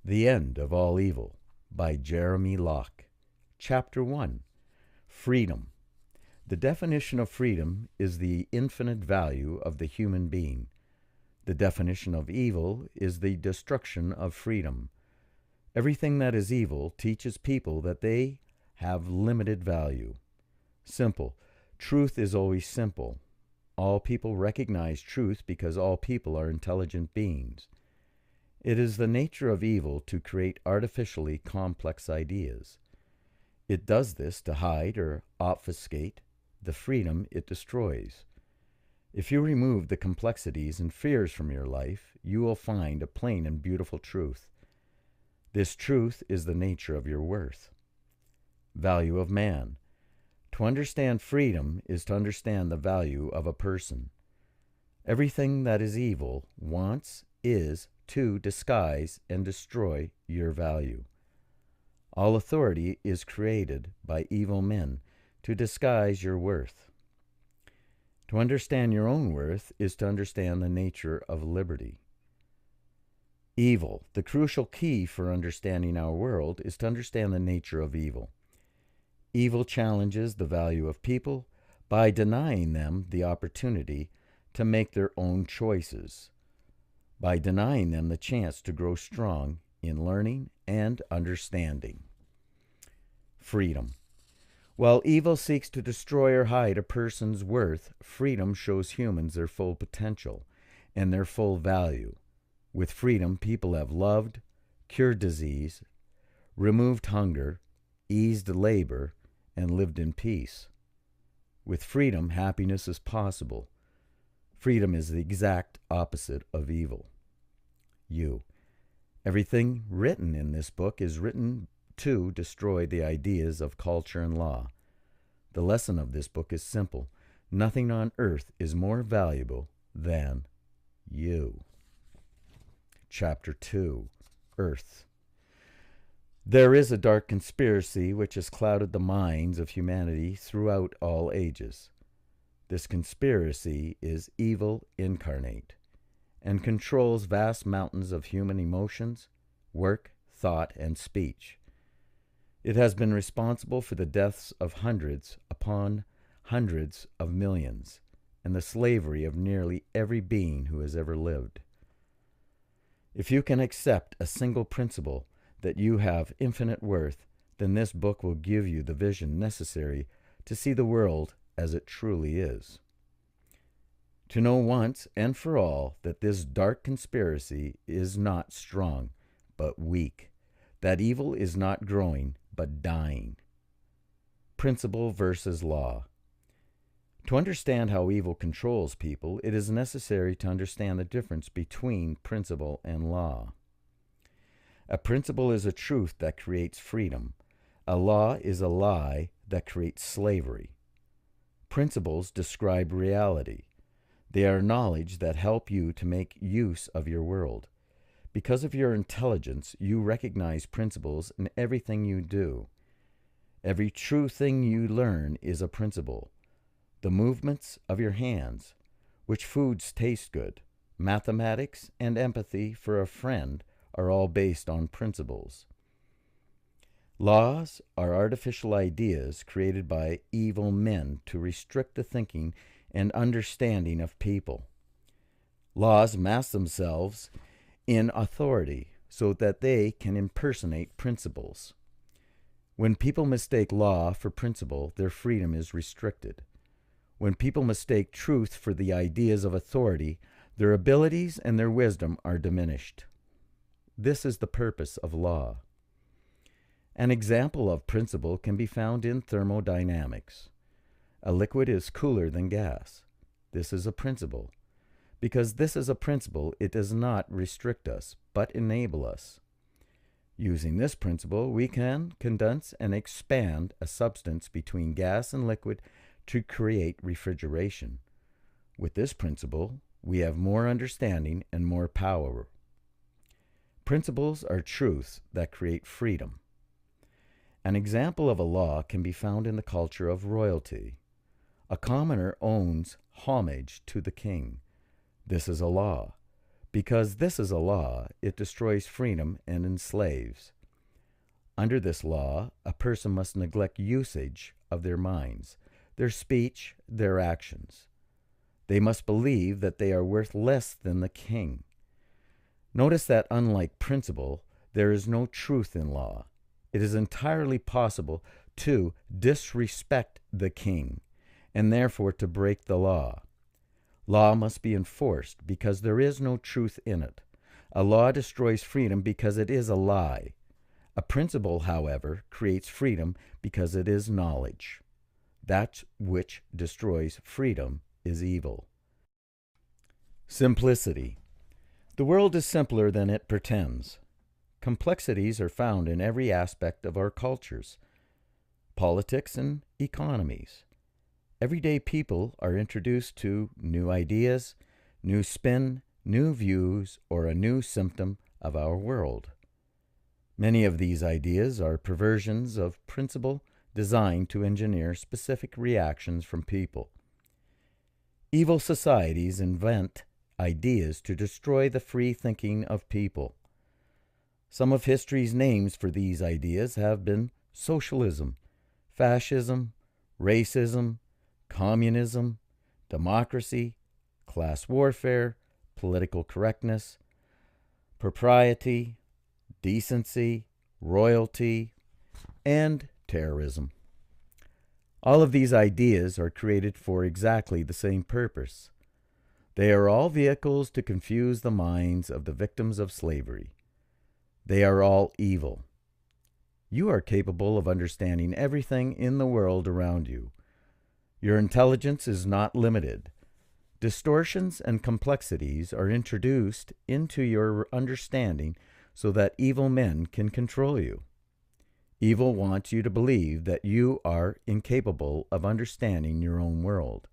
The End of All Evil by Jeremy Locke. Chapter 1. Freedom. The definition of freedom is the infinite value of the human being. The definition of evil is the destruction of freedom. Everything that is evil teaches people that they have limited value. Simple. Truth is always simple. All people recognize truth because all people are intelligent beings. It is the nature of evil to create artificially complex ideas. It does this to hide or obfuscate the freedom it destroys. If you remove the complexities and fears from your life, you will find a plain and beautiful truth. This truth is the nature of your worth. Value of man. To understand freedom is to understand the value of a person. Everything that is evil wants, is, to disguise and destroy your value. All authority is created by evil men to disguise your worth. To understand your own worth is to understand the nature of liberty. Evil. The crucial key for understanding our world is to understand the nature of evil. Evil challenges the value of people by denying them the opportunity to make their own choices, by denying them the chance to grow strong in learning and understanding. Freedom. While evil seeks to destroy or hide a person's worth, freedom shows humans their full potential and their full value. With freedom, people have loved, cured disease, removed hunger, eased labor, and lived in peace. With freedom, happiness is possible. Freedom is the exact opposite of evil. You. Everything written in this book is written to destroy the ideas of culture and law. The lesson of this book is simple. Nothing on earth is more valuable than you. Chapter 2. Earth. There is a dark conspiracy which has clouded the minds of humanity throughout all ages. This conspiracy is evil incarnate and controls vast mountains of human emotions, work, thought, and speech. It has been responsible for the deaths of hundreds upon hundreds of millions and the slavery of nearly every being who has ever lived. If you can accept a single principle that you have infinite worth, then this book will give you the vision necessary to see the world as it truly is. To know once and for all that this dark conspiracy is not strong, but weak, that evil is not growing, but dying. Principle versus law. To understand how evil controls people, it is necessary to understand the difference between principle and law. A principle is a truth that creates freedom. A law is a lie that creates slavery. Principles describe reality. They are knowledge that help you to make use of your world. Because of your intelligence, you recognize principles in everything you do. Every true thing you learn is a principle. The movements of your hands, which foods taste good, mathematics, and empathy for a friend are all based on principles. Laws are artificial ideas created by evil men to restrict the thinking and understanding of people. Laws mask themselves in authority so that they can impersonate principles. When people mistake law for principle, their freedom is restricted. When people mistake truth for the ideas of authority, their abilities and their wisdom are diminished. This is the purpose of law. An example of principle can be found in thermodynamics. A liquid is cooler than gas. This is a principle. Because this is a principle, it does not restrict us, but enable us. Using this principle, we can condense and expand a substance between gas and liquid to create refrigeration. With this principle, we have more understanding and more power. Principles are truths that create freedom. An example of a law can be found in the culture of royalty. A commoner owns homage to the king. This is a law. Because this is a law, it destroys freedom and enslaves. Under this law, a person must neglect usage of their minds, their speech, their actions. They must believe that they are worth less than the king. Notice that unlike principle, there is no truth in law. It is entirely possible to disrespect the king, and therefore to break the law. Law must be enforced because there is no truth in it. A law destroys freedom because it is a lie. A principle, however, creates freedom because it is knowledge. That which destroys freedom is evil. Simplicity. The world is simpler than it pretends. Complexities are found in every aspect of our cultures, politics, and economies. Everyday people are introduced to new ideas, new spin, new views, or a new symptom of our world. Many of these ideas are perversions of principle designed to engineer specific reactions from people. Evil societies invent ideas to destroy the free thinking of people. Some of history's names for these ideas have been socialism, fascism, racism, communism, democracy, class warfare, political correctness, propriety, decency, royalty, and terrorism. All of these ideas are created for exactly the same purpose. They are all vehicles to confuse the minds of the victims of slavery. They are all evil. You are capable of understanding everything in the world around you. Your intelligence is not limited. Distortions and complexities are introduced into your understanding so that evil men can control you. Evil wants you to believe that you are incapable of understanding your own world.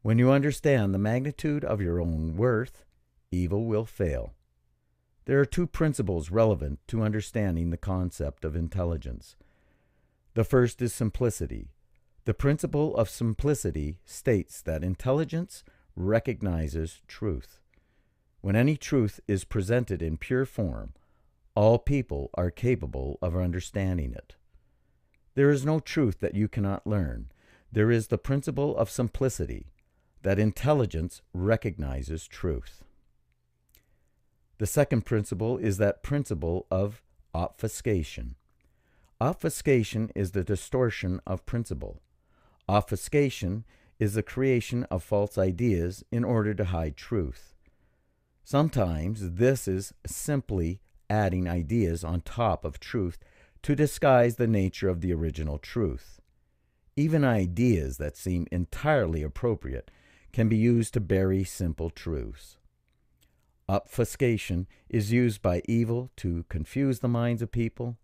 When you understand the magnitude of your own worth, evil will fail. There are two principles relevant to understanding the concept of intelligence. The first is simplicity. The principle of simplicity states that intelligence recognizes truth. When any truth is presented in pure form, all people are capable of understanding it. There is no truth that you cannot learn. There is the principle of simplicity, that intelligence recognizes truth. The second principle is that principle of obfuscation. Obfuscation is the distortion of principle. Obfuscation is the creation of false ideas in order to hide truth. Sometimes this is simply adding ideas on top of truth to disguise the nature of the original truth. Even ideas that seem entirely appropriate can be used to bury simple truths. Obfuscation is used by evil to confuse the minds of people.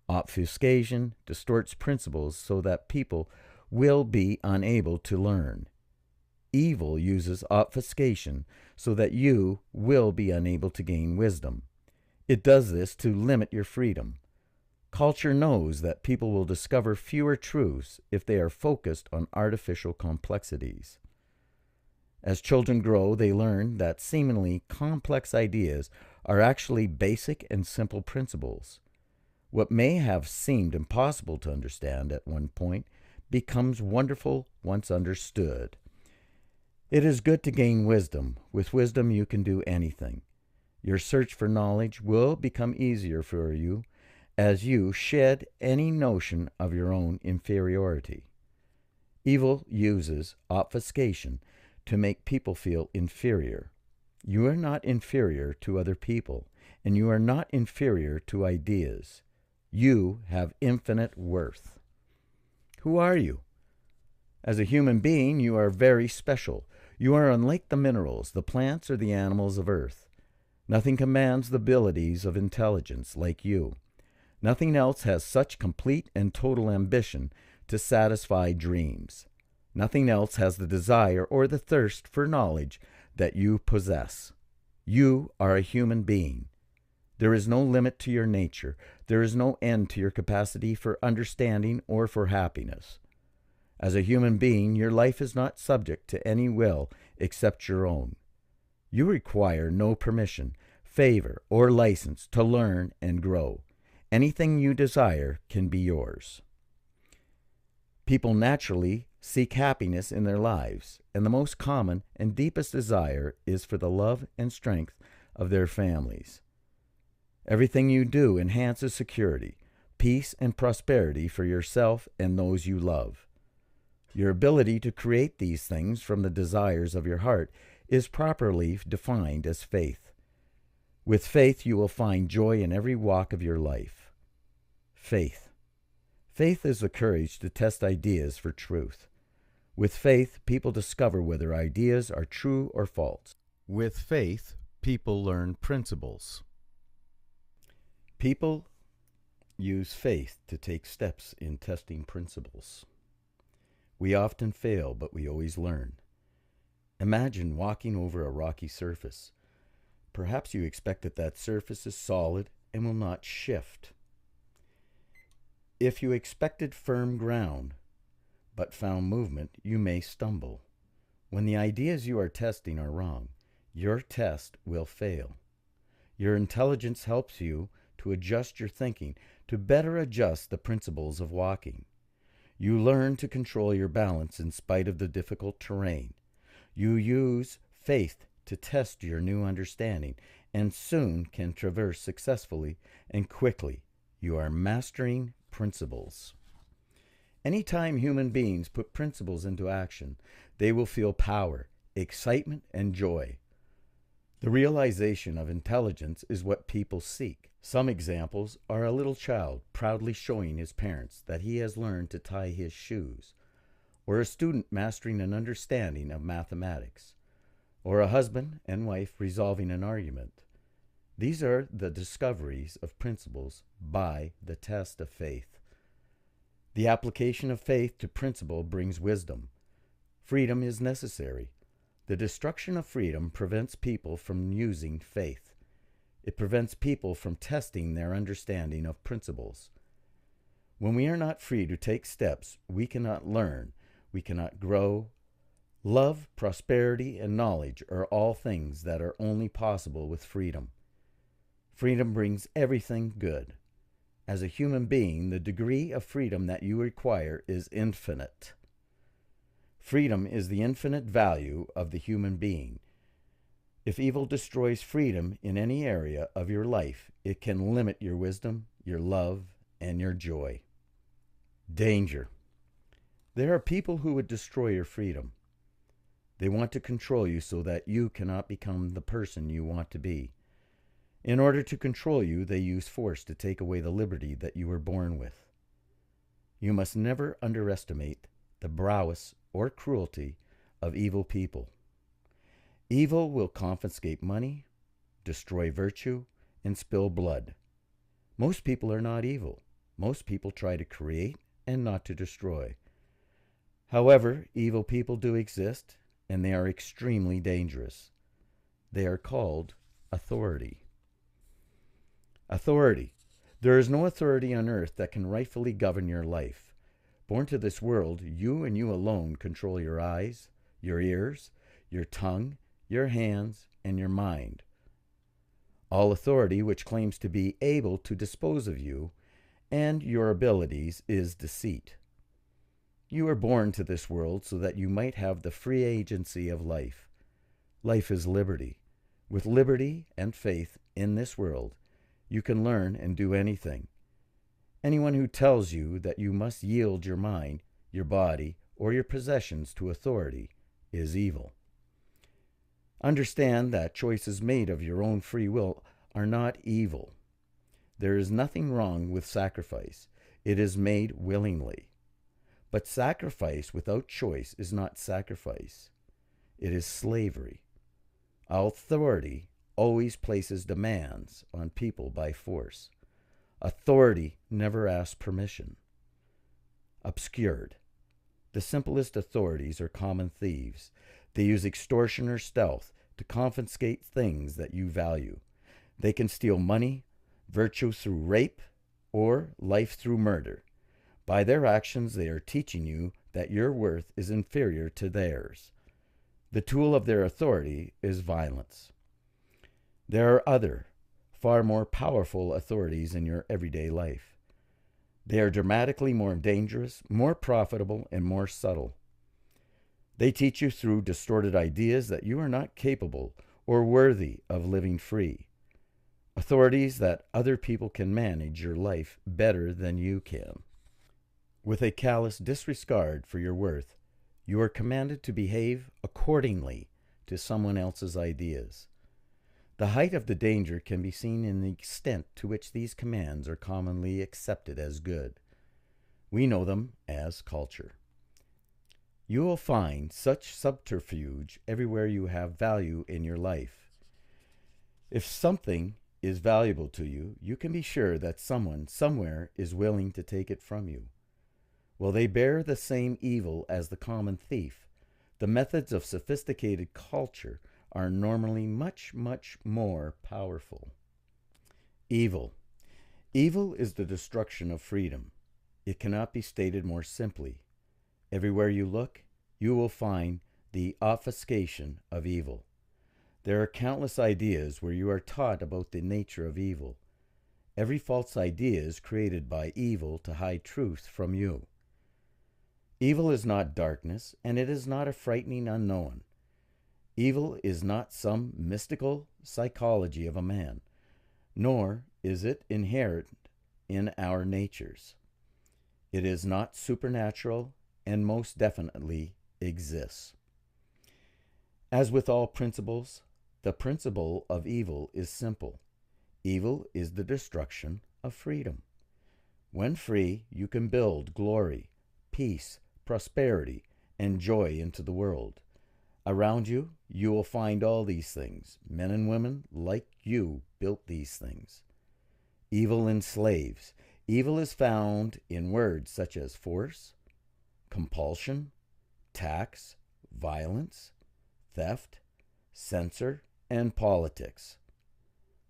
Obfuscation distorts principles so that people will be unable to learn. Evil uses obfuscation so that you will be unable to gain wisdom. It does this to limit your freedom. Culture knows that people will discover fewer truths if they are focused on artificial complexities. As children grow, they learn that seemingly complex ideas are actually basic and simple principles. What may have seemed impossible to understand at one point becomes wonderful once understood. It is good to gain wisdom. With wisdom, you can do anything. Your search for knowledge will become easier for you as you shed any notion of your own inferiority. Evil uses obfuscation to make people feel inferior. You are not inferior to other people, and you are not inferior to ideas. You have infinite worth. Who are you? As a human being, you are very special. You are unlike the minerals, the plants, or the animals of earth. Nothing commands the abilities of intelligence like you. Nothing else has such complete and total ambition to satisfy dreams. Nothing else has the desire or the thirst for knowledge that you possess. You are a human being. There is no limit to your nature. There is no end to your capacity for understanding or for happiness. As a human being, your life is not subject to any will except your own. You require no permission, favor, or license to learn and grow. Anything you desire can be yours. People naturally seek happiness in their lives, and the most common and deepest desire is for the love and strength of their families. Everything you do enhances security, peace, and prosperity for yourself and those you love. Your ability to create these things from the desires of your heart is properly defined as faith. With faith, you will find joy in every walk of your life. Faith. Faith is the courage to test ideas for truth. With faith, people discover whether ideas are true or false. With faith, people learn principles. People use faith to take steps in testing principles. We often fail, but we always learn. Imagine walking over a rocky surface. Perhaps you expect that surface is solid and will not shift. If you expected firm ground, but found movement, you may stumble. When the ideas you are testing are wrong, your test will fail. Your intelligence helps you to adjust your thinking, to better adjust the principles of walking. You learn to control your balance in spite of the difficult terrain. You use faith to test your new understanding, and soon can traverse successfully and quickly. You are mastering principles. Anytime human beings put principles into action, they will feel power, excitement, and joy. The realization of intelligence is what people seek. Some examples are a little child proudly showing his parents that he has learned to tie his shoes, or a student mastering an understanding of mathematics, or a husband and wife resolving an argument. These are the discoveries of principles by the test of faith. The application of faith to principle brings wisdom. Freedom is necessary. The destruction of freedom prevents people from using faith. It prevents people from testing their understanding of principles. When we are not free to take steps, we cannot learn, we cannot grow. Love, prosperity, and knowledge are all things that are only possible with freedom. Freedom brings everything good. As a human being, the degree of freedom that you require is infinite. Freedom is the infinite value of the human being. If evil destroys freedom in any area of your life, it can limit your wisdom, your love, and your joy. Danger. There are people who would destroy your freedom. They want to control you so that you cannot become the person you want to be. In order to control you, they use force to take away the liberty that you were born with. You must never underestimate the prowess or cruelty of evil people. Evil will confiscate money, destroy virtue, and spill blood. Most people are not evil. Most people try to create and not to destroy. However, evil people do exist, and they are extremely dangerous. They are called authority. Authority. There is no authority on earth that can rightfully govern your life. Born to this world, you and you alone control your eyes, your ears, your tongue, your hands, and your mind. All authority which claims to be able to dispose of you and your abilities is deceit. You were born to this world so that you might have the free agency of life. Life is liberty. With liberty and faith in this world, you can learn and do anything. Anyone who tells you that you must yield your mind, your body, or your possessions to authority is evil. Understand that choices made of your own free will are not evil. There is nothing wrong with sacrifice. It is made willingly. But sacrifice without choice is not sacrifice. It is slavery. Authority always places demands on people by force. Authority never asks permission. Obscured. The simplest authorities are common thieves. They use extortion or stealth to confiscate things that you value. They can steal money, virtue through rape, or life through murder. By their actions, they are teaching you that your worth is inferior to theirs. The tool of their authority is violence. There are other, far more powerful authorities in your everyday life. They are dramatically more dangerous, more profitable, and more subtle. They teach you through distorted ideas that you are not capable or worthy of living free. Authorities that other people can manage your life better than you can. With a callous disregard for your worth, you are commanded to behave accordingly to someone else's ideas. The height of the danger can be seen in the extent to which these commands are commonly accepted as good. We know them as culture. You will find such subterfuge everywhere you have value in your life. If something is valuable to you, you can be sure that someone somewhere is willing to take it from you. While they bear the same evil as the common thief, the methods of sophisticated culture are normally much, much more powerful. Evil. Evil is the destruction of freedom. It cannot be stated more simply. Everywhere you look, you will find the obfuscation of evil. There are countless ideas where you are taught about the nature of evil. Every false idea is created by evil to hide truth from you. Evil is not darkness, and it is not a frightening unknown. Evil is not some mystical psychology of a man, nor is it inherent in our natures. It is not supernatural, and most definitely exists. As with all principles, the principle of evil is simple. Evil is the destruction of freedom. When free, you can build glory, peace, prosperity, and joy into the world. Around you, you will find all these things. Men and women like you built these things. Evil enslaves. Evil is found in words such as force, compulsion, tax, violence, theft, censure, and politics.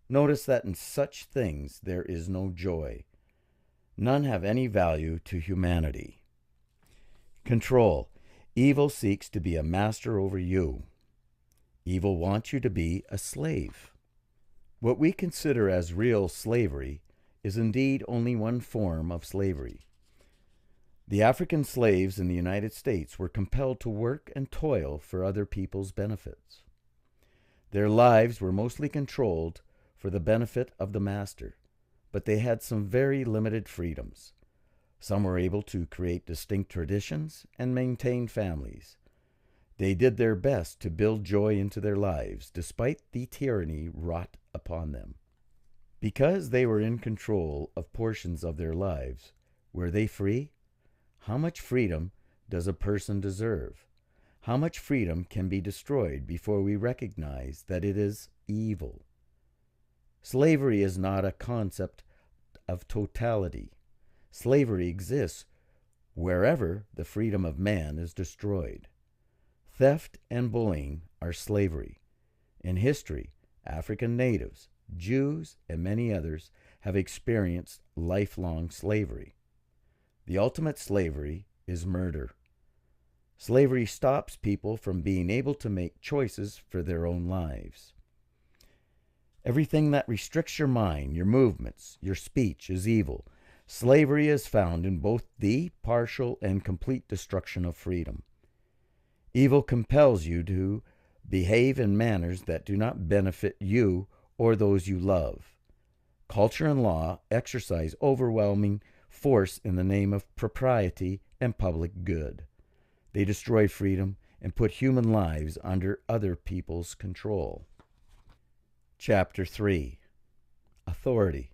Notice that in such things there is no joy. None have any value to humanity. Control. Evil seeks to be a master over you. Evil wants you to be a slave. What we consider as real slavery is indeed only one form of slavery. The African slaves in the United States were compelled to work and toil for other people's benefits. Their lives were mostly controlled for the benefit of the master, but they had some very limited freedoms. Some were able to create distinct traditions and maintain families. They did their best to build joy into their lives, despite the tyranny wrought upon them. Because they were in control of portions of their lives, were they free? How much freedom does a person deserve? How much freedom can be destroyed before we recognize that it is evil? Slavery is not a concept of totality. Slavery exists wherever the freedom of man is destroyed. Theft and bullying are slavery. In history, African natives, Jews, and many others have experienced lifelong slavery. The ultimate slavery is murder. Slavery stops people from being able to make choices for their own lives. Everything that restricts your mind, your movements, your speech is evil. Slavery is found in both the partial and complete destruction of freedom. Evil compels you to behave in manners that do not benefit you or those you love. Culture and law exercise overwhelming force in the name of propriety and public good. They destroy freedom and put human lives under other people's control. Chapter 3. Authority.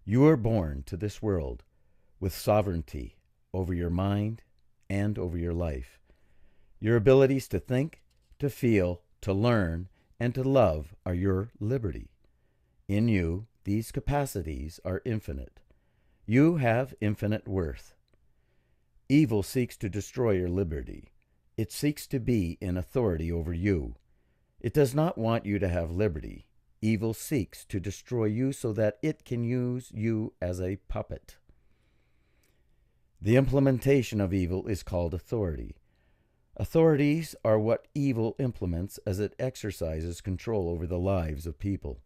You are born to this world with sovereignty over your mind and over your life. Your abilities to think, to feel, to learn, and to love are your liberty. In you, these capacities are infinite. You have infinite worth. Evil seeks to destroy your liberty. It seeks to be in authority over you. It does not want you to have liberty. Evil seeks to destroy you so that it can use you as a puppet. The implementation of evil is called authority. Authorities are what evil implements as it exercises control over the lives of people.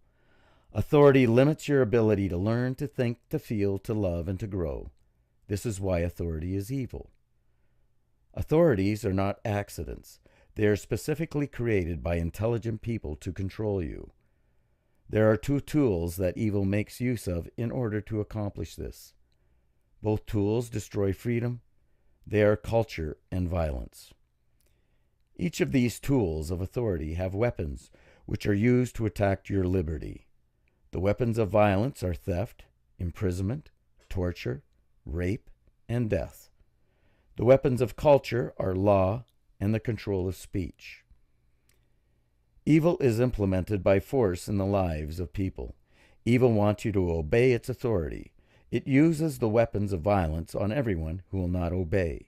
Authority limits your ability to learn, to think, to feel, to love, and to grow. This is why authority is evil. Authorities are not accidents. They are specifically created by intelligent people to control you. There are two tools that evil makes use of in order to accomplish this. Both tools destroy freedom. They are culture and violence. Each of these tools of authority have weapons which are used to attack your liberty. The weapons of violence are theft, imprisonment, torture, rape, and death. The weapons of culture are law and the control of speech. Evil is implemented by force in the lives of people. Evil wants you to obey its authority. It uses the weapons of violence on everyone who will not obey.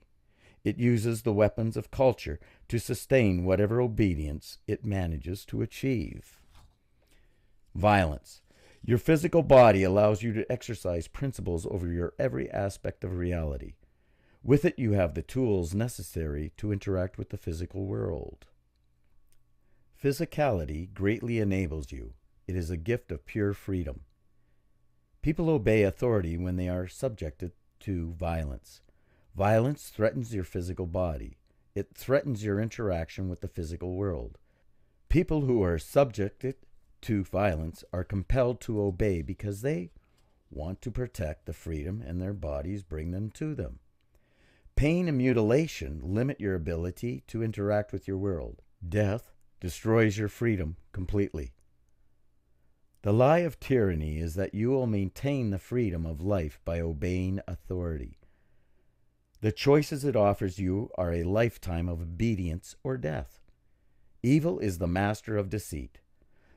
It uses the weapons of culture to sustain whatever obedience it manages to achieve. Violence. Your physical body allows you to exercise principles over your every aspect of reality. With it, you have the tools necessary to interact with the physical world. Physicality greatly enables you. It is a gift of pure freedom. People obey authority when they are subjected to violence. Violence threatens your physical body. It threatens your interaction with the physical world. People who are subjected to violence are compelled to obey because they want to protect the freedom and their bodies bring them to them. Pain and mutilation limit your ability to interact with your world. Death destroys your freedom completely. The lie of tyranny is that you will maintain the freedom of life by obeying authority. The choices it offers you are a lifetime of obedience or death. Evil is the master of deceit.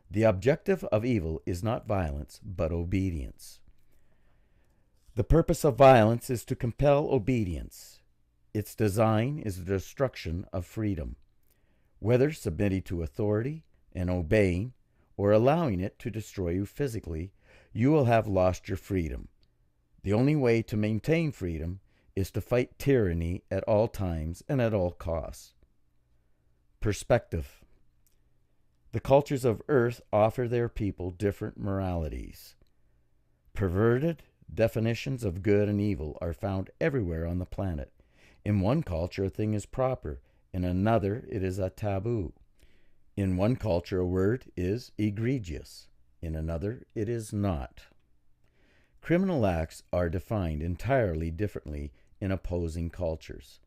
The objective of evil is not violence, but obedience. The purpose of violence is to compel obedience. Its design is the destruction of freedom. Whether submitting to authority and obeying, or allowing it to destroy you physically, you will have lost your freedom. The only way to maintain freedom is to fight tyranny at all times and at all costs. Perspective. The cultures of Earth offer their people different moralities. Perverted definitions of good and evil are found everywhere on the planet. In one culture, a thing is proper. In another, it is a taboo. In one culture, a word is egregious. In another, it is not. Criminal acts are defined entirely differently in opposing cultures.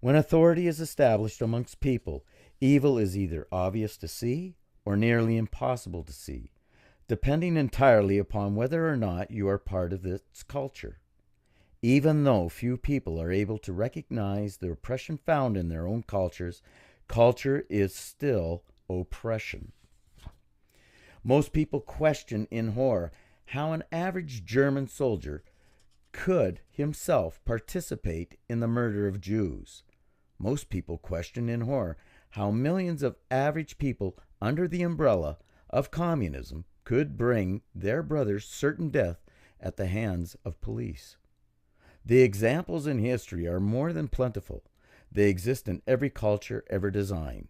When authority is established amongst people, evil is either obvious to see or nearly impossible to see, depending entirely upon whether or not you are part of its culture. Even though few people are able to recognize the oppression found in their own cultures, culture is still oppression. Most people question in horror how an average German soldier could himself participate in the murder of Jews. Most people question in horror how millions of average people under the umbrella of communism could bring their brothers certain death at the hands of police. The examples in history are more than plentiful. They exist in every culture ever designed.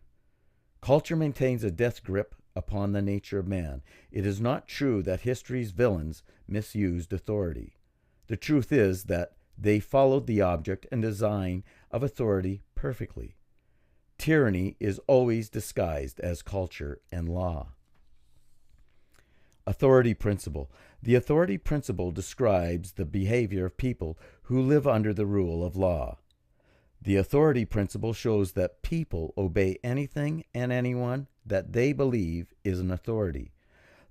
Culture maintains a death grip upon the nature of man. It is not true that history's villains misused authority. The truth is that they followed the object and design of authority perfectly. Tyranny is always disguised as culture and law. Authority principle. The authority principle describes the behavior of people who live under the rule of law. The authority principle shows that people obey anything and anyone that they believe is an authority.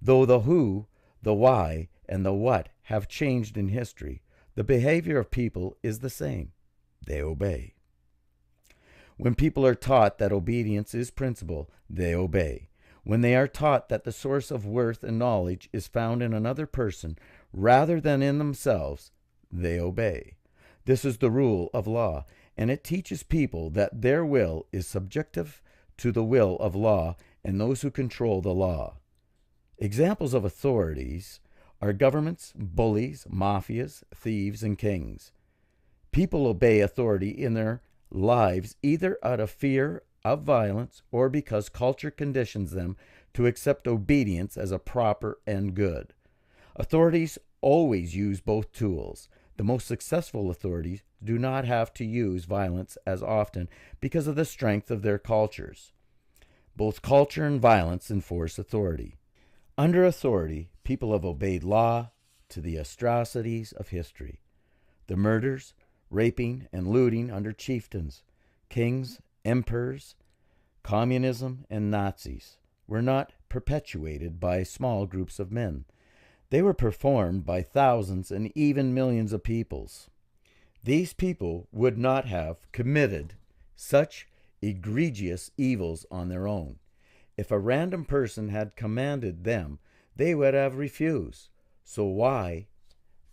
Though the who, the why, and the what have changed in history, the behavior of people is the same. They obey. When people are taught that obedience is principle, they obey. When they are taught that the source of worth and knowledge is found in another person rather than in themselves, they obey. This is the rule of law, and it teaches people that their will is subjective to the will of law and those who control the law. Examples of authorities are governments, bullies, mafias, thieves, and kings. People obey authority in their lives either out of fear of violence or because culture conditions them to accept obedience as a proper and good. Authorities always use both tools. The most successful authorities do not have to use violence as often because of the strength of their cultures. Both culture and violence enforce authority. Under authority, people have obeyed law to the atrocities of history. The murders, raping, and looting under chieftains, kings, emperors, communism, and Nazis were not perpetuated by small groups of men. They were performed by thousands and even millions of peoples. These people would not have committed such egregious evils on their own. If a random person had commanded them, they would have refused. So why,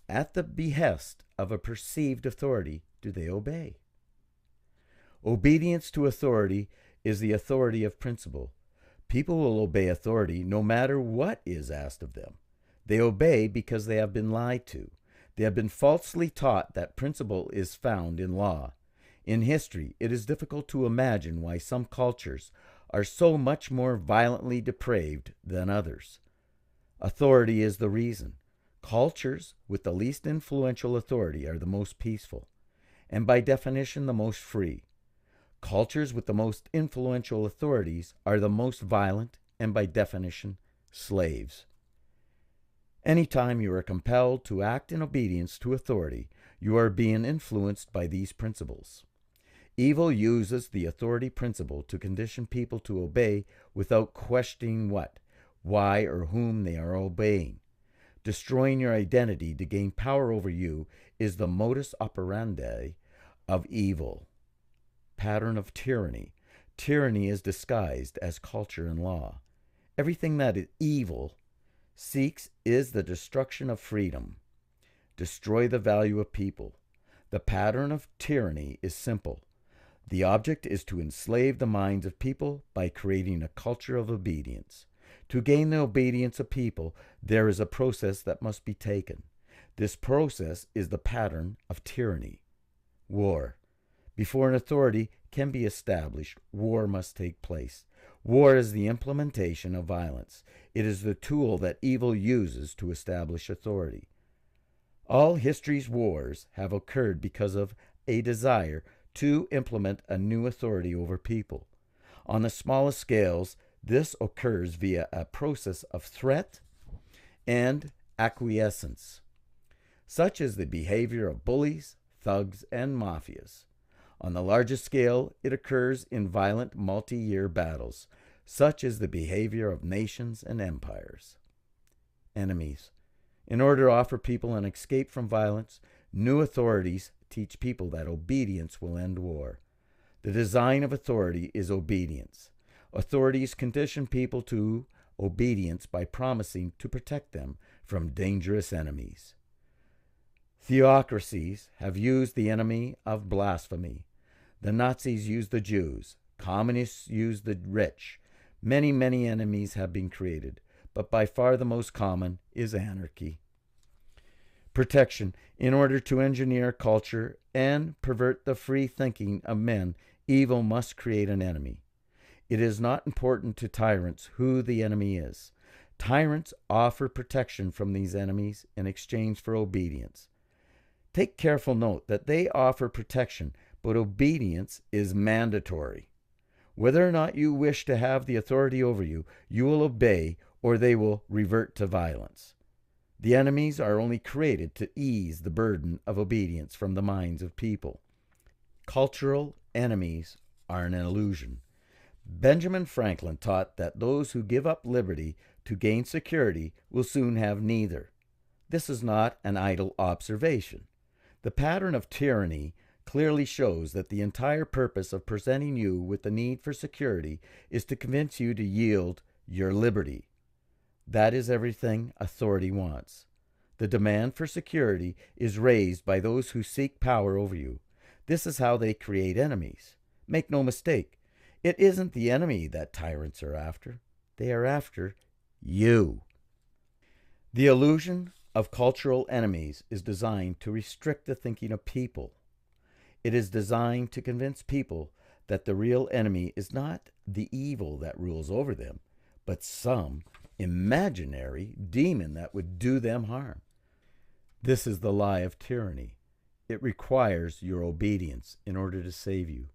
at the behest of a perceived authority, do they obey? Obedience to authority is the authority of principle. People will obey authority no matter what is asked of them. They obey because they have been lied to. They have been falsely taught that principle is found in law. In history, it is difficult to imagine why some cultures are so much more violently depraved than others. Authority is the reason. Cultures with the least influential authority are the most peaceful, and by definition the most free. Cultures with the most influential authorities are the most violent, and by definition, slaves. Anytime you are compelled to act in obedience to authority, you are being influenced by these principles. Evil uses the authority principle to condition people to obey without questioning what, why, or whom they are obeying. Destroying your identity to gain power over you is the modus operandi of evil. Pattern of tyranny. Tyranny is disguised as culture and law. Everything that is evil seeks is the destruction of freedom. Destroy the value of people. The pattern of tyranny is simple. The object is to enslave the minds of people by creating a culture of obedience. To gain the obedience of people, there is a process that must be taken. This process is the pattern of tyranny. War. Before an authority can be established, war must take place. War is the implementation of violence. It is the tool that evil uses to establish authority. All history's wars have occurred because of a desire to implement a new authority over people. On the smallest scales, this occurs via a process of threat and acquiescence, such as the behavior of bullies, thugs, and mafias. On the largest scale, it occurs in violent multi-year battles, such as the behavior of nations and empires. Enemies. In order to offer people an escape from violence, new authorities teach people that obedience will end war. The design of authority is obedience. Authorities condition people to obedience by promising to protect them from dangerous enemies. Theocracies have used the enemy of blasphemy. The Nazis used the Jews. Communists used the rich. Many, many enemies have been created, but by far the most common is anarchy. Protection. In order to engineer culture and pervert the free thinking of men, evil must create an enemy. It is not important to tyrants who the enemy is. Tyrants offer protection from these enemies in exchange for obedience. Take careful note that they offer protection, but obedience is mandatory. Whether or not you wish to have the authority over you, you will obey or they will revert to violence. The enemies are only created to ease the burden of obedience from the minds of people. Cultural enemies are an illusion. Benjamin Franklin taught that those who give up liberty to gain security will soon have neither. This is not an idle observation. The pattern of tyranny clearly shows that the entire purpose of presenting you with the need for security is to convince you to yield your liberty. That is everything authority wants. The demand for security is raised by those who seek power over you. This is how they create enemies. Make no mistake, it isn't the enemy that tyrants are after. They are after you. The illusion of cultural enemies is designed to restrict the thinking of people. It is designed to convince people that the real enemy is not the evil that rules over them, but some imaginary demon that would do them harm. This is the lie of tyranny. It requires your obedience in order to save you.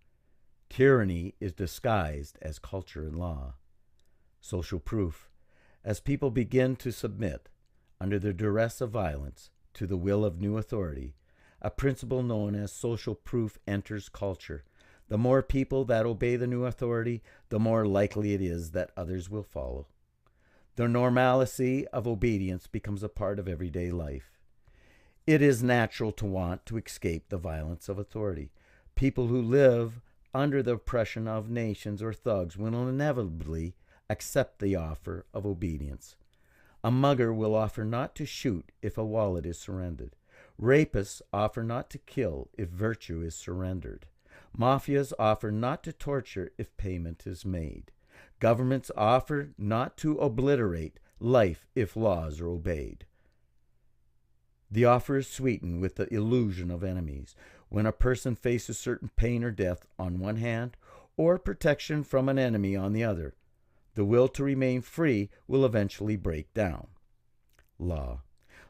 Tyranny is disguised as culture and law. Social proof. As people begin to submit, under the duress of violence, to the will of new authority, a principle known as social proof enters culture. The more people that obey the new authority, the more likely it is that others will follow. The normalcy of obedience becomes a part of everyday life. It is natural to want to escape the violence of authority. People who live under the oppression of nations or thugs will inevitably accept the offer of obedience. A mugger will offer not to shoot if a wallet is surrendered. Rapists offer not to kill if virtue is surrendered. Mafias offer not to torture if payment is made. Governments offer not to obliterate life if laws are obeyed. The offer is sweetened with the illusion of enemies. When a person faces certain pain or death on one hand, or protection from an enemy on the other, the will to remain free will eventually break down. Law.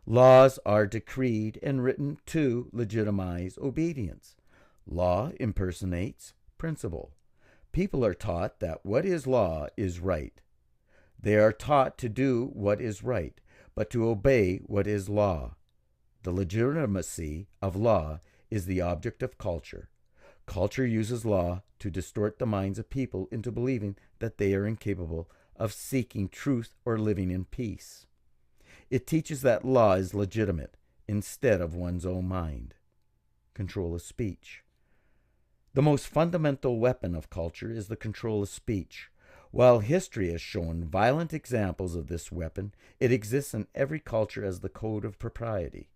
Laws are decreed and written to legitimize obedience. Law impersonates principle. People are taught that what is law is right. They are taught to do what is right, but to obey what is law. The legitimacy of law is the object of culture. Culture uses law to distort the minds of people into believing that they are incapable of seeking truth or living in peace. It teaches that law is legitimate instead of one's own mind. Control of speech. The most fundamental weapon of culture is the control of speech. While history has shown violent examples of this weapon, it exists in every culture as the code of propriety.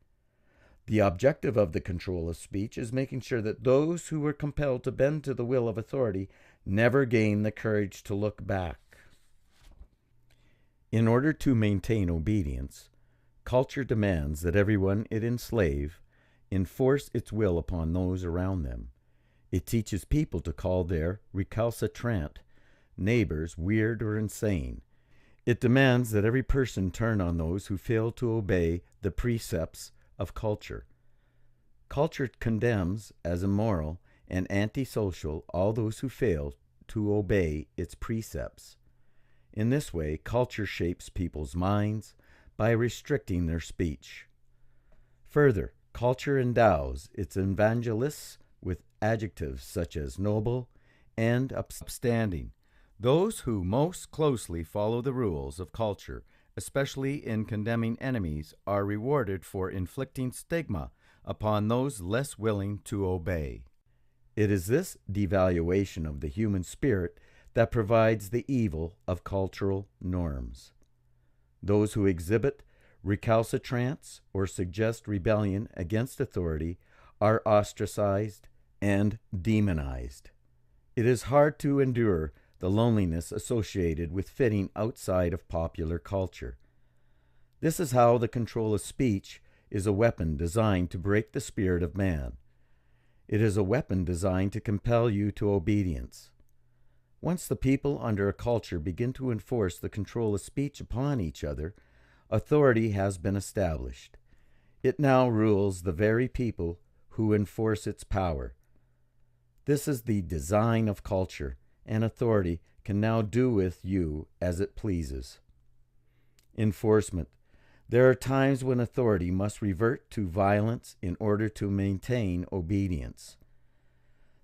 The objective of the control of speech is making sure that those who were compelled to bend to the will of authority never gain the courage to look back. In order to maintain obedience, culture demands that everyone it enslave enforce its will upon those around them. It teaches people to call their recalcitrant neighbors weird or insane. It demands that every person turn on those who fail to obey the precepts of culture. Culture condemns as immoral and antisocial all those who fail to obey its precepts. In this way, culture shapes people's minds by restricting their speech. Further, culture endows its evangelists with adjectives such as noble and upstanding. Those who most closely follow the rules of culture, especially in condemning enemies, are rewarded for inflicting stigma upon those less willing to obey. It is this devaluation of the human spirit that provides the evil of cultural norms. Those who exhibit recalcitrance or suggest rebellion against authority are ostracized and demonized. It is hard to endure the loneliness associated with fitting outside of popular culture. This is how the control of speech is a weapon designed to break the spirit of man. It is a weapon designed to compel you to obedience. Once the people under a culture begin to enforce the control of speech upon each other, authority has been established. It now rules the very people who enforce its power. This is the design of culture, and authority can now do with you as it pleases. Enforcement. There are times when authority must revert to violence in order to maintain obedience.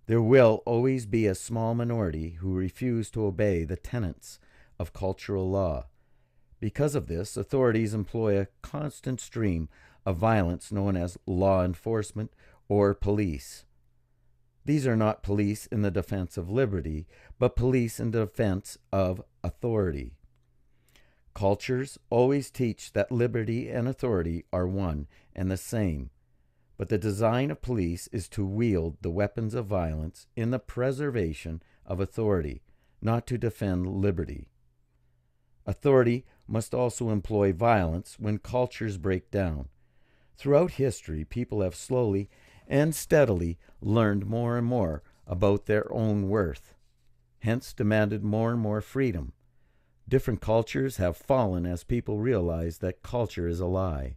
There will always be a small minority who refuse to obey the tenets of cultural law. Because of this, authorities employ a constant stream of violence known as law enforcement or police. These are not police in the defense of liberty, but police in defense of authority. Cultures always teach that liberty and authority are one and the same, but the design of police is to wield the weapons of violence in the preservation of authority, not to defend liberty. Authority must also employ violence when cultures break down. Throughout history, people have slowly and steadily learned more and more about their own worth, hence demanded more and more freedom. Different cultures have fallen as people realize that culture is a lie.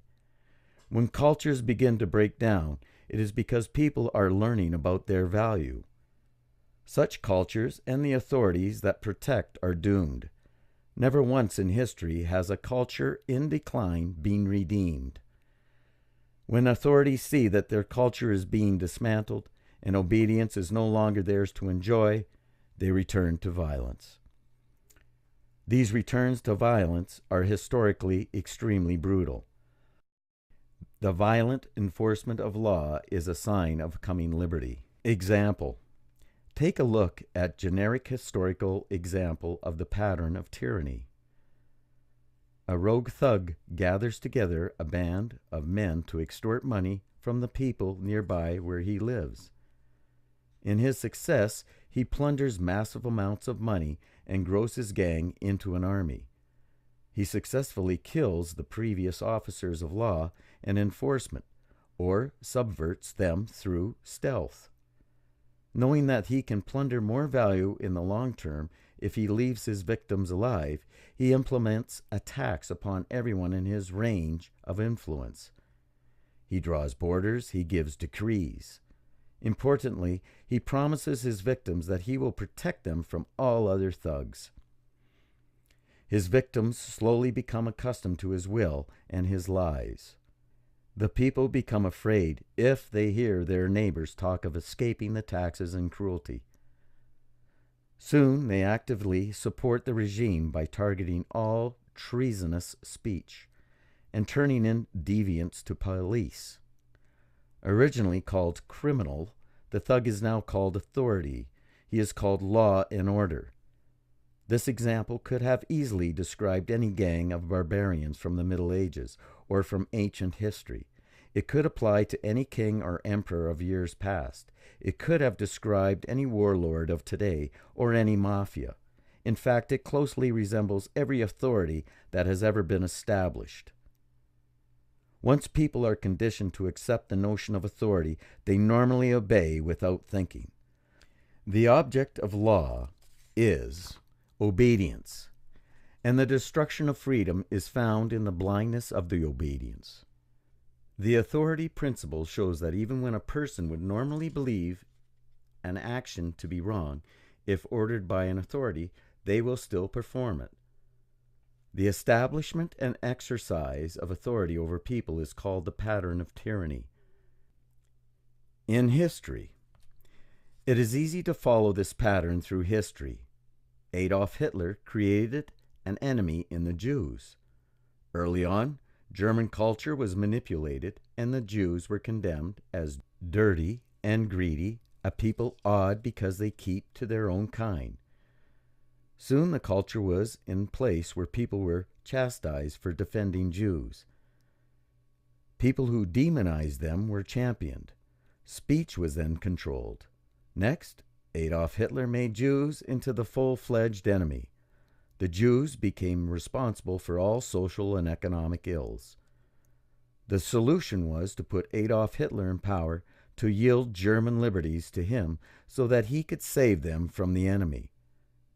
When cultures begin to break down, it is because people are learning about their value. Such cultures and the authorities that protect are doomed. Never once in history has a culture in decline been redeemed. When authorities see that their culture is being dismantled and obedience is no longer theirs to enjoy, they return to violence. These returns to violence are historically extremely brutal. The violent enforcement of law is a sign of coming liberty. Example. Take a look at generic historical example of the pattern of tyranny. A rogue thug gathers together a band of men to extort money from the people nearby where he lives. In his success, he plunders massive amounts of money and grows his gang into an army. He successfully kills the previous officers of law and enforcement, or subverts them through stealth. Knowing that he can plunder more value in the long term if he leaves his victims alive, he implements attacks upon everyone in his range of influence. He draws borders, he gives decrees. Importantly, he promises his victims that he will protect them from all other thugs. His victims slowly become accustomed to his will and his lies. The people become afraid if they hear their neighbors talk of escaping the taxes and cruelty. Soon they actively support the regime by targeting all treasonous speech and turning in deviants to police. Originally called criminal, the thug is now called authority. He is called law and order. This example could have easily described any gang of barbarians from the Middle Ages or from ancient history. It could apply to any king or emperor of years past. It could have described any warlord of today or any mafia. In fact, it closely resembles every authority that has ever been established. Once people are conditioned to accept the notion of authority, they normally obey without thinking. The object of law is obedience, and the destruction of freedom is found in the blindness of the obedience. The authority principle shows that even when a person would normally believe an action to be wrong, if ordered by an authority, they will still perform it. The establishment and exercise of authority over people is called the pattern of tyranny. In history, it is easy to follow this pattern through history. Adolf Hitler created an enemy in the Jews. Early on, German culture was manipulated, and the Jews were condemned as dirty and greedy, a people odd because they keep to their own kind. Soon the culture was in place where people were chastised for defending Jews. People who demonized them were championed. Speech was then controlled. Next, Adolf Hitler made Jews into the full-fledged enemy. The Jews became responsible for all social and economic ills. The solution was to put Adolf Hitler in power to yield German liberties to him so that he could save them from the enemy.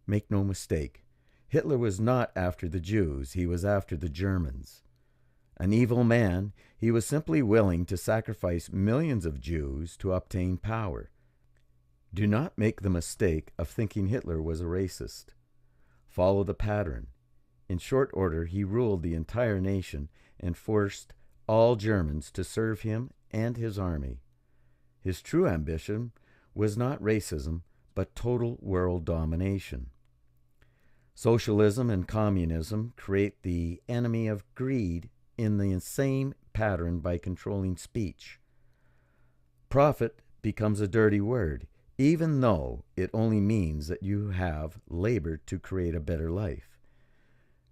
Make no mistake, Hitler was not after the Jews, he was after the Germans. An evil man, he was simply willing to sacrifice millions of Jews to obtain power. Do not make the mistake of thinking Hitler was a racist. Follow the pattern. In short order, he ruled the entire nation and forced all Germans to serve him and his army. His true ambition was not racism, but total world domination. Socialism and communism create the enemy of greed in the same pattern by controlling speech. Profit becomes a dirty word, even though it only means that you have labored to create a better life.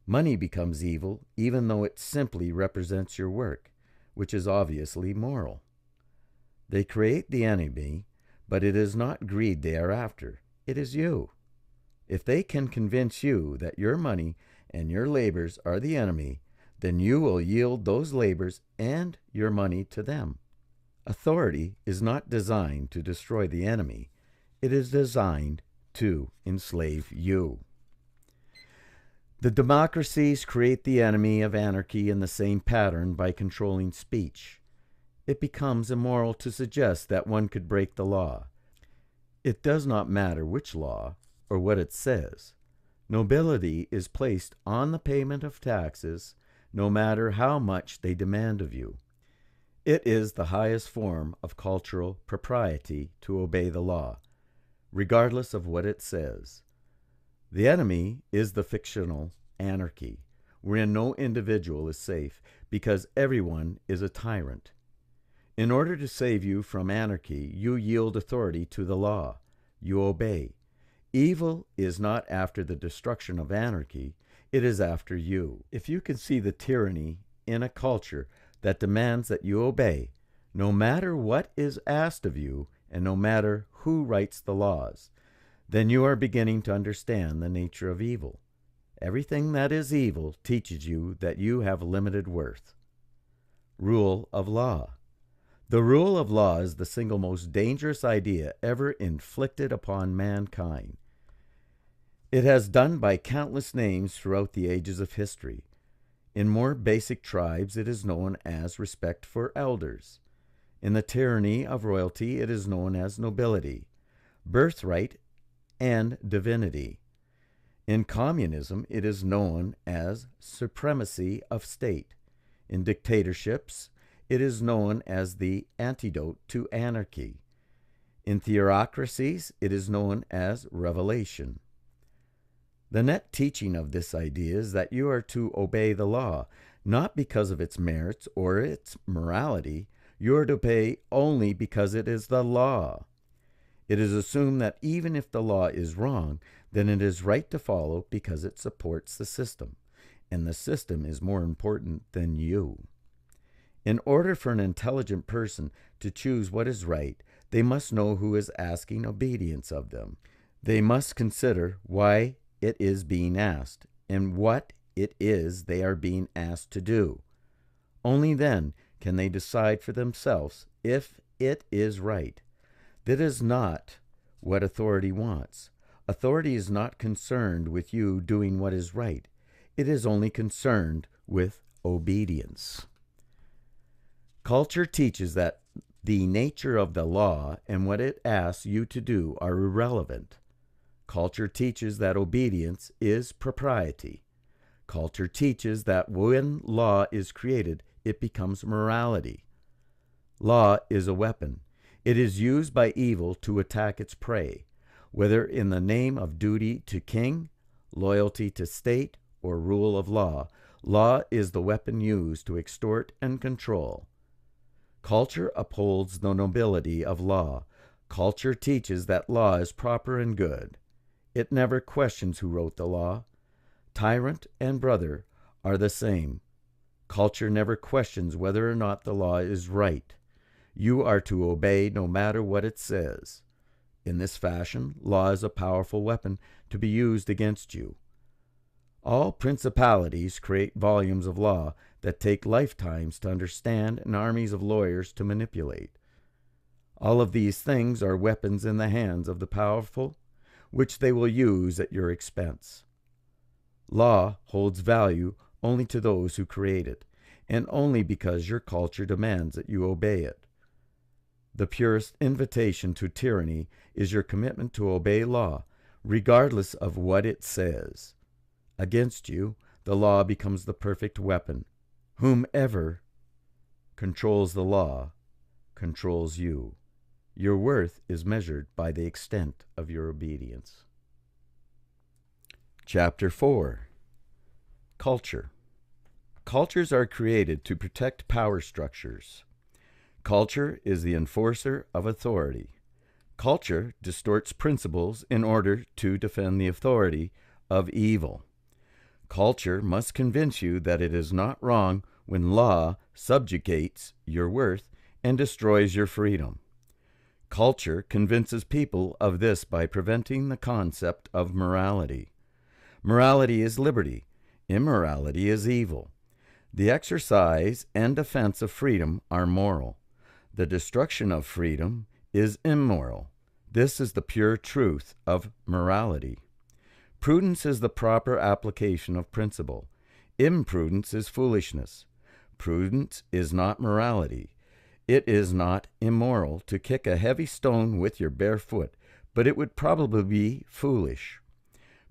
Money becomes evil, even though it simply represents your work, which is obviously moral. They create the enemy, but it is not greed they are after. It is you. If they can convince you that your money and your labors are the enemy, then you will yield those labors and your money to them. Authority is not designed to destroy the enemy. It is designed to enslave you. The democracies create the enemy of anarchy in the same pattern by controlling speech. It becomes immoral to suggest that one could break the law. It does not matter which law or what it says. Nobility is placed on the payment of taxes, no matter how much they demand of you. It is the highest form of cultural propriety to obey the law, regardless of what it says. The enemy is the fictional anarchy, wherein no individual is safe because everyone is a tyrant. In order to save you from anarchy, you yield authority to the law. You obey. Evil is not after the destruction of anarchy, it is after you. If you can see the tyranny in a culture that demands that you obey, no matter what is asked of you and no matter who writes the laws, then you are beginning to understand the nature of evil. Everything that is evil teaches you that you have limited worth. Rule of law. The rule of law is the single most dangerous idea ever inflicted upon mankind. It has done by countless names throughout the ages of history. In more basic tribes, it is known as respect for elders. In the tyranny of royalty, it is known as nobility, birthright, and divinity. In communism, it is known as supremacy of state. In dictatorships, it is known as the antidote to anarchy. In theocracies, it is known as revelation. The net teaching of this idea is that you are to obey the law, not because of its merits or its morality. You are to obey only because it is the law. It is assumed that even if the law is wrong, then it is right to follow because it supports the system, and the system is more important than you. In order for an intelligent person to choose what is right, they must know who is asking obedience of them. They must consider why it is being asked and what it is they are being asked to do. Only then can they decide for themselves if it is right. That is not what authority wants. Authority is not concerned with you doing what is right. It is only concerned with obedience. Culture teaches that the nature of the law and what it asks you to do are irrelevant. Culture teaches that obedience is propriety. Culture teaches that when law is created, it becomes morality. Law is a weapon. It is used by evil to attack its prey, whether in the name of duty to king, loyalty to state, or rule of law. Law is the weapon used to extort and control. Culture upholds the nobility of law. Culture teaches that law is proper and good. It never questions who wrote the law. Tyrant and brother are the same. Culture never questions whether or not the law is right. You are to obey no matter what it says. In this fashion, law is a powerful weapon to be used against you. All principalities create volumes of law that take lifetimes to understand and armies of lawyers to manipulate. All of these things are weapons in the hands of the powerful, which they will use at your expense. Law holds value only to those who create it, and only because your culture demands that you obey it. The purest invitation to tyranny is your commitment to obey law, regardless of what it says. Against you, the law becomes the perfect weapon. Whomever controls the law controls you. Your worth is measured by the extent of your obedience. Chapter 4. Culture. Cultures are created to protect power structures. Culture is the enforcer of authority. Culture distorts principles in order to defend the authority of evil. Culture must convince you that it is not wrong when law subjugates your worth and destroys your freedom. Culture convinces people of this by preventing the concept of morality. Morality is liberty. Immorality is evil. The exercise and defense of freedom are moral. The destruction of freedom is immoral. This is the pure truth of morality. Prudence is the proper application of principle. Imprudence is foolishness. Prudence is not morality. It is not immoral to kick a heavy stone with your bare foot, but it would probably be foolish.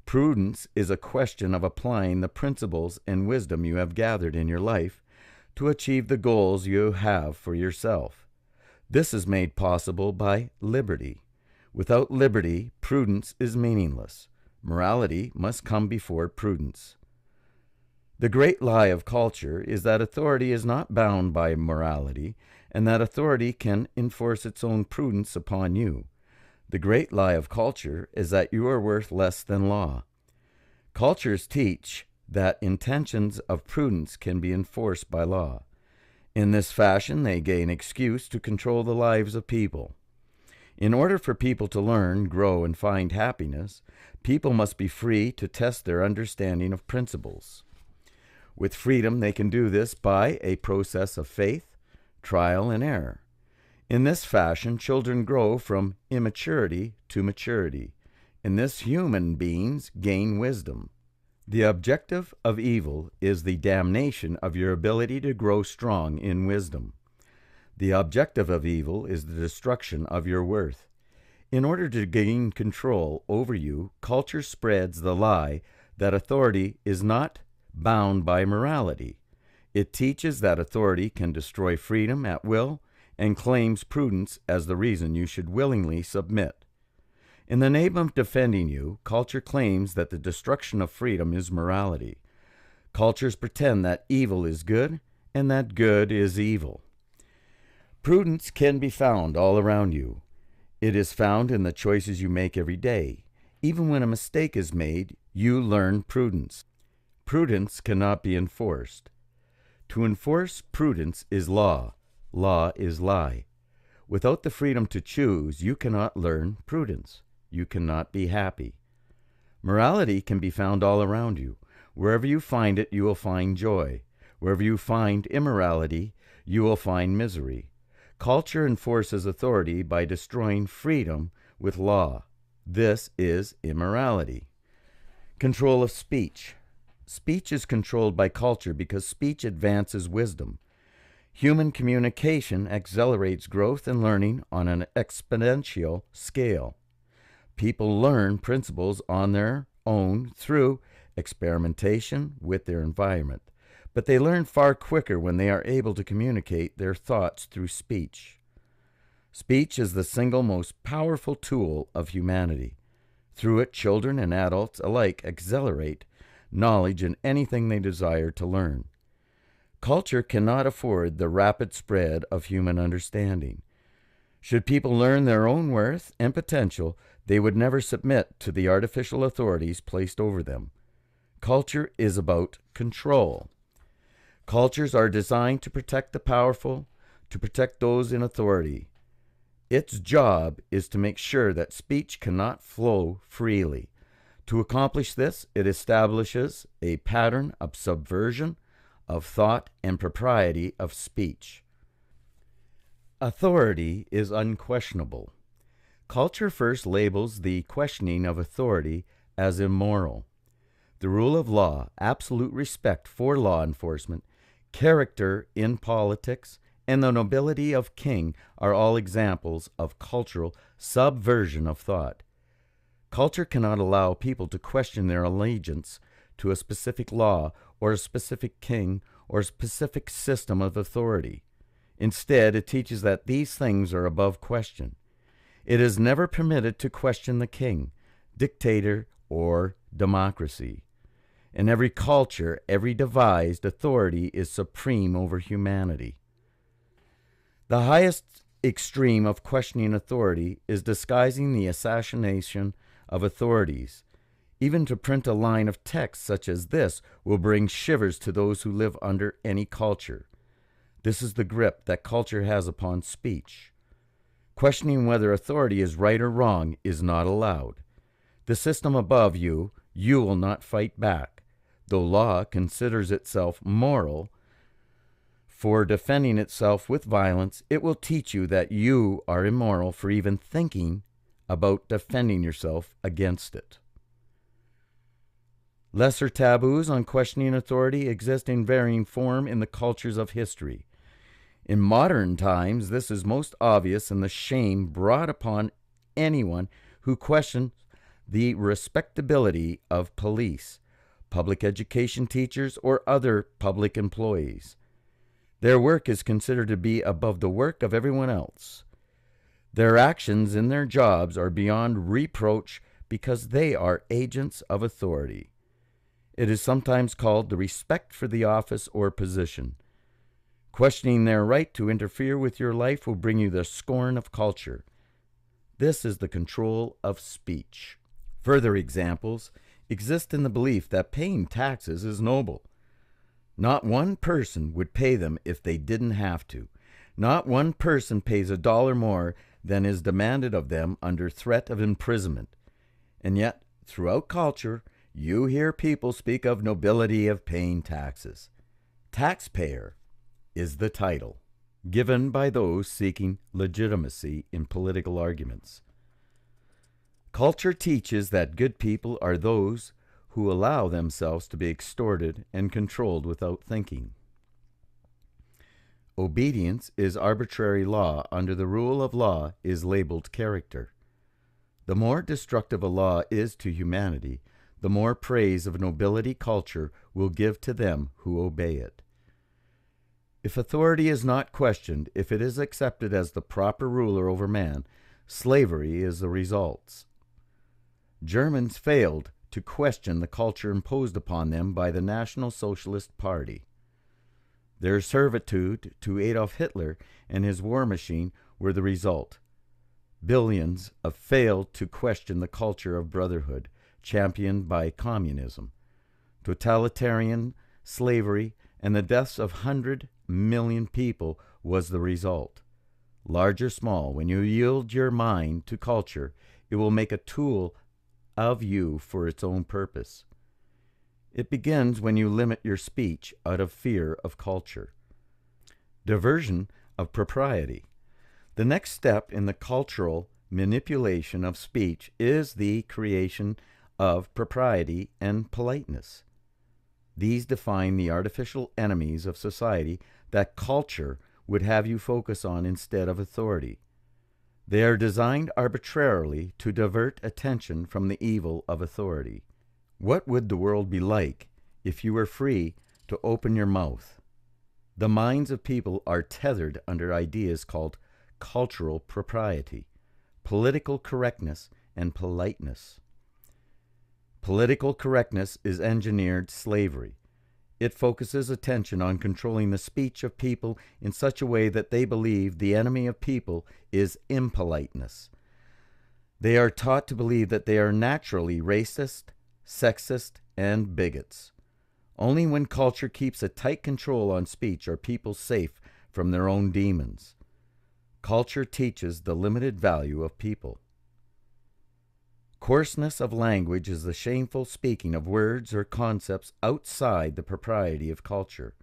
Prudence is a question of applying the principles and wisdom you have gathered in your life to achieve the goals you have for yourself. This is made possible by liberty. Without liberty, prudence is meaningless. Morality must come before prudence. The great lie of culture is that authority is not bound by morality, and that authority can enforce its own prudence upon you. The great lie of culture is that you are worth less than law. Cultures teach that intentions of prudence can be enforced by law. In this fashion, they gain excuse to control the lives of people. In order for people to learn, grow, and find happiness, people must be free to test their understanding of principles. With freedom, they can do this by a process of faith, trial, and error. In this fashion, children grow from immaturity to maturity. In this, human beings gain wisdom. The objective of evil is the damnation of your ability to grow strong in wisdom. The objective of evil is the destruction of your worth. In order to gain control over you, culture spreads the lie that authority is not bound by morality. It teaches that authority can destroy freedom at will and claims prudence as the reason you should willingly submit. In the name of defending you, culture claims that the destruction of freedom is morality. Cultures pretend that evil is good and that good is evil. Prudence can be found all around you. It is found in the choices you make every day. Even when a mistake is made, you learn prudence. Prudence cannot be enforced. To enforce prudence is law. Law is lie. Without the freedom to choose, you cannot learn prudence. You cannot be happy. Morality can be found all around you. Wherever you find it, you will find joy. Wherever you find immorality, you will find misery. Culture enforces authority by destroying freedom with law. This is immorality. Control of speech. Speech is controlled by culture because speech advances wisdom. Human communication accelerates growth and learning on an exponential scale. People learn principles on their own through experimentation with their environment, but they learn far quicker when they are able to communicate their thoughts through speech. Speech is the single most powerful tool of humanity. Through it, children and adults alike accelerate knowledge in anything they desire to learn. Culture cannot afford the rapid spread of human understanding. Should people learn their own worth and potential, they would never submit to the artificial authorities placed over them. Culture is about control. Cultures are designed to protect the powerful, to protect those in authority. Its job is to make sure that speech cannot flow freely. To accomplish this, it establishes a pattern of subversion of thought and propriety of speech. Authority is unquestionable. Culture first labels the questioning of authority as immoral. The rule of law, absolute respect for law enforcement, character in politics, and the nobility of king are all examples of cultural subversion of thought. Culture cannot allow people to question their allegiance to a specific law or a specific king or a specific system of authority. Instead, it teaches that these things are above question. It is never permitted to question the king, dictator, or democracy. In every culture, every devised authority is supreme over humanity. The highest extreme of questioning authority is disguising the assassination of authorities. Even to print a line of text such as this will bring shivers to those who live under any culture. This is the grip that culture has upon speech. Questioning whether authority is right or wrong is not allowed. The system above you, you will not fight back. Though law considers itself moral, For defending itself with violence, it will teach you that you are immoral for even thinking about defending yourself against it. Lesser taboos on questioning authority exist in varying form in the cultures of history. In modern times, this is most obvious in the shame brought upon anyone who questions the respectability of police, public education teachers, or other public employees. Their work is considered to be above the work of everyone else. Their actions in their jobs are beyond reproach because they are agents of authority. It is sometimes called the respect for the office or position. Questioning their right to interfere with your life will bring you the scorn of culture. This is the control of speech. Further examples exist in the belief that paying taxes is noble. Not one person would pay them if they didn't have to. Not one person pays $1 more than is demanded of them under threat of imprisonment. And yet, throughout culture, you hear people speak of nobility of paying taxes. Taxpayer is the title given by those seeking legitimacy in political arguments. Culture teaches that good people are those who allow themselves to be extorted and controlled without thinking. Obedience is arbitrary law under the rule of law is labeled character. The more destructive a law is to humanity, the more praise of nobility culture will give to them who obey it. If authority is not questioned, if it is accepted as the proper ruler over man, slavery is the result. Germans failed to question the culture imposed upon them by the National Socialist Party. Their servitude to Adolf Hitler and his war machine were the result. Billions have failed to question the culture of brotherhood championed by communism. Totalitarian slavery and the deaths of 100 million people was the result. Large or small, when you yield your mind to culture, it will make a tool of you for its own purpose. It begins when you limit your speech out of fear of culture. Diversion of propriety. The next step in the cultural manipulation of speech is the creation of propriety and politeness. These define the artificial enemies of society that culture would have you focus on instead of authority. They are designed arbitrarily to divert attention from the evil of authority. What would the world be like if you were free to open your mouth? The minds of people are tethered under ideas called cultural propriety, political correctness, and politeness. Political correctness is engineered slavery. It focuses attention on controlling the speech of people in such a way that they believe the enemy of people is impoliteness. They are taught to believe that they are naturally racist, sexist, and bigots. Only when culture keeps a tight control on speech are people safe from their own demons. Culture teaches the limited value of people. Coarseness of language is the shameful speaking of words or concepts outside the propriety of culture.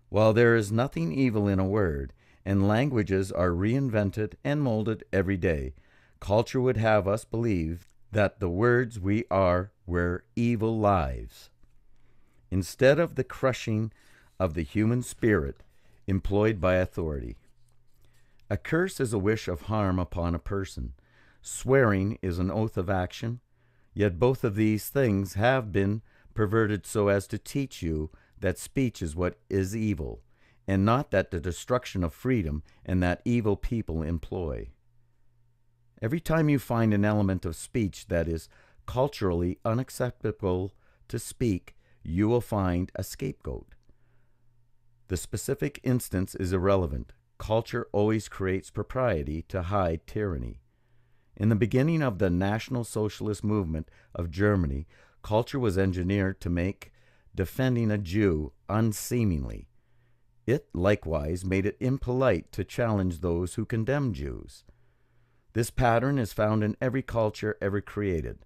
While there is nothing evil in a word, and languages are reinvented and molded every day, culture would have us believe that the words we are were evil lives. Instead of the crushing of the human spirit employed by authority. A curse is a wish of harm upon a person. Swearing is an oath of action, yet both of these things have been perverted so as to teach you that speech is what is evil, and not that the destruction of freedom and that evil people employ. Every time you find an element of speech that is culturally unacceptable to speak, you will find a scapegoat. The specific instance is irrelevant. Culture always creates propriety to hide tyranny. In the beginning of the National Socialist movement of Germany, culture was engineered to make defending a Jew unseemly. It likewise made it impolite to challenge those who condemned Jews. This pattern is found in every culture ever created.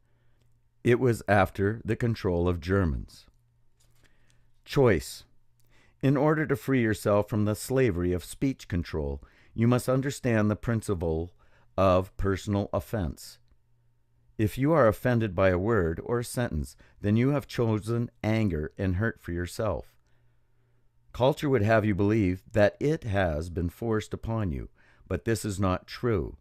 It was after the control of Germans. Choice. In order to free yourself from the slavery of speech control, you must understand the principle of personal offense. If you are offended by a word or a sentence, then you have chosen anger and hurt for yourself. Culture would have you believe that it has been forced upon you, but this is not true.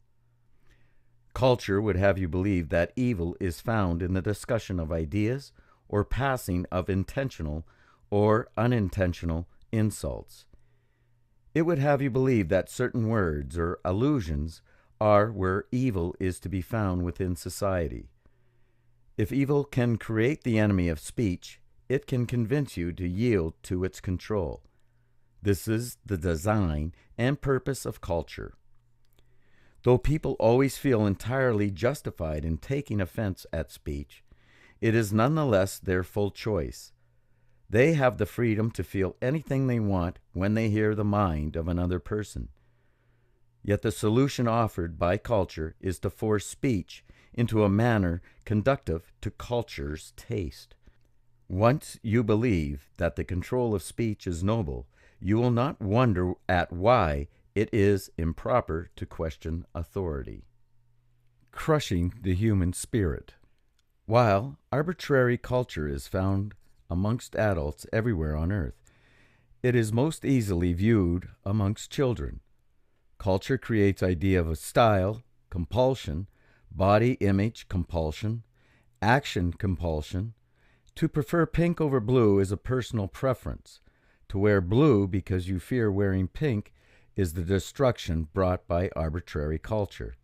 Culture would have you believe that evil is found in the discussion of ideas or passing of intentional or unintentional insults. It would have you believe that certain words or allusions are where evil is to be found within society. If evil can create the enemy of speech, it can convince you to yield to its control. This is the design and purpose of culture. Though people always feel entirely justified in taking offense at speech, it is nonetheless their full choice. They have the freedom to feel anything they want when they hear the mind of another person. Yet the solution offered by culture is to force speech into a manner conducive to culture's taste. Once you believe that the control of speech is noble, you will not wonder at why it is improper to question authority. Crushing the human spirit. While arbitrary culture is found amongst adults everywhere on earth, it is most easily viewed amongst children. Culture creates idea of a style, compulsion, body image compulsion, action compulsion. To prefer pink over blue is a personal preference. To wear blue because you fear wearing pink is the destruction brought by arbitrary culture.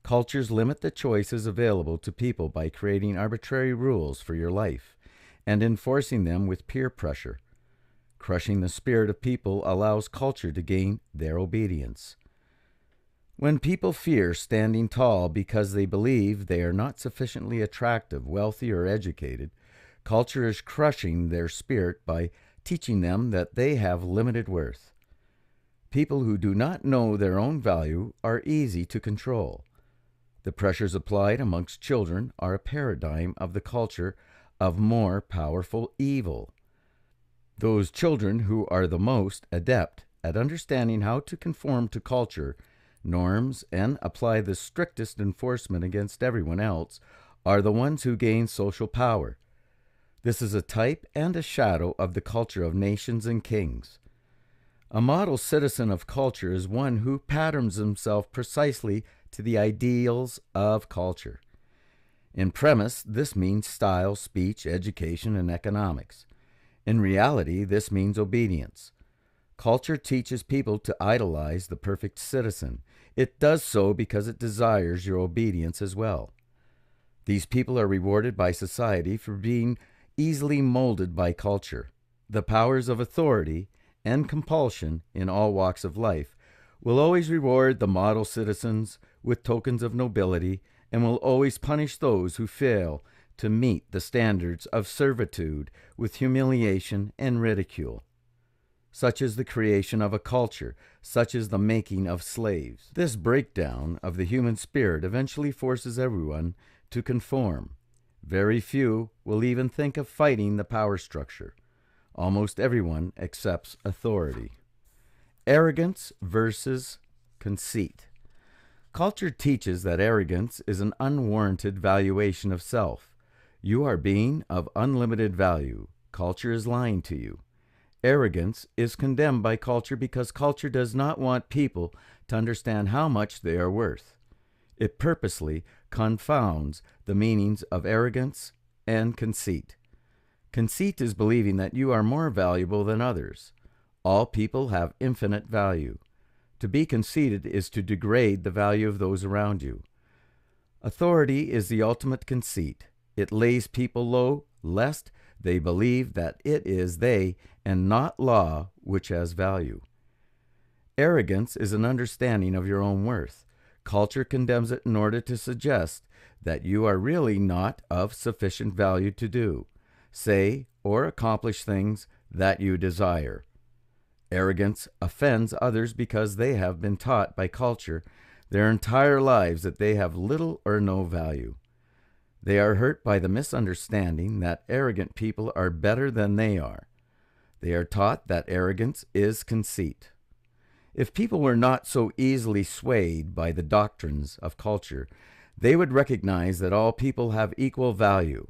Cultures limit the choices available to people by creating arbitrary rules for your life and enforcing them with peer pressure. Crushing the spirit of people allows culture to gain their obedience. When people fear standing tall because they believe they are not sufficiently attractive, wealthy, or educated, culture is crushing their spirit by teaching them that they have limited worth. People who do not know their own value are easy to control. The pressures applied amongst children are a paradigm of the culture of more powerful evil. Those children who are the most adept at understanding how to conform to culture norms and apply the strictest enforcement against everyone else are the ones who gain social power. This is a type and a shadow of the culture of nations and kings. A model citizen of culture is one who patterns himself precisely to the ideals of culture. In premise, this means style, speech, education, and economics. In reality, this means obedience. Culture teaches people to idolize the perfect citizen. It does so because it desires your obedience as well. These people are rewarded by society for being easily molded by culture. The powers of authority and compulsion in all walks of life will always reward the model citizens with tokens of nobility and will always punish those who fail to meet the standards of servitude with humiliation and ridicule. Such is the creation of a culture, such is the making of slaves. This breakdown of the human spirit eventually forces everyone to conform. Very few will even think of fighting the power structure. Almost everyone accepts authority. Arrogance versus conceit. Culture teaches that arrogance is an unwarranted valuation of self. You are being of unlimited value. Culture is lying to you. Arrogance is condemned by culture because culture does not want people to understand how much they are worth. It purposely confounds the meanings of arrogance and conceit. Conceit is believing that you are more valuable than others. All people have infinite value. To be conceited is to degrade the value of those around you. Authority is the ultimate conceit. It lays people low, lest they believe that it is they and not law which has value. Arrogance is an understanding of your own worth. Culture condemns it in order to suggest that you are really not of sufficient value to do, say, or accomplish things that you desire. Arrogance offends others because they have been taught by culture their entire lives that they have little or no value. They are hurt by the misunderstanding that arrogant people are better than they are. They are taught that arrogance is conceit. If people were not so easily swayed by the doctrines of culture, they would recognize that all people have equal value.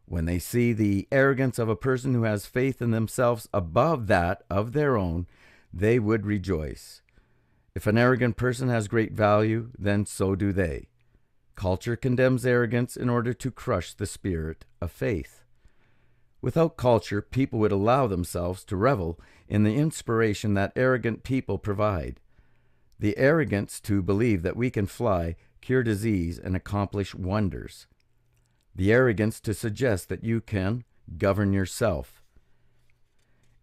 When they see the arrogance of a person who has faith in themselves above that of their own, they would rejoice. If an arrogant person has great value, then so do they. Culture condemns arrogance in order to crush the spirit of faith. Without culture, people would allow themselves to revel in the inspiration that arrogant people provide. The arrogance to believe that we can fly, cure disease, and accomplish wonders. The arrogance to suggest that you can govern yourself.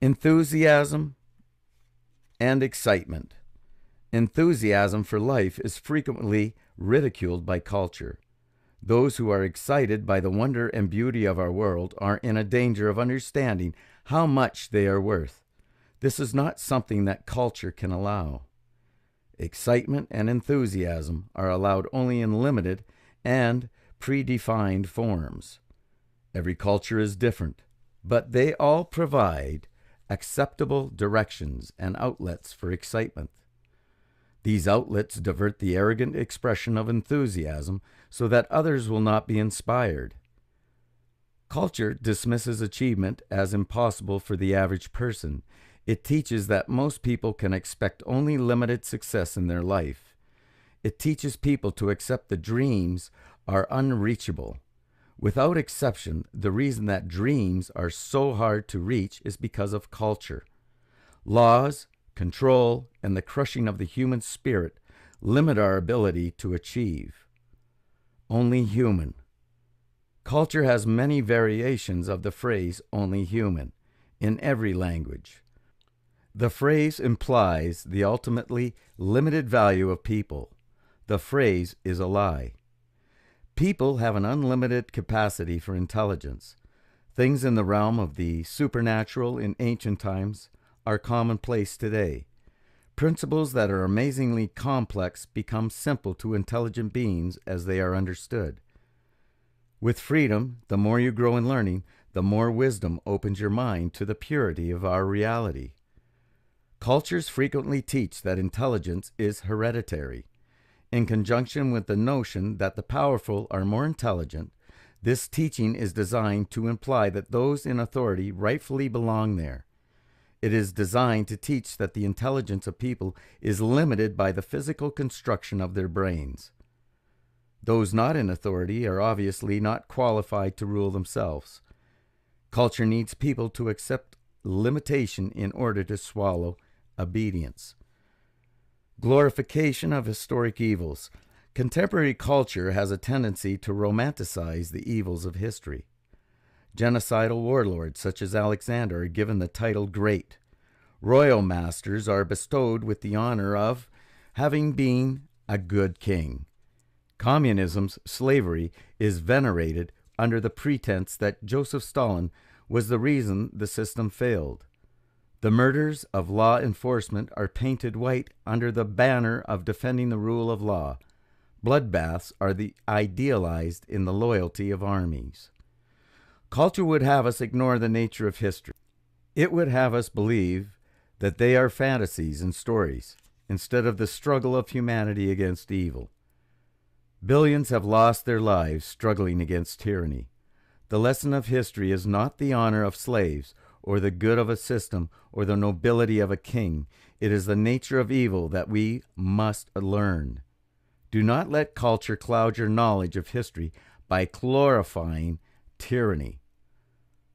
Enthusiasm and excitement. Enthusiasm for life is frequently ridiculed by culture. Those who are excited by the wonder and beauty of our world are in a danger of understanding how much they are worth. This is not something that culture can allow. Excitement and enthusiasm are allowed only in limited and predefined forms. Every culture is different, but they all provide acceptable directions and outlets for excitement. These outlets divert the arrogant expression of enthusiasm so that others will not be inspired. Culture dismisses achievement as impossible for the average person. It teaches that most people can expect only limited success in their life. It teaches people to accept that dreams are unreachable. Without exception, the reason that dreams are so hard to reach is because of culture. Laws, control, and the crushing of the human spirit limit our ability to achieve. Only human. Culture has many variations of the phrase only human in every language. The phrase implies the ultimately limited value of people. The phrase is a lie. People have an unlimited capacity for intelligence. Things in the realm of the supernatural in ancient times are commonplace today. Principles that are amazingly complex become simple to intelligent beings as they are understood. With freedom, the more you grow in learning, the more wisdom opens your mind to the purity of our reality. Cultures frequently teach that intelligence is hereditary. In conjunction with the notion that the powerful are more intelligent, this teaching is designed to imply that those in authority rightfully belong there. It is designed to teach that the intelligence of people is limited by the physical construction of their brains. Those not in authority are obviously not qualified to rule themselves. Culture needs people to accept limitation in order to swallow obedience. Glorification of historic evils. Contemporary culture has a tendency to romanticize the evils of history. Genocidal warlords such as Alexander are given the title Great. Royal masters are bestowed with the honor of having been a good king. Communism's slavery is venerated under the pretense that Joseph Stalin was the reason the system failed. The murders of law enforcement are painted white under the banner of defending the rule of law. Bloodbaths are idealized in the loyalty of armies. Culture would have us ignore the nature of history. It would have us believe that they are fantasies and stories, instead of the struggle of humanity against evil. Billions have lost their lives struggling against tyranny. The lesson of history is not the honor of slaves, or the good of a system, or the nobility of a king. It is the nature of evil that we must learn. Do not let culture cloud your knowledge of history by glorifying tyranny.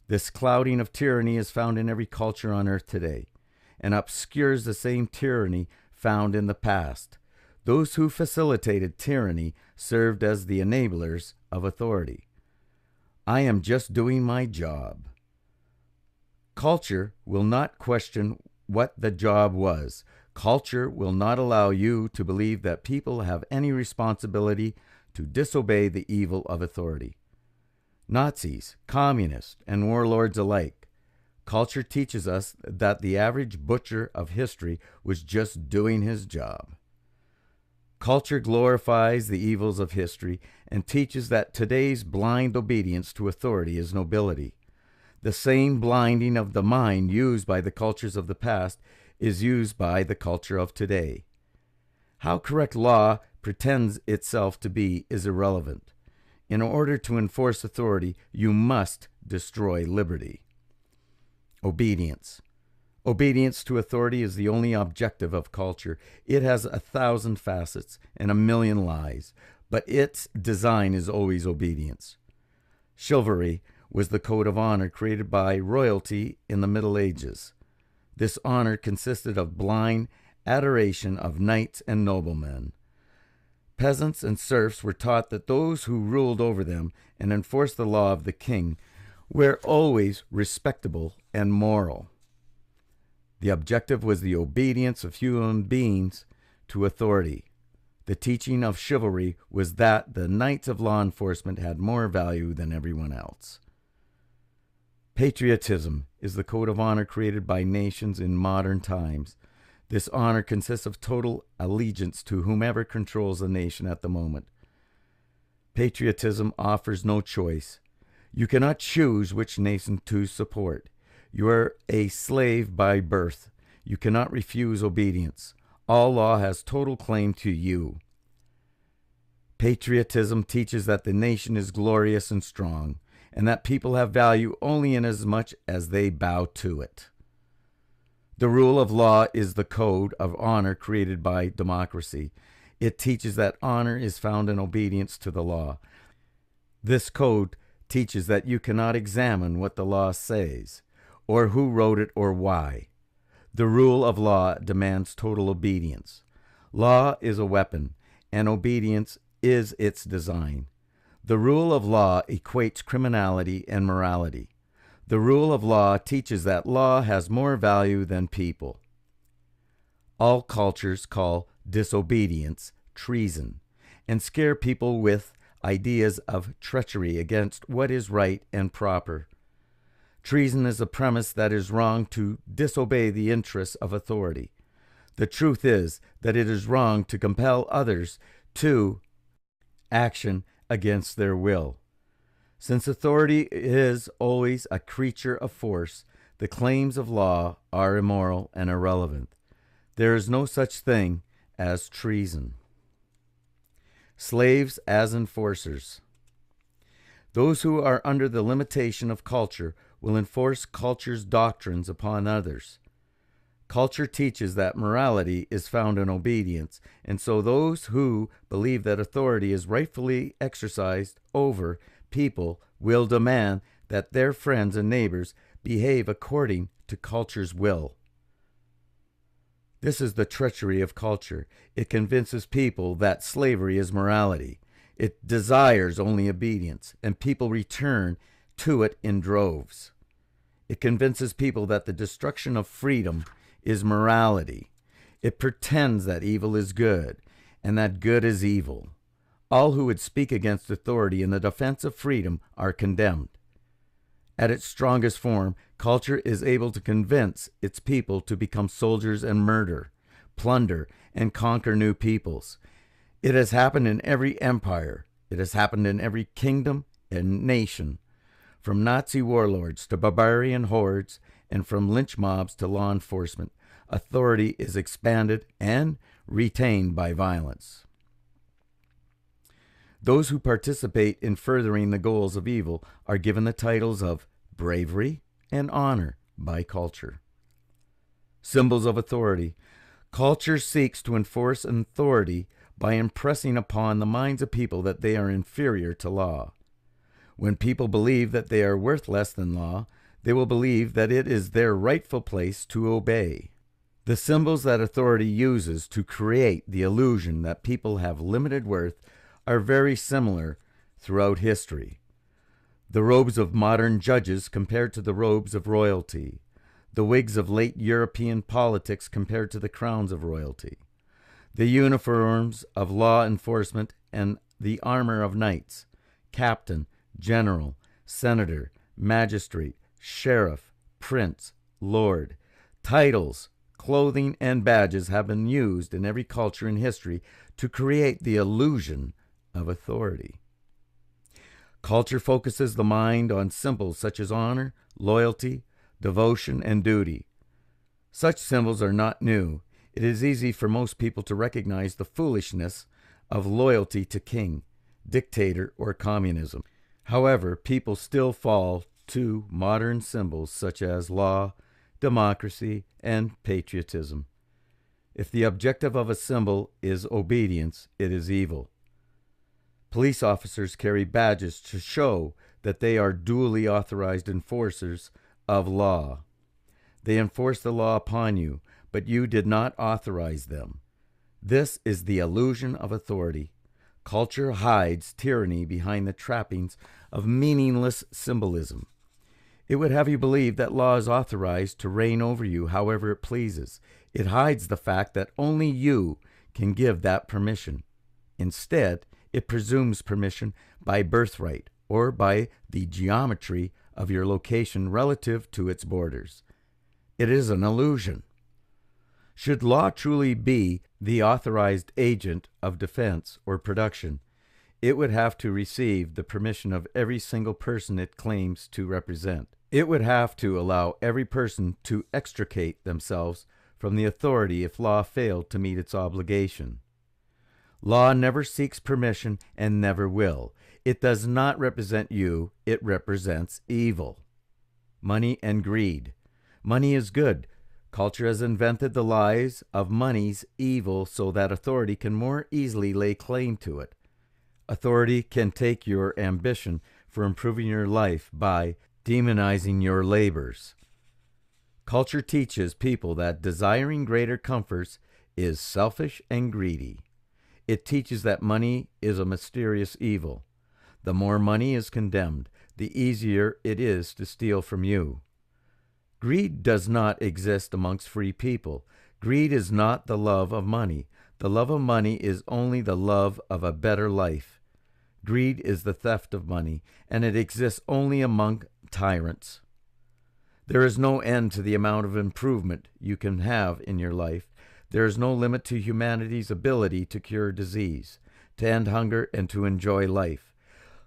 This clouding of tyranny is found in every culture on earth today, and obscures the same tyranny found in the past. Those who facilitated tyranny served as the enablers of authority. I am just doing my job. Culture will not question what the job was. Culture will not allow you to believe that people have any responsibility to disobey the evil of authority. Nazis, communists, and warlords alike. Culture teaches us that the average butcher of history was just doing his job. Culture glorifies the evils of history and teaches that today's blind obedience to authority is nobility. The same blinding of the mind used by the cultures of the past is used by the culture of today. How correct law pretends itself to be is irrelevant. In order to enforce authority, you must destroy liberty. Obedience. Obedience to authority is the only objective of culture. It has 1,000 facets and 1,000,000 lies, but its design is always obedience. Chivalry was the code of honor created by royalty in the Middle Ages. This honor consisted of blind adoration of knights and noblemen. Peasants and serfs were taught that those who ruled over them and enforced the law of the king were always respectable and moral. The objective was the obedience of human beings to authority. The teaching of chivalry was that the knights of law enforcement had more value than everyone else. Patriotism is the code of honor created by nations in modern times. This honor consists of total allegiance to whomever controls the nation at the moment. Patriotism offers no choice. You cannot choose which nation to support. You are a slave by birth. You cannot refuse obedience. All law has total claim to you. Patriotism teaches that the nation is glorious and strong, and that people have value only inasmuch as they bow to it. The rule of law is the code of honor created by democracy. It teaches that honor is found in obedience to the law. This code teaches that you cannot examine what the law says, or who wrote it or why. The rule of law demands total obedience. Law is a weapon, and obedience is its design. The rule of law equates criminality and morality. The rule of law teaches that law has more value than people. All cultures call disobedience treason and scare people with ideas of treachery against what is right and proper. Treason is a premise that it is wrong to disobey the interests of authority. The truth is that it is wrong to compel others to action against their will. Since authority is always a creature of force, the claims of law are immoral and irrelevant. There is no such thing as treason. Slaves as enforcers. Those who are under the limitation of culture will enforce culture's doctrines upon others. Culture teaches that morality is found in obedience, and so those who believe that authority is rightfully exercised over people will demand that their friends and neighbors behave according to culture's will. This is the treachery of culture. It convinces people that slavery is morality. It desires only obedience, and people return to it in droves. It convinces people that the destruction of freedom is morality. It pretends that evil is good, and that good is evil. All who would speak against authority in the defense of freedom are condemned. At its strongest form, culture is able to convince its people to become soldiers and murder, plunder, and conquer new peoples. It has happened in every empire. It has happened in every kingdom and nation, from Nazi warlords to barbarian hordes, and from lynch mobs to law enforcement. Authority is expanded and retained by violence. Those who participate in furthering the goals of evil are given the titles of bravery and honor by culture. Symbols of authority. Culture seeks to enforce authority by impressing upon the minds of people that they are inferior to law. When people believe that they are worth less than law, they will believe that it is their rightful place to obey. The symbols that authority uses to create the illusion that people have limited worth are very similar throughout history. The robes of modern judges compared to the robes of royalty. The wigs of late European politics compared to the crowns of royalty. The uniforms of law enforcement and the armor of knights, captain, general, senator, magistrate, sheriff, prince, lord. Titles, clothing, and badges have been used in every culture in history to create the illusion of authority. Culture focuses the mind on symbols such as honor, loyalty, devotion, and duty. Such symbols are not new. It is easy for most people to recognize the foolishness of loyalty to king, dictator, or communism. However, people still fall to modern symbols such as law, democracy, and patriotism. If the objective of a symbol is obedience, it is evil. Police officers carry badges to show that they are duly authorized enforcers of law. They enforce the law upon you, but you did not authorize them. This is the illusion of authority. Culture hides tyranny behind the trappings of meaningless symbolism. It would have you believe that law is authorized to reign over you however it pleases. It hides the fact that only you can give that permission. Instead, it presumes permission by birthright or by the geometry of your location relative to its borders. It is an illusion. Should law truly be the authorized agent of defense or production, it would have to receive the permission of every single person it claims to represent. It would have to allow every person to extricate themselves from the authority if law failed to meet its obligation. Law never seeks permission and never will. It does not represent you, it represents evil. Money and greed. Money is good. Culture has invented the lies of money's evil so that authority can more easily lay claim to it. Authority can take your ambition for improving your life by demonizing your labors. Culture teaches people that desiring greater comforts is selfish and greedy. It teaches that money is a mysterious evil. The more money is condemned, the easier it is to steal from you. Greed does not exist amongst free people. Greed is not the love of money. The love of money is only the love of a better life. Greed is the theft of money, and it exists only among tyrants. There is no end to the amount of improvement you can have in your life. There is no limit to humanity's ability to cure disease, to end hunger, and to enjoy life.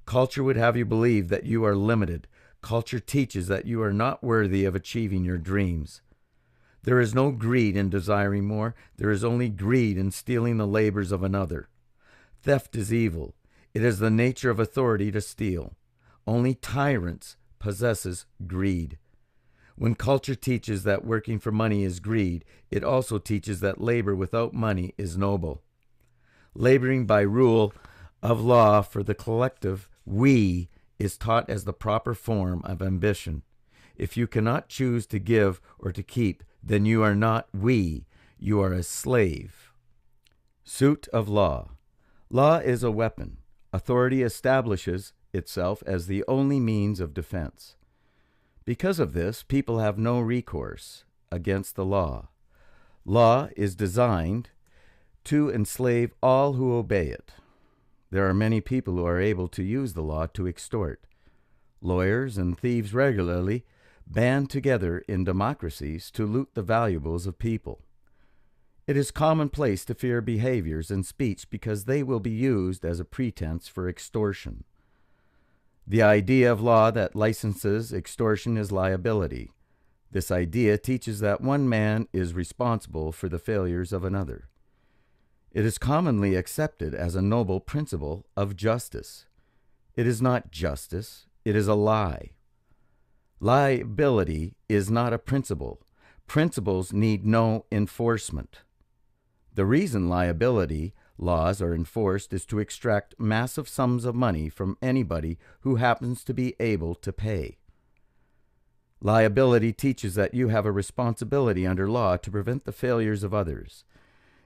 Culture would have you believe that you are limited. Culture teaches that you are not worthy of achieving your dreams. There is no greed in desiring more. There is only greed in stealing the labors of another. Theft is evil. It is the nature of authority to steal. Only tyrants possesses greed. When culture teaches that working for money is greed, it also teaches that labor without money is noble. Laboring by rule of law for the collective we is taught as the proper form of ambition. If you cannot choose to give or to keep, then you are not we, you are a slave. Suit of law. Law is a weapon. Authority establishes itself as the only means of defense. Because of this, people have no recourse against the law. Law is designed to enslave all who obey it. There are many people who are able to use the law to extort. Lawyers and thieves regularly band together in democracies to loot the valuables of people. It is commonplace to fear behaviors and speech because they will be used as a pretense for extortion. The idea of law that licenses extortion is liability. This idea teaches that one man is responsible for the failures of another. It is commonly accepted as a noble principle of justice. It is not justice, it is a lie. Liability is not a principle. Principles need no enforcement. The reason liability laws are enforced is to extract massive sums of money from anybody who happens to be able to pay. Liability teaches that you have a responsibility under law to prevent the failures of others.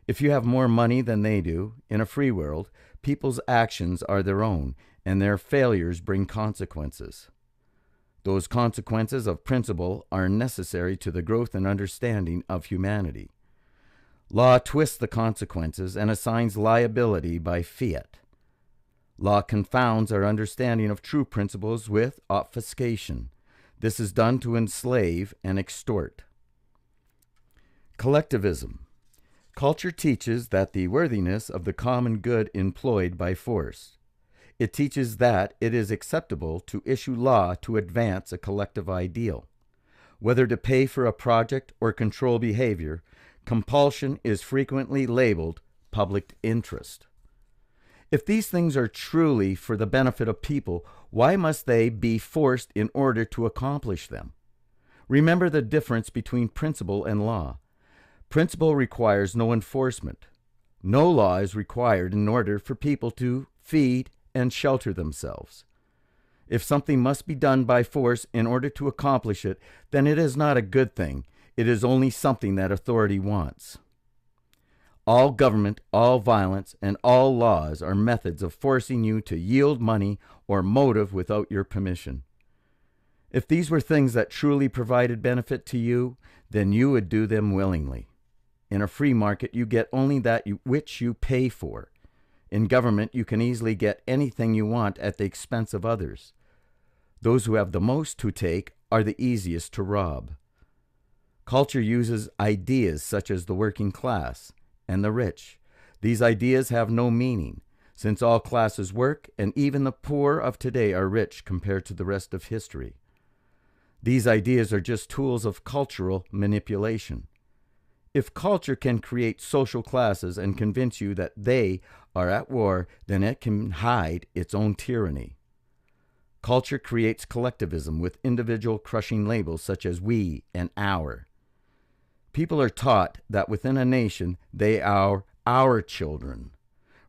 If you have more money than they do, in a free world, people's actions are their own, and their failures bring consequences. Those consequences of principle are necessary to the growth and understanding of humanity. Law twists the consequences and assigns liability by fiat. Law confounds our understanding of true principles with obfuscation. This is done to enslave and extort. Collectivism. Culture teaches that the worthiness of the common good employed by force. It teaches that it is acceptable to issue law to advance a collective ideal. Whether to pay for a project or control behavior, compulsion is frequently labeled public interest. If these things are truly for the benefit of people, why must they be forced in order to accomplish them? Remember the difference between principle and law. Principle requires no enforcement. No law is required in order for people to feed and shelter themselves. If something must be done by force in order to accomplish it, then it is not a good thing. It is only something that authority wants. All government, all violence, and all laws are methods of forcing you to yield money or motive without your permission. If these were things that truly provided benefit to you, then you would do them willingly. In a free market, you get only that which you pay for. In government, you can easily get anything you want at the expense of others. Those who have the most to take are the easiest to rob. Culture uses ideas such as the working class and the rich. These ideas have no meaning, since all classes work, and even the poor of today are rich compared to the rest of history. These ideas are just tools of cultural manipulation. If culture can create social classes and convince you that they are at war, then it can hide its own tyranny. Culture creates collectivism with individual crushing labels such as we and our. People are taught that within a nation they are our children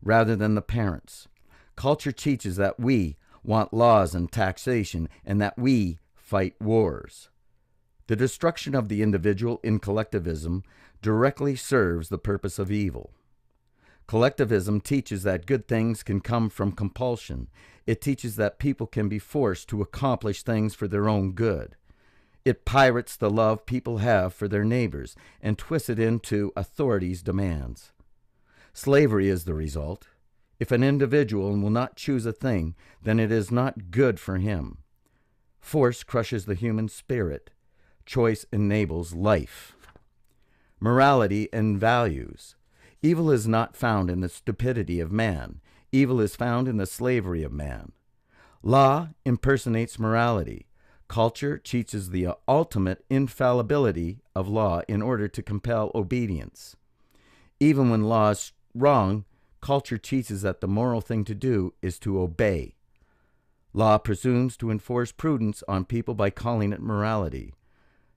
rather than the parents. Culture teaches that we want laws and taxation and that we fight wars. The destruction of the individual in collectivism directly serves the purpose of evil. Collectivism teaches that good things can come from compulsion. It teaches that people can be forced to accomplish things for their own good. It pirates the love people have for their neighbors and twists it into authorities' demands. Slavery is the result. If an individual will not choose a thing, then it is not good for him. Force crushes the human spirit. Choice enables life. Morality and values. Evil is not found in the stupidity of man. Evil is found in the slavery of man. Law impersonates morality. Culture teaches the ultimate infallibility of law in order to compel obedience. Even when law is wrong, culture teaches that the moral thing to do is to obey. Law presumes to enforce prudence on people by calling it morality.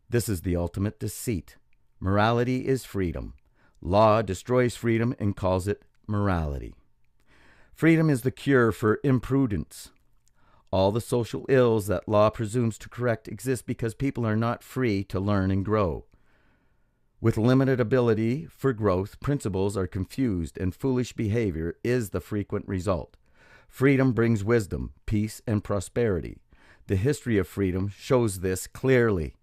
This is the ultimate deceit. Morality is freedom. Law destroys freedom and calls it morality. Freedom is the cure for imprudence. All the social ills that law presumes to correct exist because people are not free to learn and grow. With limited ability for growth, principles are confused and foolish behavior is the frequent result. Freedom brings wisdom, peace, and prosperity. The history of freedom shows this clearly.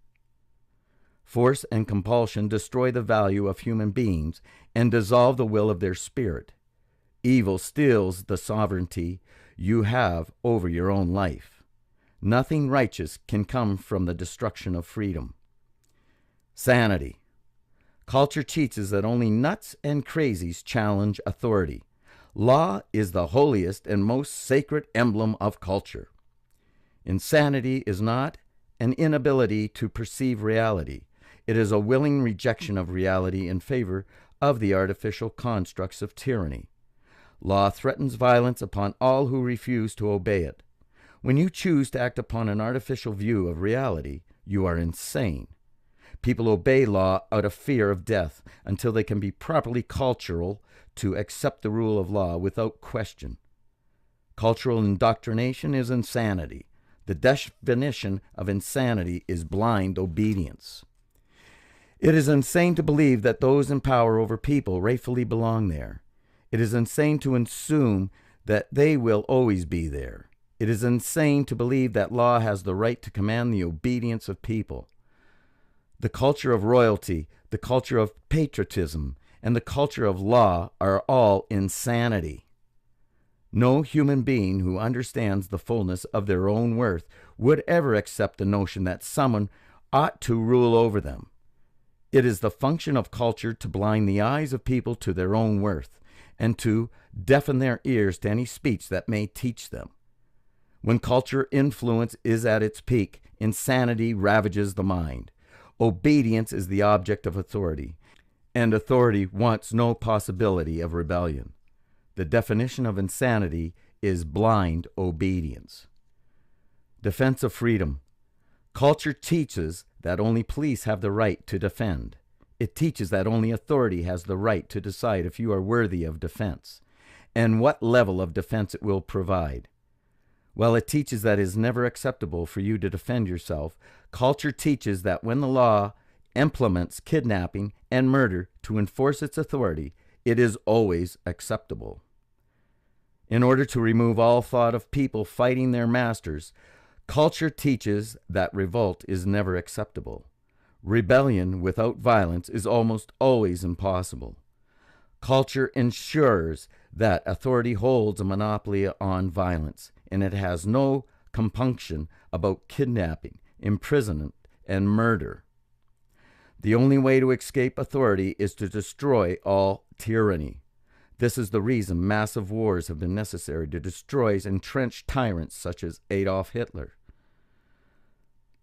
Force and compulsion destroy the value of human beings and dissolve the will of their spirit. Evil steals the sovereignty you have over your own life. Nothing righteous can come from the destruction of freedom. Sanity. Culture teaches that only nuts and crazies challenge authority. Law is the holiest and most sacred emblem of culture. Insanity is not an inability to perceive reality. It is a willing rejection of reality in favor of the artificial constructs of tyranny. Law threatens violence upon all who refuse to obey it. When you choose to act upon an artificial view of reality, you are insane. People obey law out of fear of death until they can be properly cultural to accept the rule of law without question. Cultural indoctrination is insanity. The definition of insanity is blind obedience. It is insane to believe that those in power over people rightfully belong there. It is insane to assume that they will always be there. It is insane to believe that law has the right to command the obedience of people. The culture of royalty, the culture of patriotism, and the culture of law are all insanity. No human being who understands the fullness of their own worth would ever accept the notion that someone ought to rule over them. It is the function of culture to blind the eyes of people to their own worth. and to deafen their ears to any speech that may teach them. When culture influence is at its peak, insanity ravages the mind. Obedience is the object of authority, and authority wants no possibility of rebellion. The definition of insanity is blind obedience. Defense of freedom. Culture teaches that only police have the right to defend. It teaches that only authority has the right to decide if you are worthy of defense, and what level of defense it will provide. While it teaches that it is never acceptable for you to defend yourself, culture teaches that when the law implements kidnapping and murder to enforce its authority, it is always acceptable. In order to remove all thought of people fighting their masters, culture teaches that revolt is never acceptable. Rebellion without violence is almost always impossible. Culture ensures that authority holds a monopoly on violence, and it has no compunction about kidnapping, imprisonment, and murder. The only way to escape authority is to destroy all tyranny. This is the reason massive wars have been necessary to destroy entrenched tyrants such as Adolf Hitler.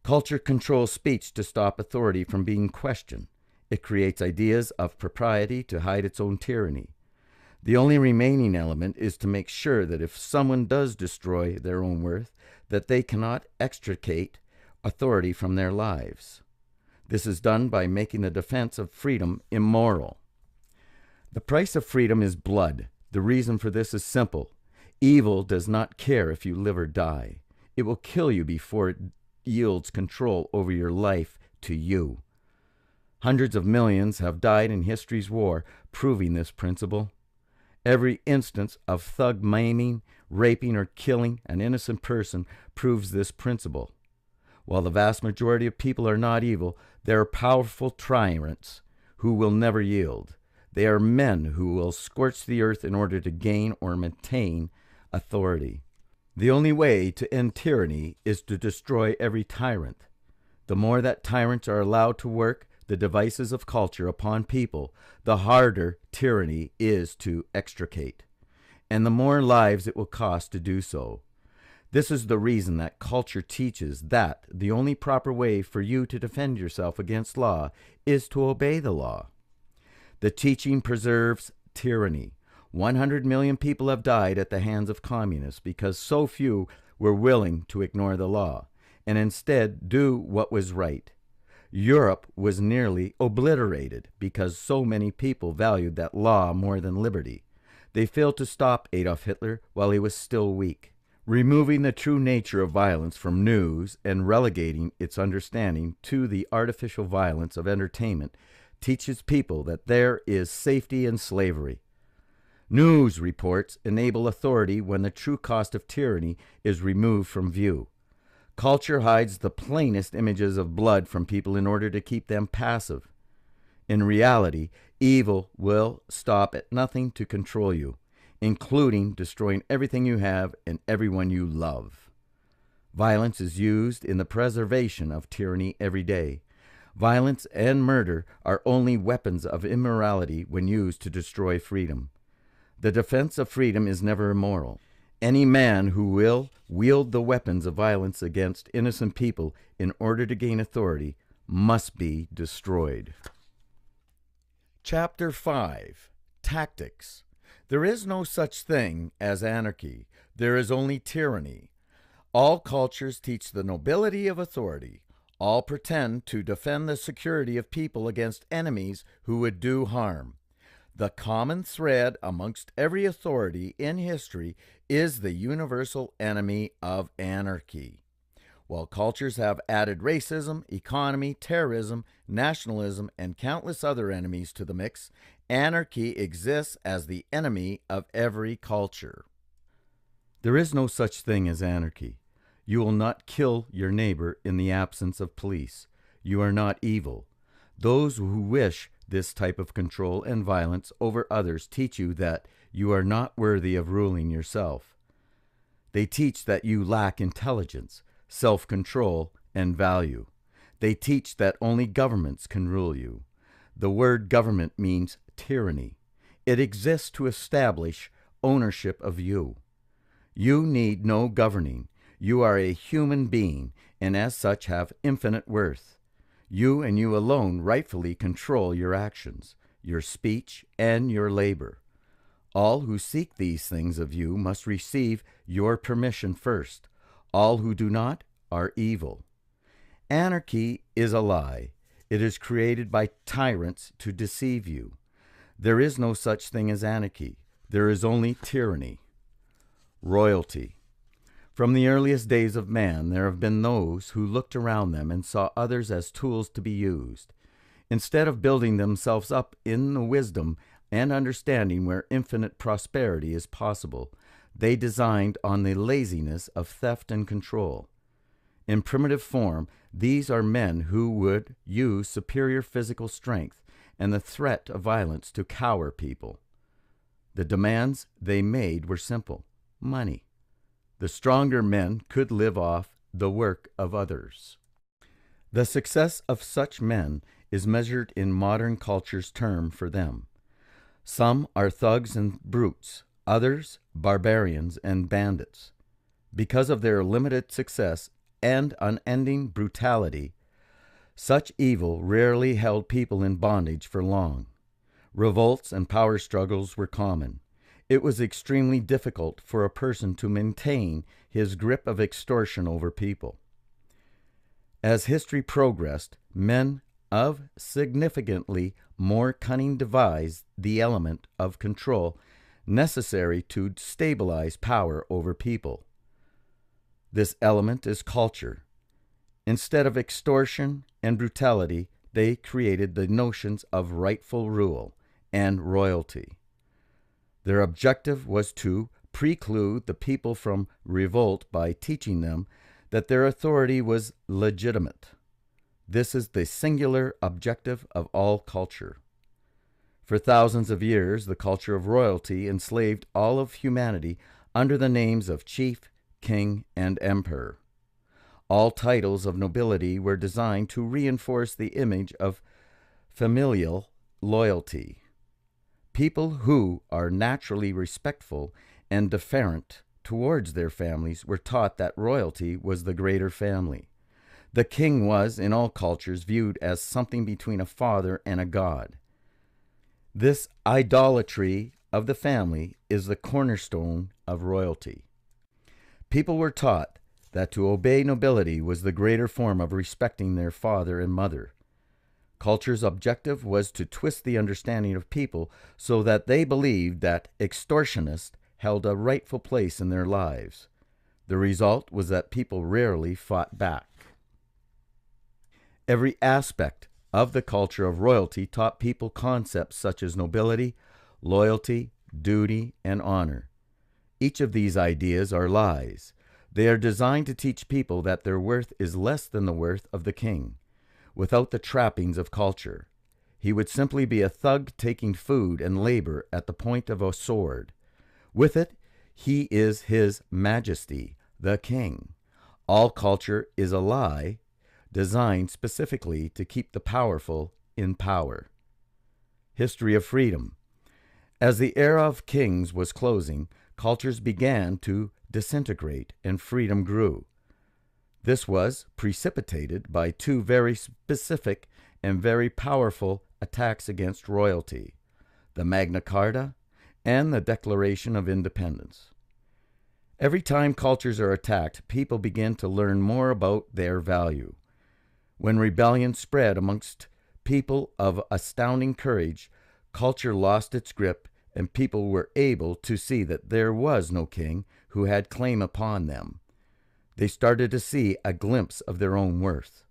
Culture controls speech to stop authority from being questioned. It creates ideas of propriety to hide its own tyranny. The only remaining element is to make sure that if someone does destroy their own worth, that they cannot extricate authority from their lives. This is done by making the defense of freedom immoral. The price of freedom is blood. The reason for this is simple. Evil does not care if you live or die. It will kill you before it yields control over your life to you. Hundreds of millions have died in history's war, proving this principle. Every instance of thug maiming, raping, or killing an innocent person proves this principle. While the vast majority of people are not evil, there are powerful tyrants who will never yield. They are men who will scorch the earth in order to gain or maintain authority. The only way to end tyranny is to destroy every tyrant. The more that tyrants are allowed to work the devices of culture upon people, the harder tyranny is to extricate, and the more lives it will cost to do so. This is the reason that culture teaches that the only proper way for you to defend yourself against law is to obey the law. The teaching preserves tyranny. 100 million people have died at the hands of communists because so few were willing to ignore the law and instead do what was right. Europe was nearly obliterated because so many people valued that law more than liberty. They failed to stop Adolf Hitler while he was still weak. Removing the true nature of violence from news and relegating its understanding to the artificial violence of entertainment teaches people that there is safety in slavery. News reports enable authority when the true cost of tyranny is removed from view. Culture hides the plainest images of blood from people in order to keep them passive. In reality, evil will stop at nothing to control you, including destroying everything you have and everyone you love. Violence is used in the preservation of tyranny every day. Violence and murder are only weapons of immorality when used to destroy freedom. The defense of freedom is never immoral. Any man who will wield the weapons of violence against innocent people in order to gain authority must be destroyed. Chapter 5. Tactics. There is no such thing as anarchy. There is only tyranny. All cultures teach the nobility of authority. All pretend to defend the security of people against enemies who would do harm. The common thread amongst every authority in history is the universal enemy of anarchy. While cultures have added racism, economy, terrorism, nationalism, and countless other enemies to the mix, anarchy exists as the enemy of every culture. There is no such thing as anarchy. You will not kill your neighbor in the absence of police. You are not evil. Those who wish this type of control and violence over others teach you that you are not worthy of ruling yourself. They teach that you lack intelligence, self-control, and value. They teach that only governments can rule you. The word government means tyranny. It exists to establish ownership of you. You need no governing. You are a human being, and as such have infinite worth. You and you alone rightfully control your actions, your speech, and your labor. All who seek these things of you must receive your permission first. All who do not are evil. Anarchy is a lie. It is created by tyrants to deceive you. There is no such thing as anarchy. There is only tyranny. Royalty. From the earliest days of man, there have been those who looked around them and saw others as tools to be used. Instead of building themselves up in the wisdom and understanding where infinite prosperity is possible, they designed on the laziness of theft and control. In primitive form, these are men who would use superior physical strength and the threat of violence to cower people. The demands they made were simple: money. The stronger men could live off the work of others. The success of such men is measured in modern culture's term for them. Some are thugs and brutes, others barbarians and bandits. Because of their limited success and unending brutality, such evil rarely held people in bondage for long. Revolts and power struggles were common. It was extremely difficult for a person to maintain his grip of extortion over people. As history progressed, men of significantly more cunning devised the element of control necessary to stabilize power over people. This element is culture. Instead of extortion and brutality, they created the notions of rightful rule and royalty. Their objective was to preclude the people from revolt by teaching them that their authority was legitimate. This is the singular objective of all culture. For thousands of years, the culture of royalty enslaved all of humanity under the names of chief, king, and emperor. All titles of nobility were designed to reinforce the image of familial loyalty. People who are naturally respectful and deferent towards their families were taught that royalty was the greater family. The king was, in all cultures, viewed as something between a father and a god. This idolatry of the family is the cornerstone of royalty. People were taught that to obey nobility was the greater form of respecting their father and mother. Culture's objective was to twist the understanding of people so that they believed that extortionists held a rightful place in their lives. The result was that people rarely fought back. Every aspect of the culture of royalty taught people concepts such as nobility, loyalty, duty, and honor. Each of these ideas are lies. They are designed to teach people that their worth is less than the worth of the king. Without the trappings of culture, he would simply be a thug taking food and labor at the point of a sword. With it, he is His Majesty, the King. All culture is a lie designed specifically to keep the powerful in power. History of freedom. As the era of kings was closing, cultures began to disintegrate and freedom grew. This was precipitated by two very specific and very powerful attacks against royalty: the Magna Carta and the Declaration of Independence. Every time cultures are attacked, people begin to learn more about their value. When rebellion spread amongst people of astounding courage, culture lost its grip, and people were able to see that there was no king who had claim upon them. They started to see a glimpse of their own worth.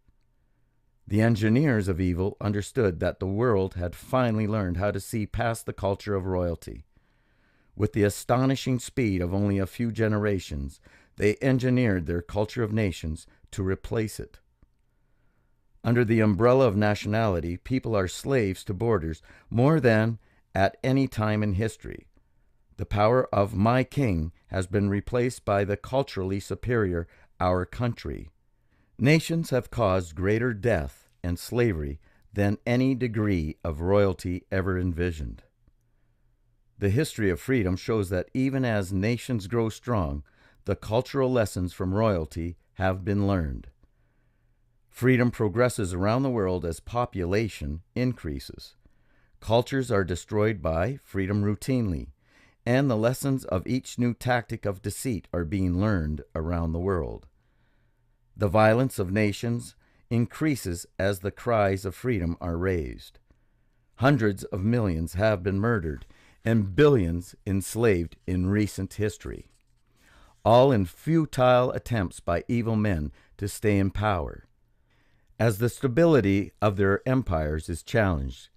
The engineers of evil understood that the world had finally learned how to see past the culture of royalty. With the astonishing speed of only a few generations, they engineered their culture of nations to replace it. Under the umbrella of nationality, people are slaves to borders more than at any time in history. The power of my king has been replaced by the culturally superior our country. Nations have caused greater death and slavery than any degree of royalty ever envisioned. The history of freedom shows that even as nations grow strong, the cultural lessons from royalty have been learned. Freedom progresses around the world as population increases. Cultures are destroyed by freedom routinely, and the lessons of each new tactic of deceit are being learned around the world. The violence of nations increases as the cries of freedom are raised. Hundreds of millions have been murdered and billions enslaved in recent history, all in futile attempts by evil men to stay in power. As the stability of their empires is challenged,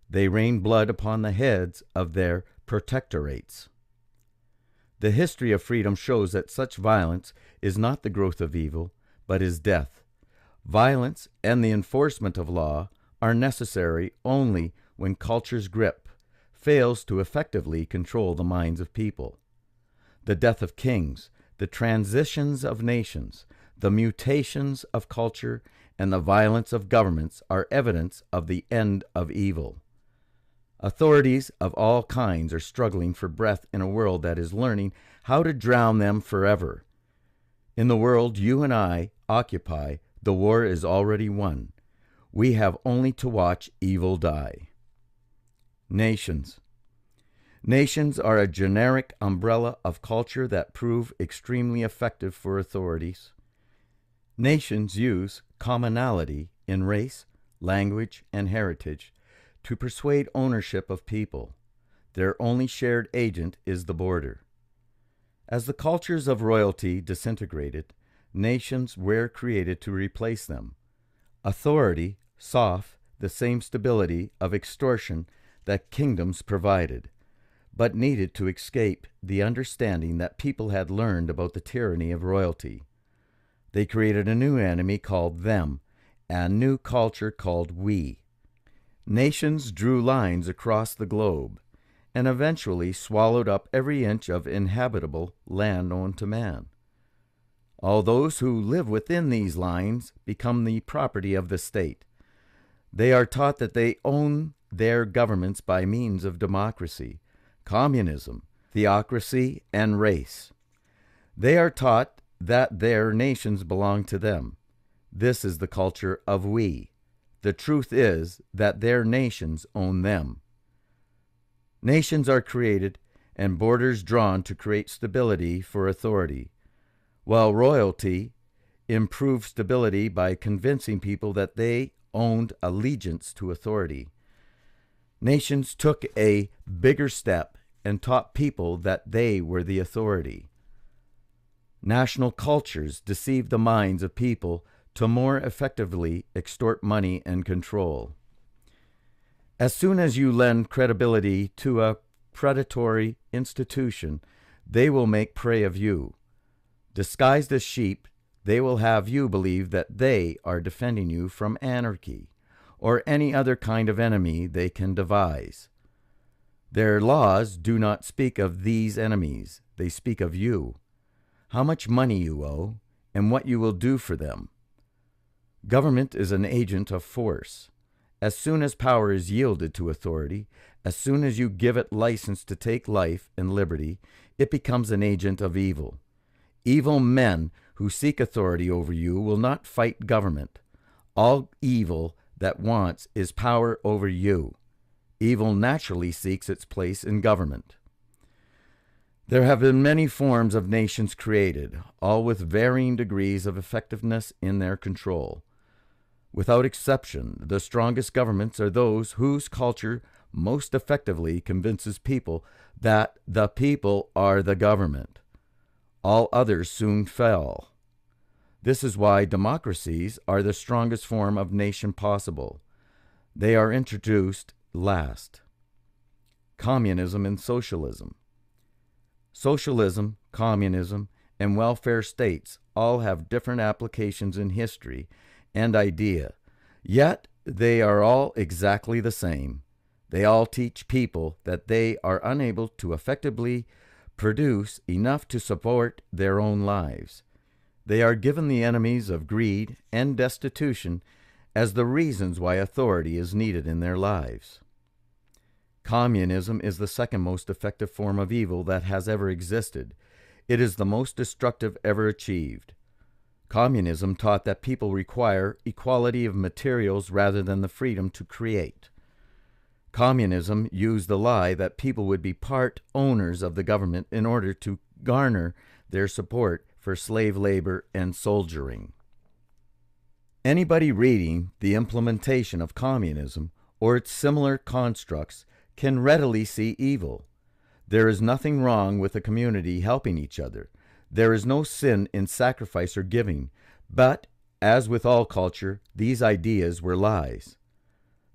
they rain blood upon the heads of their protectorates. The history of freedom shows that such violence is not the growth of evil, but is death. Violence and the enforcement of law are necessary only when culture's grip fails to effectively control the minds of people. The death of kings, the transitions of nations, the mutations of culture, and the violence of governments are evidence of the end of evil. Authorities of all kinds are struggling for breath in a world that is learning how to drown them forever. In the world you and I occupy, the war is already won. We have only to watch evil die. Nations. Nations are a generic umbrella of culture that prove extremely effective for authorities. Nations use commonality in race, language, and heritage to persuade ownership of people. Their only shared agent is the border. As the cultures of royalty disintegrated, nations were created to replace them. Authority sought the same stability of extortion that kingdoms provided, but needed to escape the understanding that people had learned about the tyranny of royalty. They created a new enemy called them, and a new culture called we. Nations drew lines across the globe, and eventually swallowed up every inch of inhabitable land known to man. All those who live within these lines become the property of the state. They are taught that they own their governments by means of democracy, communism, theocracy, and race. They are taught that their nations belong to them. This is the culture of we. The truth is that their nations own them. Nations are created and borders drawn to create stability for authority, while royalty improved stability by convincing people that they owned allegiance to authority. Nations took a bigger step and taught people that they were the authority. National cultures deceived the minds of people to more effectively extort money and control. As soon as you lend credibility to a predatory institution, they will make prey of you. Disguised as sheep, they will have you believe that they are defending you from anarchy or any other kind of enemy they can devise. Their laws do not speak of these enemies. They speak of you, how much money you owe, and what you will do for them. Government is an agent of force. As soon as power is yielded to authority, as soon as you give it license to take life and liberty, it becomes an agent of evil. Evil men who seek authority over you will not fight government. All evil that wants is power over you. Evil naturally seeks its place in government. There have been many forms of nations created, all with varying degrees of effectiveness in their control. Without exception, the strongest governments are those whose culture most effectively convinces people that the people are the government. All others soon fell. This is why democracies are the strongest form of nation possible. They are introduced last. Communism and socialism. Socialism, communism, and welfare states all have different applications in history and idea, yet they are all exactly the same. They all teach people that they are unable to effectively produce enough to support their own lives. They are given the enemies of greed and destitution as the reasons why authority is needed in their lives. Communism is the second most effective form of evil that has ever existed. It is the most destructive ever achieved. Communism taught that people require equality of materials rather than the freedom to create. Communism used the lie that people would be part owners of the government in order to garner their support for slave labor and soldiering. Anybody reading the implementation of communism or its similar constructs can readily see evil. There is nothing wrong with a community helping each other. There is no sin in sacrifice or giving, but, as with all culture, these ideas were lies.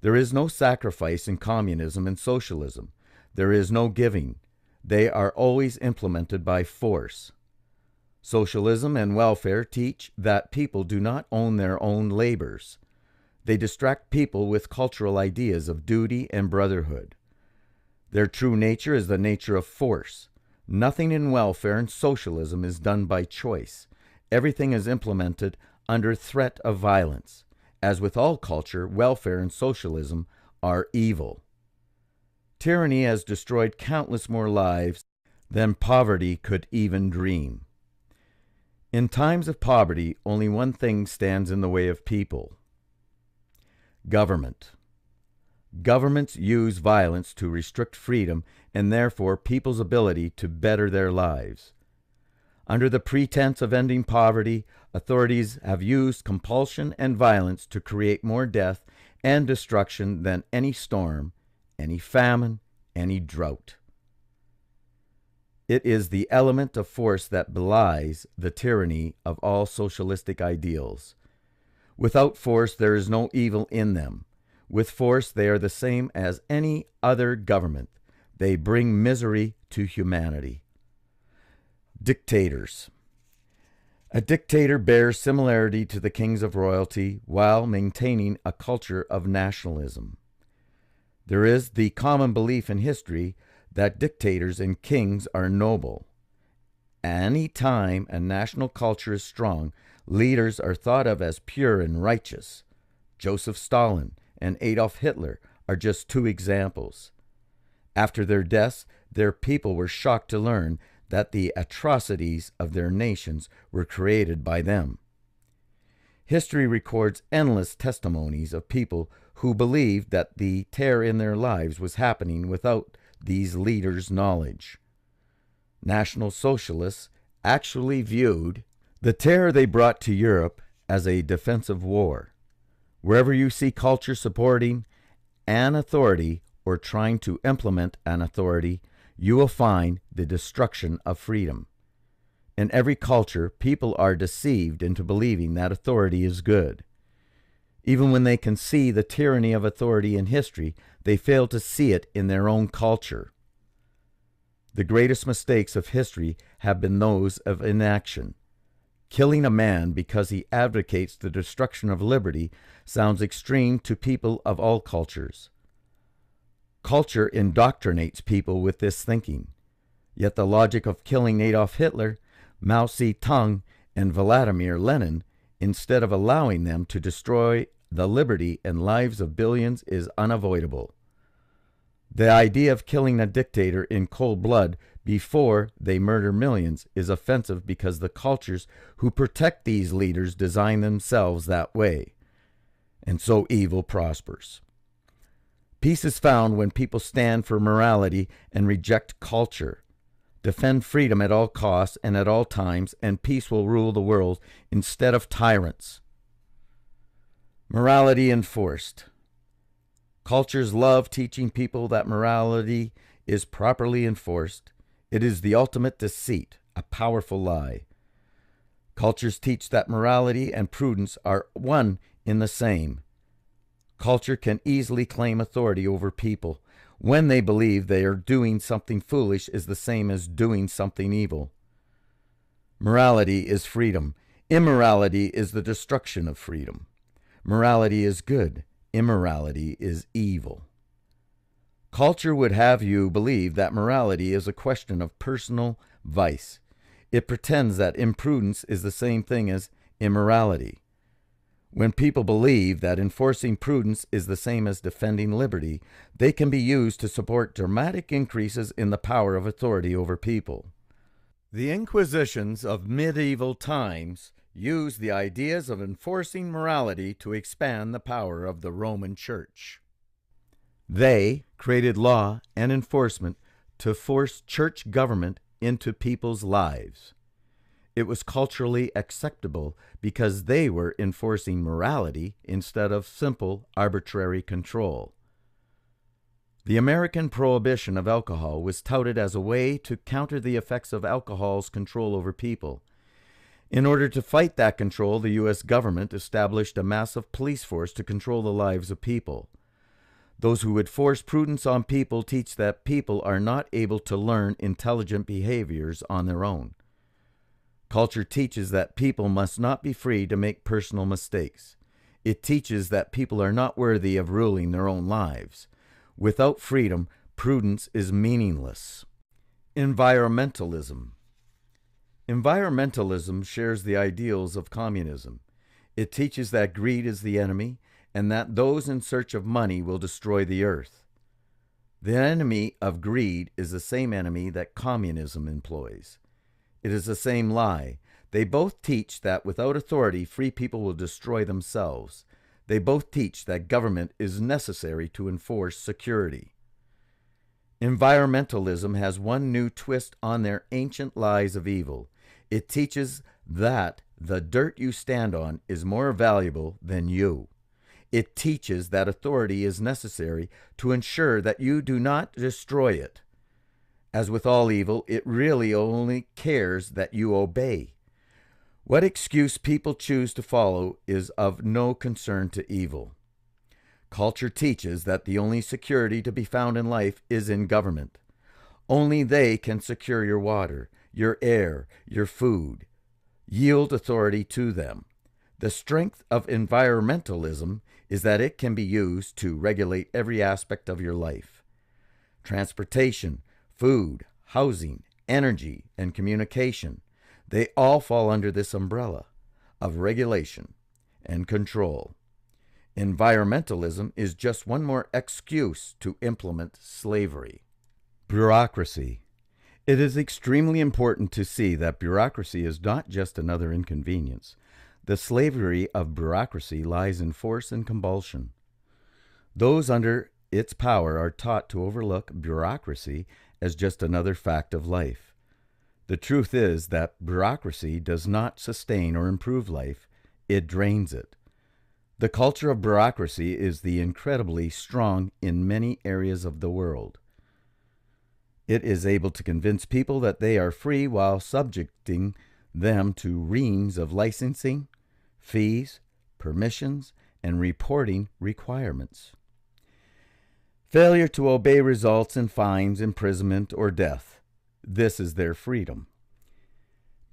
There is no sacrifice in communism and socialism. There is no giving. They are always implemented by force. Socialism and welfare teach that people do not own their own labors. They distract people with cultural ideas of duty and brotherhood. Their true nature is the nature of force. Nothing in welfare and socialism is done by choice. Everything is implemented under threat of violence. As with all culture, welfare and socialism are evil. Tyranny has destroyed countless more lives than poverty could even dream. In times of poverty, only one thing stands in the way of people: government. Governments use violence to restrict freedom and therefore people's ability to better their lives. Under the pretense of ending poverty, authorities have used compulsion and violence to create more death and destruction than any storm, any famine, any drought. It is the element of force that belies the tyranny of all socialistic ideals. Without force, there is no evil in them. With force, they are the same as any other government. They bring misery to humanity. Dictators. A dictator bears similarity to the kings of royalty while maintaining a culture of nationalism. There is the common belief in history that dictators and kings are noble. Any time a national culture is strong, leaders are thought of as pure and righteous. Joseph Stalin and Adolf Hitler are just two examples. After their deaths, their people were shocked to learn that the atrocities of their nations were created by them. History records endless testimonies of people who believed that the terror in their lives was happening without these leaders' knowledge. National Socialists actually viewed the terror they brought to Europe as a defensive war. Wherever you see culture supporting an authority or trying to implement an authority, you will find the destruction of freedom. In every culture, people are deceived into believing that authority is good. Even when they can see the tyranny of authority in history, they fail to see it in their own culture. The greatest mistakes of history have been those of inaction. Killing a man because he advocates the destruction of liberty sounds extreme to people of all cultures. Culture indoctrinates people with this thinking. Yet the logic of killing Adolf Hitler, Mao Zedong, and Vladimir Lenin, instead of allowing them to destroy the liberty and lives of billions, is unavoidable. The idea of killing a dictator in cold blood before they murder millions is offensive because the cultures who protect these leaders design themselves that way. And so evil prospers. Peace is found when people stand for morality and reject culture. Defend freedom at all costs and at all times, and peace will rule the world instead of tyrants. Morality enforced. Cultures love teaching people that morality is properly enforced. It is the ultimate deceit, a powerful lie. Cultures teach that morality and prudence are one in the same. Culture can easily claim authority over people when they believe they are doing something foolish is the same as doing something evil. Morality is freedom. Immorality is the destruction of freedom. Morality is good. Immorality is evil. Culture would have you believe that morality is a question of personal vice. It pretends that imprudence is the same thing as immorality. When people believe that enforcing prudence is the same as defending liberty, they can be used to support dramatic increases in the power of authority over people. The Inquisitions of medieval times used the ideas of enforcing morality to expand the power of the Roman Church. They created law and enforcement to force church government into people's lives. It was culturally acceptable because they were enforcing morality instead of simple, arbitrary control. The American prohibition of alcohol was touted as a way to counter the effects of alcohol's control over people. In order to fight that control, the U.S. government established a massive police force to control the lives of people. Those who would force prudence on people teach that people are not able to learn intelligent behaviors on their own. Culture teaches that people must not be free to make personal mistakes. It teaches that people are not worthy of ruling their own lives. Without freedom, prudence is meaningless. Environmentalism. Environmentalism shares the ideals of communism. It teaches that greed is the enemy and that those in search of money will destroy the earth. The enemy of greed is the same enemy that communism employs. It is the same lie. They both teach that without authority, free people will destroy themselves. They both teach that government is necessary to enforce security. Environmentalism has one new twist on their ancient lies of evil. It teaches that the dirt you stand on is more valuable than you. It teaches that authority is necessary to ensure that you do not destroy it. As with all evil, it really only cares that you obey. What excuse people choose to follow is of no concern to evil. Culture teaches that the only security to be found in life is in government. Only they can secure your water, your air, your food. Yield authority to them. The strength of environmentalism is that it can be used to regulate every aspect of your life. Transportation, food, housing, energy, and communication, they all fall under this umbrella of regulation and control. Environmentalism is just one more excuse to implement slavery. Bureaucracy. It is extremely important to see that bureaucracy is not just another inconvenience. The slavery of bureaucracy lies in force and compulsion. Those under its power are taught to overlook bureaucracy as just another fact of life. The truth is that bureaucracy does not sustain or improve life, it drains it. The culture of bureaucracy is the incredibly strong in many areas of the world. It is able to convince people that they are free while subjecting them to reams of licensing, fees, permissions, and reporting requirements. Failure to obey results in fines, imprisonment, or death. This is their freedom.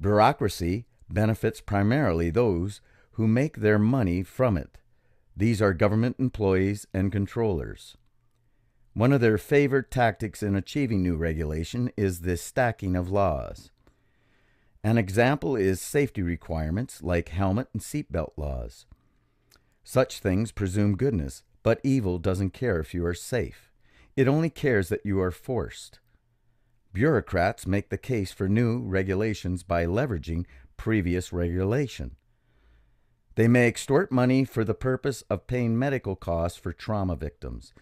Bureaucracy benefits primarily those who make their money from it. These are government employees and controllers. One of their favorite tactics in achieving new regulation is the stacking of laws. An example is safety requirements like helmet and seatbelt laws. Such things presume goodness, but evil doesn't care if you are safe. It only cares that you are forced. Bureaucrats make the case for new regulations by leveraging previous regulation. They may extort money for the purpose of paying medical costs for trauma victims.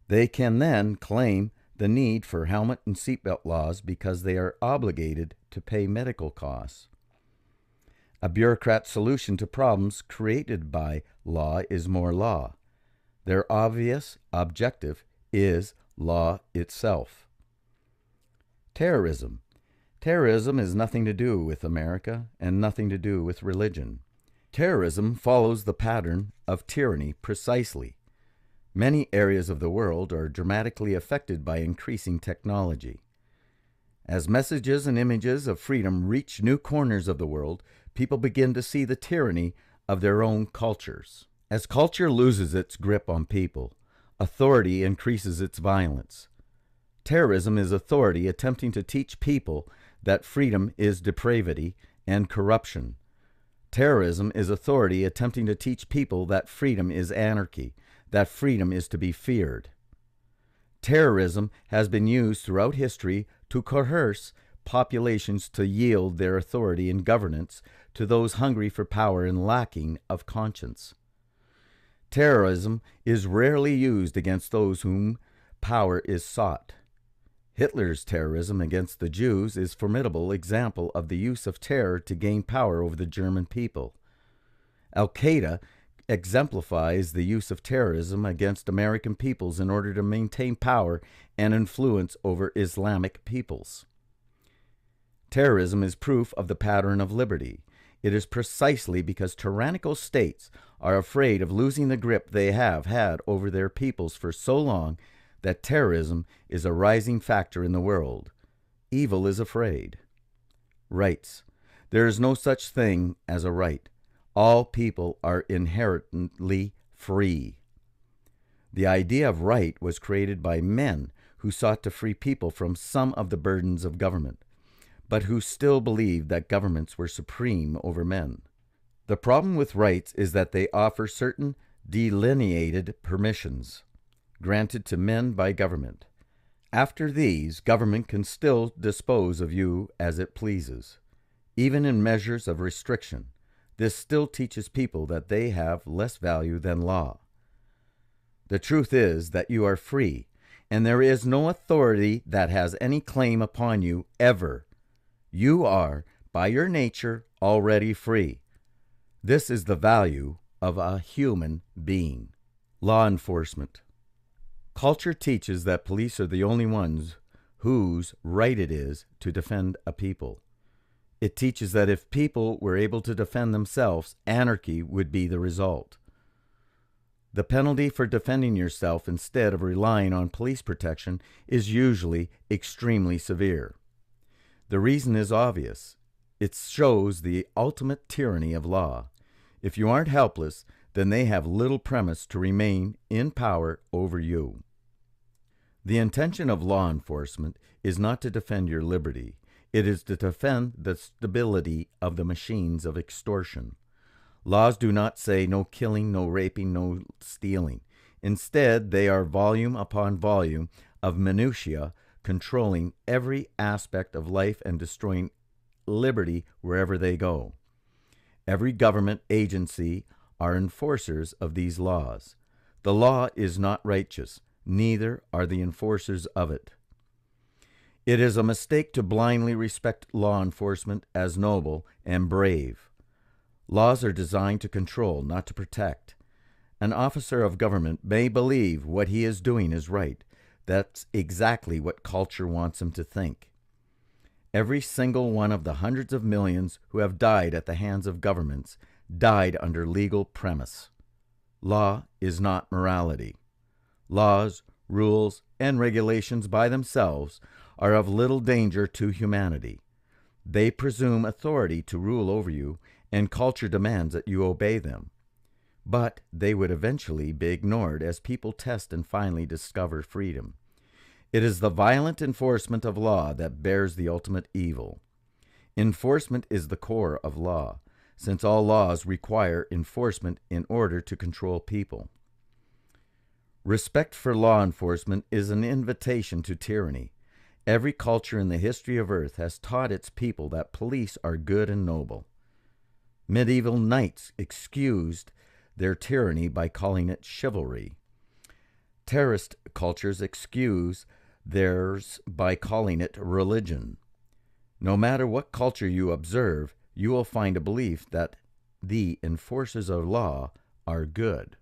They can then claim the need for helmet and seatbelt laws because they are obligated to pay medical costs. A bureaucrat's solution to problems created by law is more law. Their obvious objective is law itself. Terrorism. Terrorism has nothing to do with America and nothing to do with religion. Terrorism follows the pattern of tyranny precisely. Many areas of the world are dramatically affected by increasing technology. As messages and images of freedom reach new corners of the world, people begin to see the tyranny of their own cultures. As culture loses its grip on people, authority increases its violence. Terrorism is authority attempting to teach people that freedom is depravity and corruption. Terrorism is authority attempting to teach people that freedom is anarchy, that freedom is to be feared. Terrorism has been used throughout history to coerce populations to yield their authority and governance to those hungry for power and lacking of conscience. Terrorism is rarely used against those whom power is sought. Hitler's terrorism against the Jews is a formidable example of the use of terror to gain power over the German people. Al-Qaeda exemplifies the use of terrorism against American peoples in order to maintain power and influence over Islamic peoples. Terrorism is proof of the pattern of liberty. It is precisely because tyrannical states are afraid of losing the grip they have had over their peoples for so long that terrorism is a rising factor in the world. Evil is afraid. Rights. There is no such thing as a right. All people are inherently free. The idea of right was created by men who sought to free people from some of the burdens of government, but who still believed that governments were supreme over men. The problem with rights is that they offer certain delineated permissions granted to men by government. After these, government can still dispose of you as it pleases. Even in measures of restriction, this still teaches people that they have less value than law. The truth is that you are free, and there is no authority that has any claim upon you ever. You are, by your nature, already free. This is the value of a human being. Law enforcement. Culture teaches that police are the only ones whose right it is to defend a people. It teaches that if people were able to defend themselves, anarchy would be the result. The penalty for defending yourself instead of relying on police protection is usually extremely severe. The reason is obvious. It shows the ultimate tyranny of law. If you aren't helpless, then they have little premise to remain in power over you. The intention of law enforcement is not to defend your liberty. It is to defend the stability of the machines of extortion. Laws do not say no killing, no raping, no stealing. Instead, they are volume upon volume of minutiae controlling every aspect of life and destroying liberty wherever they go. Every government agency are enforcers of these laws. The law is not righteous, neither are the enforcers of it. It is a mistake to blindly respect law enforcement as noble and brave. Laws are designed to control, not to protect. An officer of government may believe what he is doing is right. That's exactly what culture wants him to think. Every single one of the hundreds of millions who have died at the hands of governments died under legal premise. Law is not morality. Laws, rules, and regulations by themselves are of little danger to humanity. They presume authority to rule over you, and culture demands that you obey them. But they would eventually be ignored as people test and finally discover freedom. It is the violent enforcement of law that bears the ultimate evil. Enforcement is the core of law, since all laws require enforcement in order to control people. Respect for law enforcement is an invitation to tyranny. Every culture in the history of Earth has taught its people that police are good and noble. Medieval knights excused their tyranny by calling it chivalry. Terrorist cultures excuse theirs by calling it religion. No matter what culture you observe, you will find a belief that the enforcers of law are good.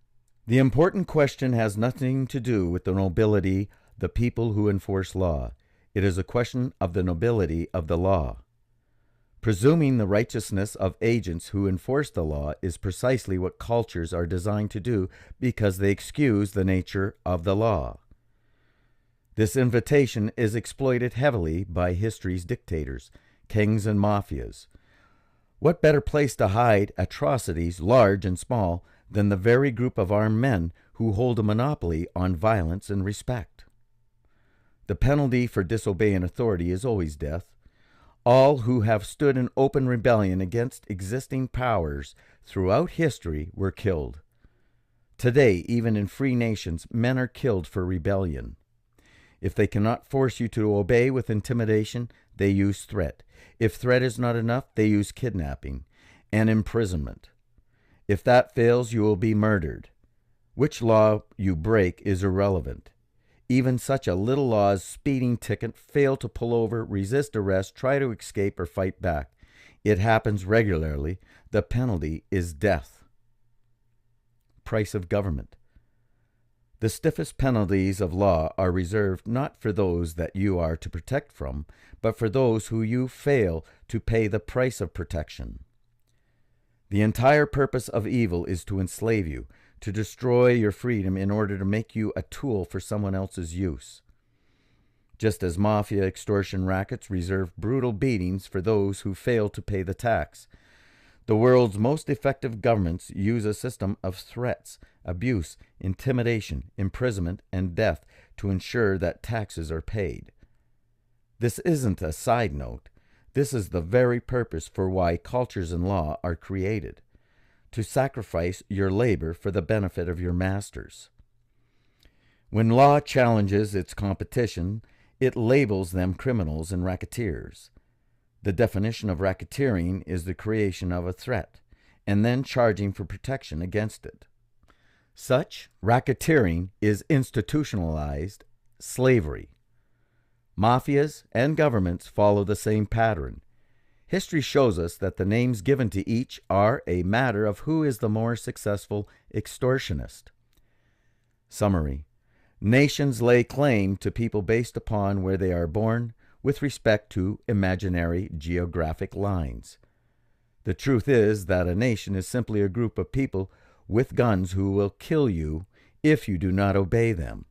The important question has nothing to do with the nobility, the people who enforce law. It is a question of the nobility of the law. Presuming the righteousness of agents who enforce the law is precisely what cultures are designed to do because they excuse the nature of the law. This invitation is exploited heavily by history's dictators, kings, and mafias. What better place to hide atrocities, large and small, than the very group of armed men who hold a monopoly on violence and respect? The penalty for disobeying authority is always death. All who have stood in open rebellion against existing powers throughout history were killed. Today, even in free nations, men are killed for rebellion. If they cannot force you to obey with intimidation, they use threat. If threat is not enough, they use kidnapping and imprisonment. If that fails, you will be murdered. Which law you break is irrelevant. Even such a little law as speeding ticket, fail to pull over, resist arrest, try to escape, or fight back. It happens regularly. The penalty is death. Price of government. The stiffest penalties of law are reserved not for those that you are to protect from, but for those who you fail to pay the price of protection. The entire purpose of evil is to enslave you, to destroy your freedom in order to make you a tool for someone else's use. Just as mafia extortion rackets reserve brutal beatings for those who fail to pay the tax, the world's most effective governments use a system of threats, abuse, intimidation, imprisonment, and death to ensure that taxes are paid. This isn't a side note. This is the very purpose for why cultures and law are created, to sacrifice your labor for the benefit of your masters. When law challenges its competition, it labels them criminals and racketeers. The definition of racketeering is the creation of a threat, and then charging for protection against it. Such racketeering is institutionalized slavery. Mafias and governments follow the same pattern. History shows us that the names given to each are a matter of who is the more successful extortionist. Summary. Nations lay claim to people based upon where they are born with respect to imaginary geographic lines. The truth is that a nation is simply a group of people with guns who will kill you if you do not obey them.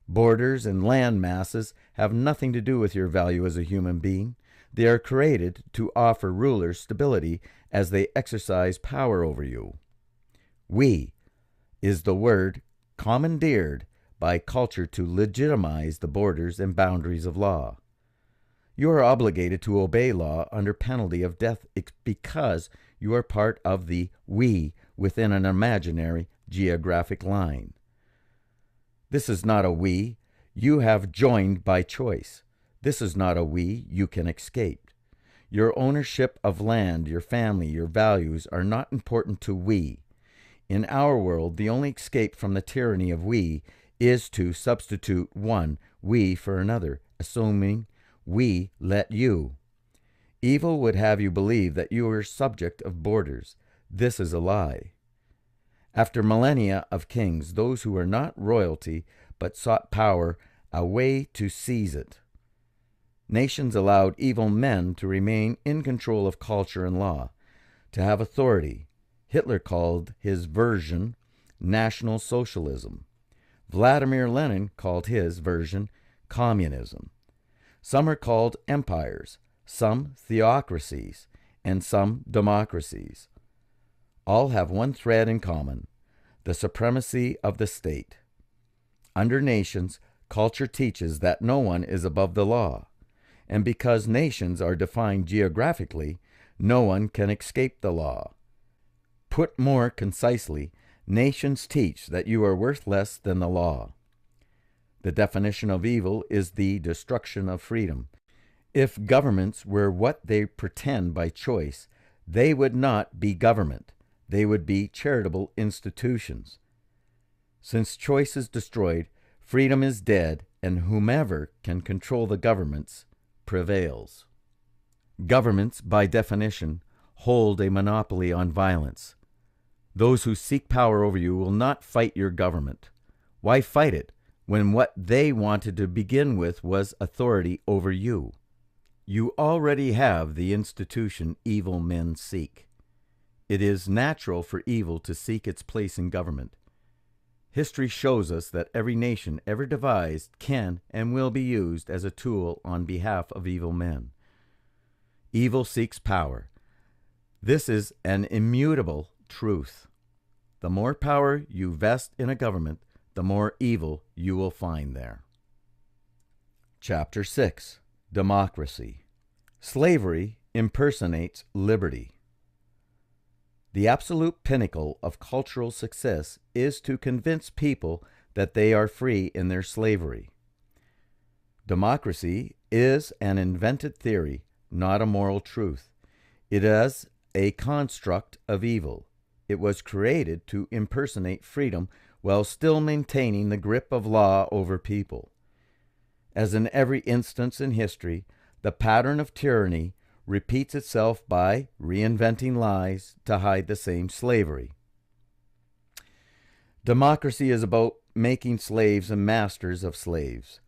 Borders and land masses have nothing to do with your value as a human being. They are created to offer rulers stability as they exercise power over you. We is the word commandeered by culture to legitimize the borders and boundaries of law. You are obligated to obey law under penalty of death because you are part of the we within an imaginary geographic line. This is not a we you have joined by choice. This is not a we you can escape. Your ownership of land, your family, your values are not important to we. In our world, the only escape from the tyranny of we is to substitute one we for another, assuming we let you. Evil would have you believe that you are subject of borders. This is a lie. After millennia of kings, those who were not royalty but sought power, a way to seize it. Nations allowed evil men to remain in control of culture and law, to have authority. Hitler called his version National Socialism. Vladimir Lenin called his version communism. Some are called empires, some theocracies, and some democracies. All have one thread in common: the supremacy of the state. Under nations, culture teaches that no one is above the law, and because nations are defined geographically, no one can escape the law. Put more concisely, nations teach that you are worth less than the law. The definition of evil is the destruction of freedom. If governments were what they pretend by choice, they would not be government. They would be charitable institutions. Since choice is destroyed, freedom is dead, and whomever can control the governments prevails. Governments, by definition, hold a monopoly on violence. Those who seek power over you will not fight your government. Why fight it when what they wanted to begin with was authority over you? You already have the institution evil men seek. It is natural for evil to seek its place in government. History shows us that every nation ever devised can and will be used as a tool on behalf of evil men. Evil seeks power. This is an immutable truth. The more power you vest in a government, the more evil you will find there. Chapter 6. Democracy. Slavery impersonates liberty. The absolute pinnacle of cultural success is to convince people that they are free in their slavery. Democracy is an invented theory, not a moral truth. It is a construct of evil. It was created to impersonate freedom while still maintaining the grip of law over people. As in every instance in history, the pattern of tyranny repeats itself by reinventing lies to hide the same slavery. Democracy is about making slaves and masters of slaves.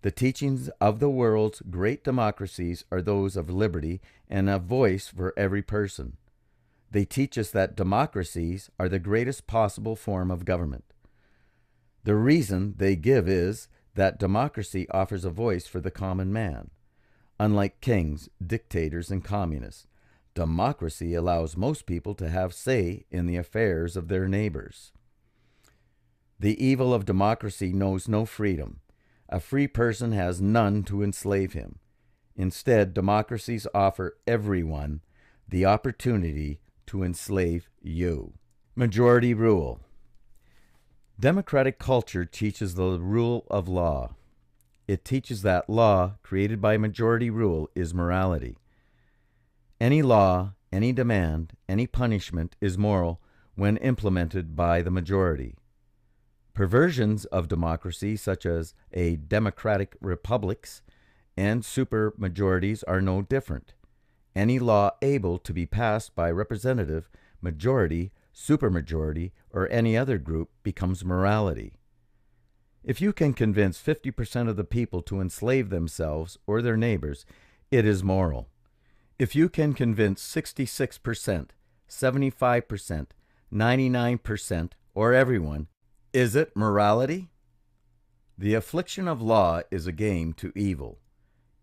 The teachings of the world's great democracies are those of liberty and a voice for every person. They teach us that democracies are the greatest possible form of government. The reason they give is that democracy offers a voice for the common man. Unlike kings, dictators, and communists, democracy allows most people to have say in the affairs of their neighbors. The evil of democracy knows no freedom. A free person has none to enslave him. Instead, democracies offer everyone the opportunity to enslave you. Majority rule. Democratic culture teaches the rule of law. It teaches that law created by majority rule is morality. Any law, any demand, any punishment is moral when implemented by the majority. Perversions of democracy, such as a democratic republics and supermajorities, are no different. Any law able to be passed by representative, majority, supermajority, or any other group becomes morality. If you can convince 50% of the people to enslave themselves or their neighbors, it is moral. If you can convince 66%, 75%, 99%, or everyone, is it morality? The affliction of law is a game to evil.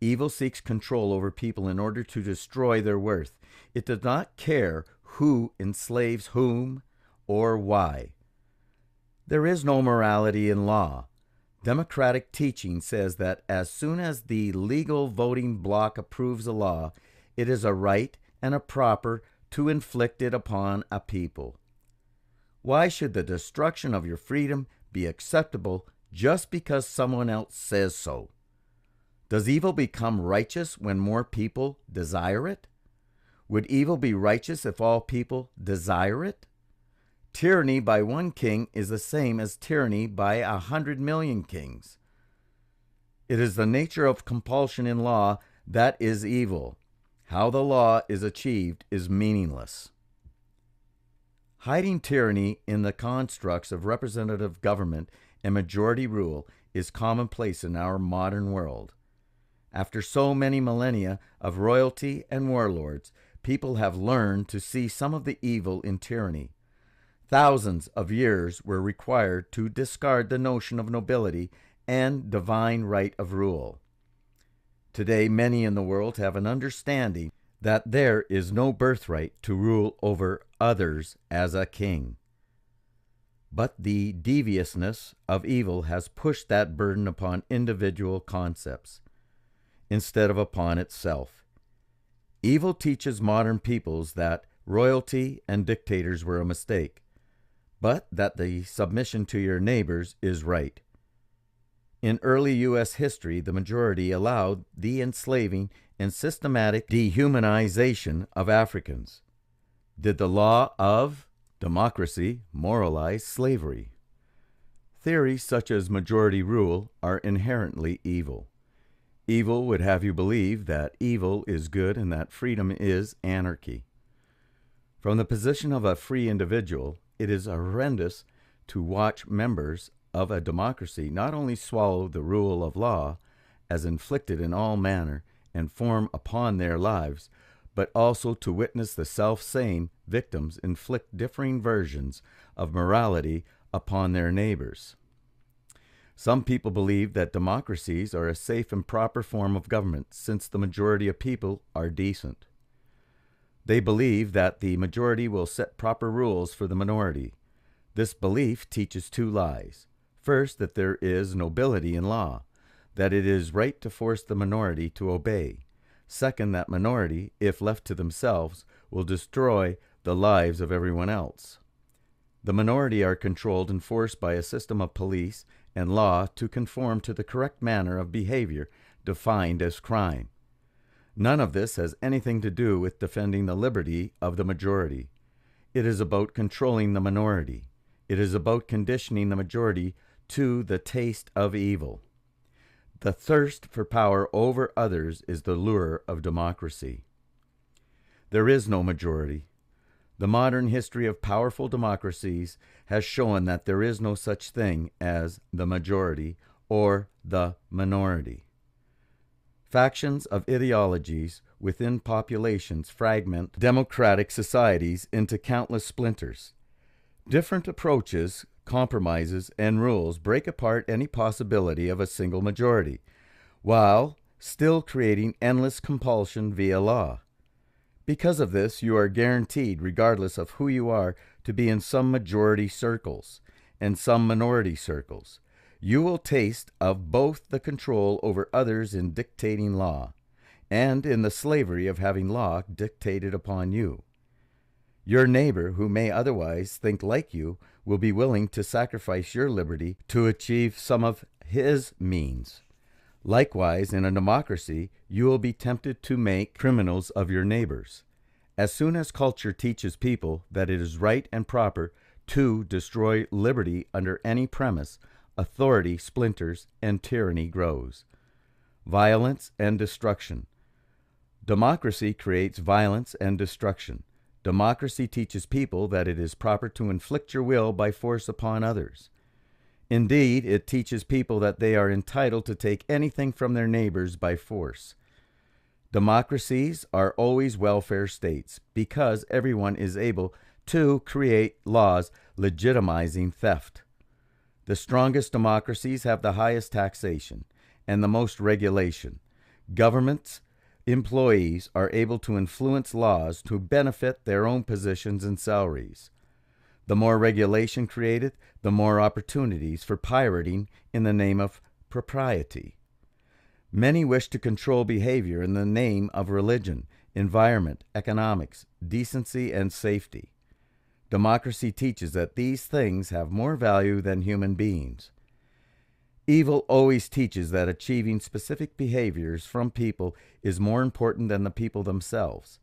Evil seeks control over people in order to destroy their worth. It does not care who enslaves whom or why. There is no morality in law. Democratic teaching says that as soon as the legal voting bloc approves a law, it is a right and a proper to inflict it upon a people. Why should the destruction of your freedom be acceptable just because someone else says so? Does evil become righteous when more people desire it? Would evil be righteous if all people desire it? Tyranny by one king is the same as tyranny by 100 million kings. It is the nature of compulsion in law that is evil. How the law is achieved is meaningless. Hiding tyranny in the constructs of representative government and majority rule is commonplace in our modern world. After so many millennia of royalty and warlords, people have learned to see some of the evil in tyranny. Thousands of years were required to discard the notion of nobility and divine right of rule. Today, many in the world have an understanding that there is no birthright to rule over others as a king. But the deviousness of evil has pushed that burden upon individual concepts instead of upon itself. Evil teaches modern peoples that royalty and dictators were a mistake, but that the submission to your neighbors is right. In early U.S. history, the majority allowed the enslaving and systematic dehumanization of Africans. Did the law of democracy moralize slavery? Theories such as majority rule are inherently evil. Evil would have you believe that evil is good and that freedom is anarchy. From the position of a free individual, it is horrendous to watch members of a democracy not only swallow the rule of law as inflicted in all manner and form upon their lives, but also to witness the self-same victims inflict differing versions of morality upon their neighbors. Some people believe that democracies are a safe and proper form of government since the majority of people are decent. They believe that the majority will set proper rules for the minority. This belief teaches two lies. First, that there is nobility in law, that it is right to force the minority to obey. Second, that minority, if left to themselves, will destroy the lives of everyone else. The minority are controlled and forced by a system of police and law to conform to the correct manner of behavior defined as crime. None of this has anything to do with defending the liberty of the majority. It is about controlling the minority. It is about conditioning the majority to the taste of evil. The thirst for power over others is the lure of democracy. There is no majority. The modern history of powerful democracies has shown that there is no such thing as the majority or the minority. Factions of ideologies within populations fragment democratic societies into countless splinters. Different approaches, compromises, and rules break apart any possibility of a single majority, while still creating endless compulsion via law. Because of this, you are guaranteed, regardless of who you are, to be in some majority circles and some minority circles. You will taste of both the control over others in dictating law, and in the slavery of having law dictated upon you. Your neighbor, who may otherwise think like you, will be willing to sacrifice your liberty to achieve some of his means. Likewise, in a democracy, you will be tempted to make criminals of your neighbors. As soon as culture teaches people that it is right and proper to destroy liberty under any premise, authority splinters and tyranny grows. Violence and destruction. Democracy creates violence and destruction. Democracy teaches people that it is proper to inflict your will by force upon others. Indeed, it teaches people that they are entitled to take anything from their neighbors by force. Democracies are always welfare states because everyone is able to create laws legitimizing theft. The strongest democracies have the highest taxation and the most regulation. Governments' employees are able to influence laws to benefit their own positions and salaries. The more regulation created, the more opportunities for pirating in the name of propriety. Many wish to control behavior in the name of religion, environment, economics, decency, and safety. Democracy teaches that these things have more value than human beings. Evil always teaches that achieving specific behaviors from people is more important than the people themselves.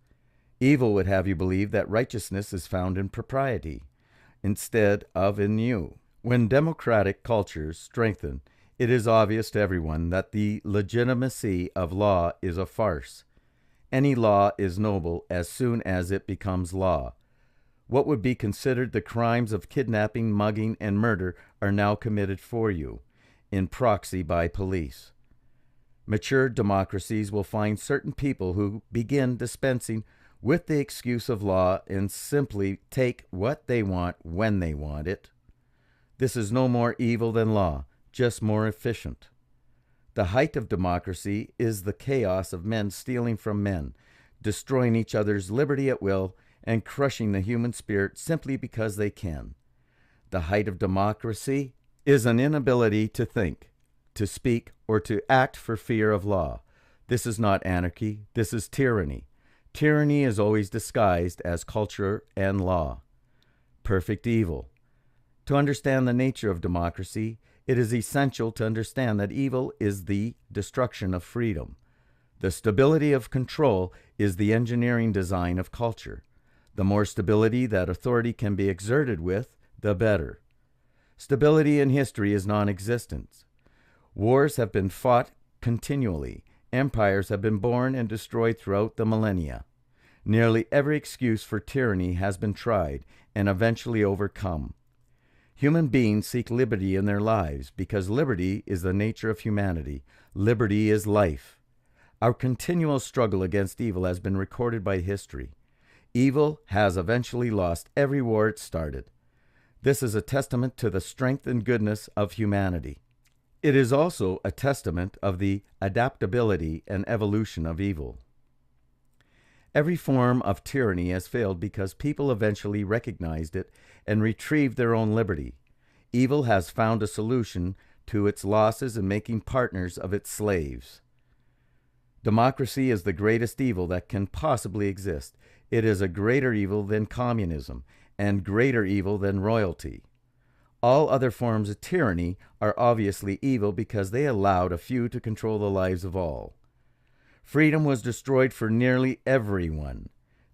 Evil would have you believe that righteousness is found in propriety instead of in you. When democratic cultures strengthen, it is obvious to everyone that the legitimacy of law is a farce. Any law is noble as soon as it becomes law. What would be considered the crimes of kidnapping, mugging, and murder are now committed for you, in proxy by police. Mature democracies will find certain people who begin dispensing with the excuse of law and simply take what they want when they want it. This is no more evil than law, just more efficient. The height of democracy is the chaos of men stealing from men, destroying each other's liberty at will, and crushing the human spirit simply because they can. The height of democracy is an inability to think, to speak, or to act for fear of law. This is not anarchy, this is tyranny. Tyranny is always disguised as culture and law. Perfect evil. To understand the nature of democracy, it is essential to understand that evil is the destruction of freedom. The stability of control is the engineering design of culture. The more stability that authority can be exerted with, the better. Stability in history is non-existent. Wars have been fought continually. Empires have been born and destroyed throughout the millennia. Nearly every excuse for tyranny has been tried and eventually overcome. Human beings seek liberty in their lives because liberty is the nature of humanity. Liberty is life. Our continual struggle against evil has been recorded by history. Evil has eventually lost every war it started. This is a testament to the strength and goodness of humanity. It is also a testament of the adaptability and evolution of evil. Every form of tyranny has failed because people eventually recognized it and retrieved their own liberty. Evil has found a solution to its losses in making partners of its slaves. Democracy is the greatest evil that can possibly exist. It is a greater evil than communism and greater evil than royalty. All other forms of tyranny are obviously evil because they allowed a few to control the lives of all. Freedom was destroyed for nearly everyone.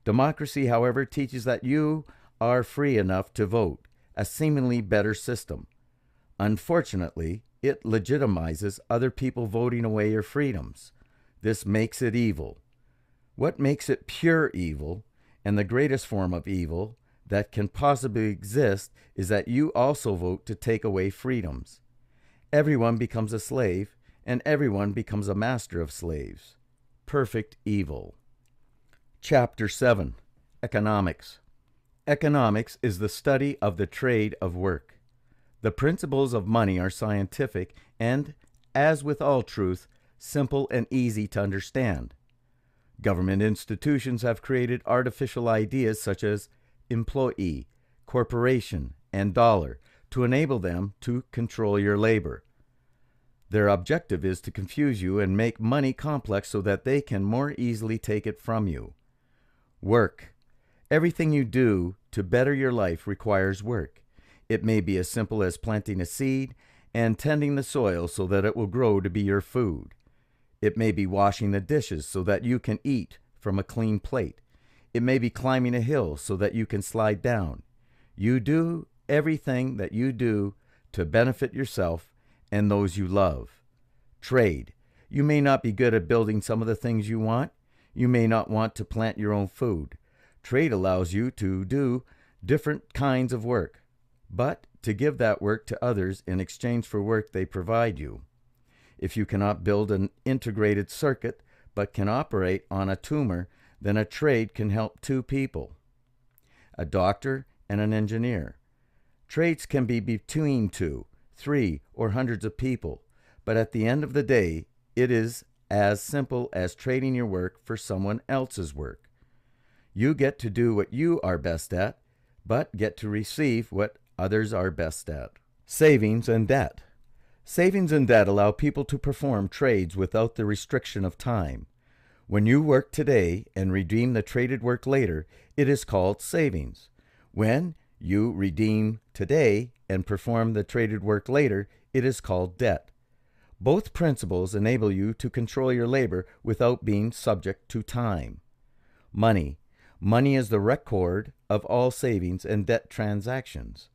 Democracy, however, teaches that you are free enough to vote, a seemingly better system. Unfortunately, it legitimizes other people voting away your freedoms. This makes it evil. What makes it pure evil, and the greatest form of evil that can possibly exist, is that you also vote to take away freedoms. Everyone becomes a slave, and everyone becomes a master of slaves. Perfect evil. Chapter 7. Economics. Economics is the study of the trade of work. The principles of money are scientific and, as with all truth, simple and easy to understand. Government institutions have created artificial ideas such as employee, corporation, and dollar to enable them to control your labor. Their objective is to confuse you and make money complex so that they can more easily take it from you. Work. Everything you do to better your life requires work. It may be as simple as planting a seed and tending the soil so that it will grow to be your food. It may be washing the dishes so that you can eat from a clean plate. It may be climbing a hill so that you can slide down. You do everything that you do to benefit yourself and those you love. Trade. You may not be good at building some of the things you want. You may not want to plant your own food. Trade allows you to do different kinds of work, but to give that work to others in exchange for work they provide you. If you cannot build an integrated circuit but can operate on a tumor, then a trade can help two people, a doctor and an engineer. Trades can be between 2, 3, or hundreds of people, but at the end of the day, it is as simple as trading your work for someone else's work. You get to do what you are best at, but get to receive what others are best at. Savings and debt. Savings and debt allow people to perform trades without the restriction of time. When you work today and redeem the traded work later, it is called savings. When you redeem today and perform the traded work later, it is called debt. Both principles enable you to control your labor without being subject to time. Money. Money is the record of all savings and debt transactions.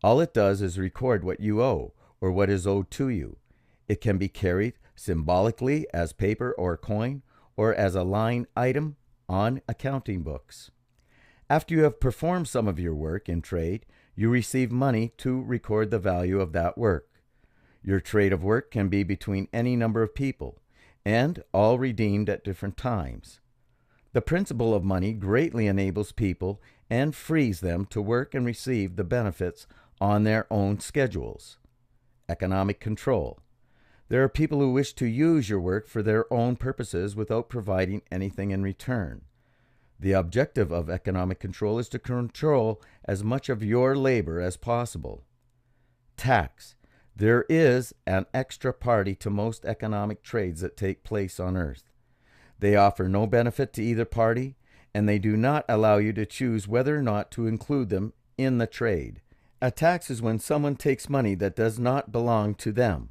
All it does is record what you owe or what is owed to you. It can be carried symbolically as paper or coin or as a line item on accounting books. After you have performed some of your work in trade, you receive money to record the value of that work. Your trade of work can be between any number of people, and all redeemed at different times. The principle of money greatly enables people and frees them to work and receive the benefits on their own schedules. Economic control. There are people who wish to use your work for their own purposes without providing anything in return. The objective of economic control is to control as much of your labor as possible. Tax. There is an extra party to most economic trades that take place on earth. They offer no benefit to either party, and they do not allow you to choose whether or not to include them in the trade. A tax is when someone takes money that does not belong to them.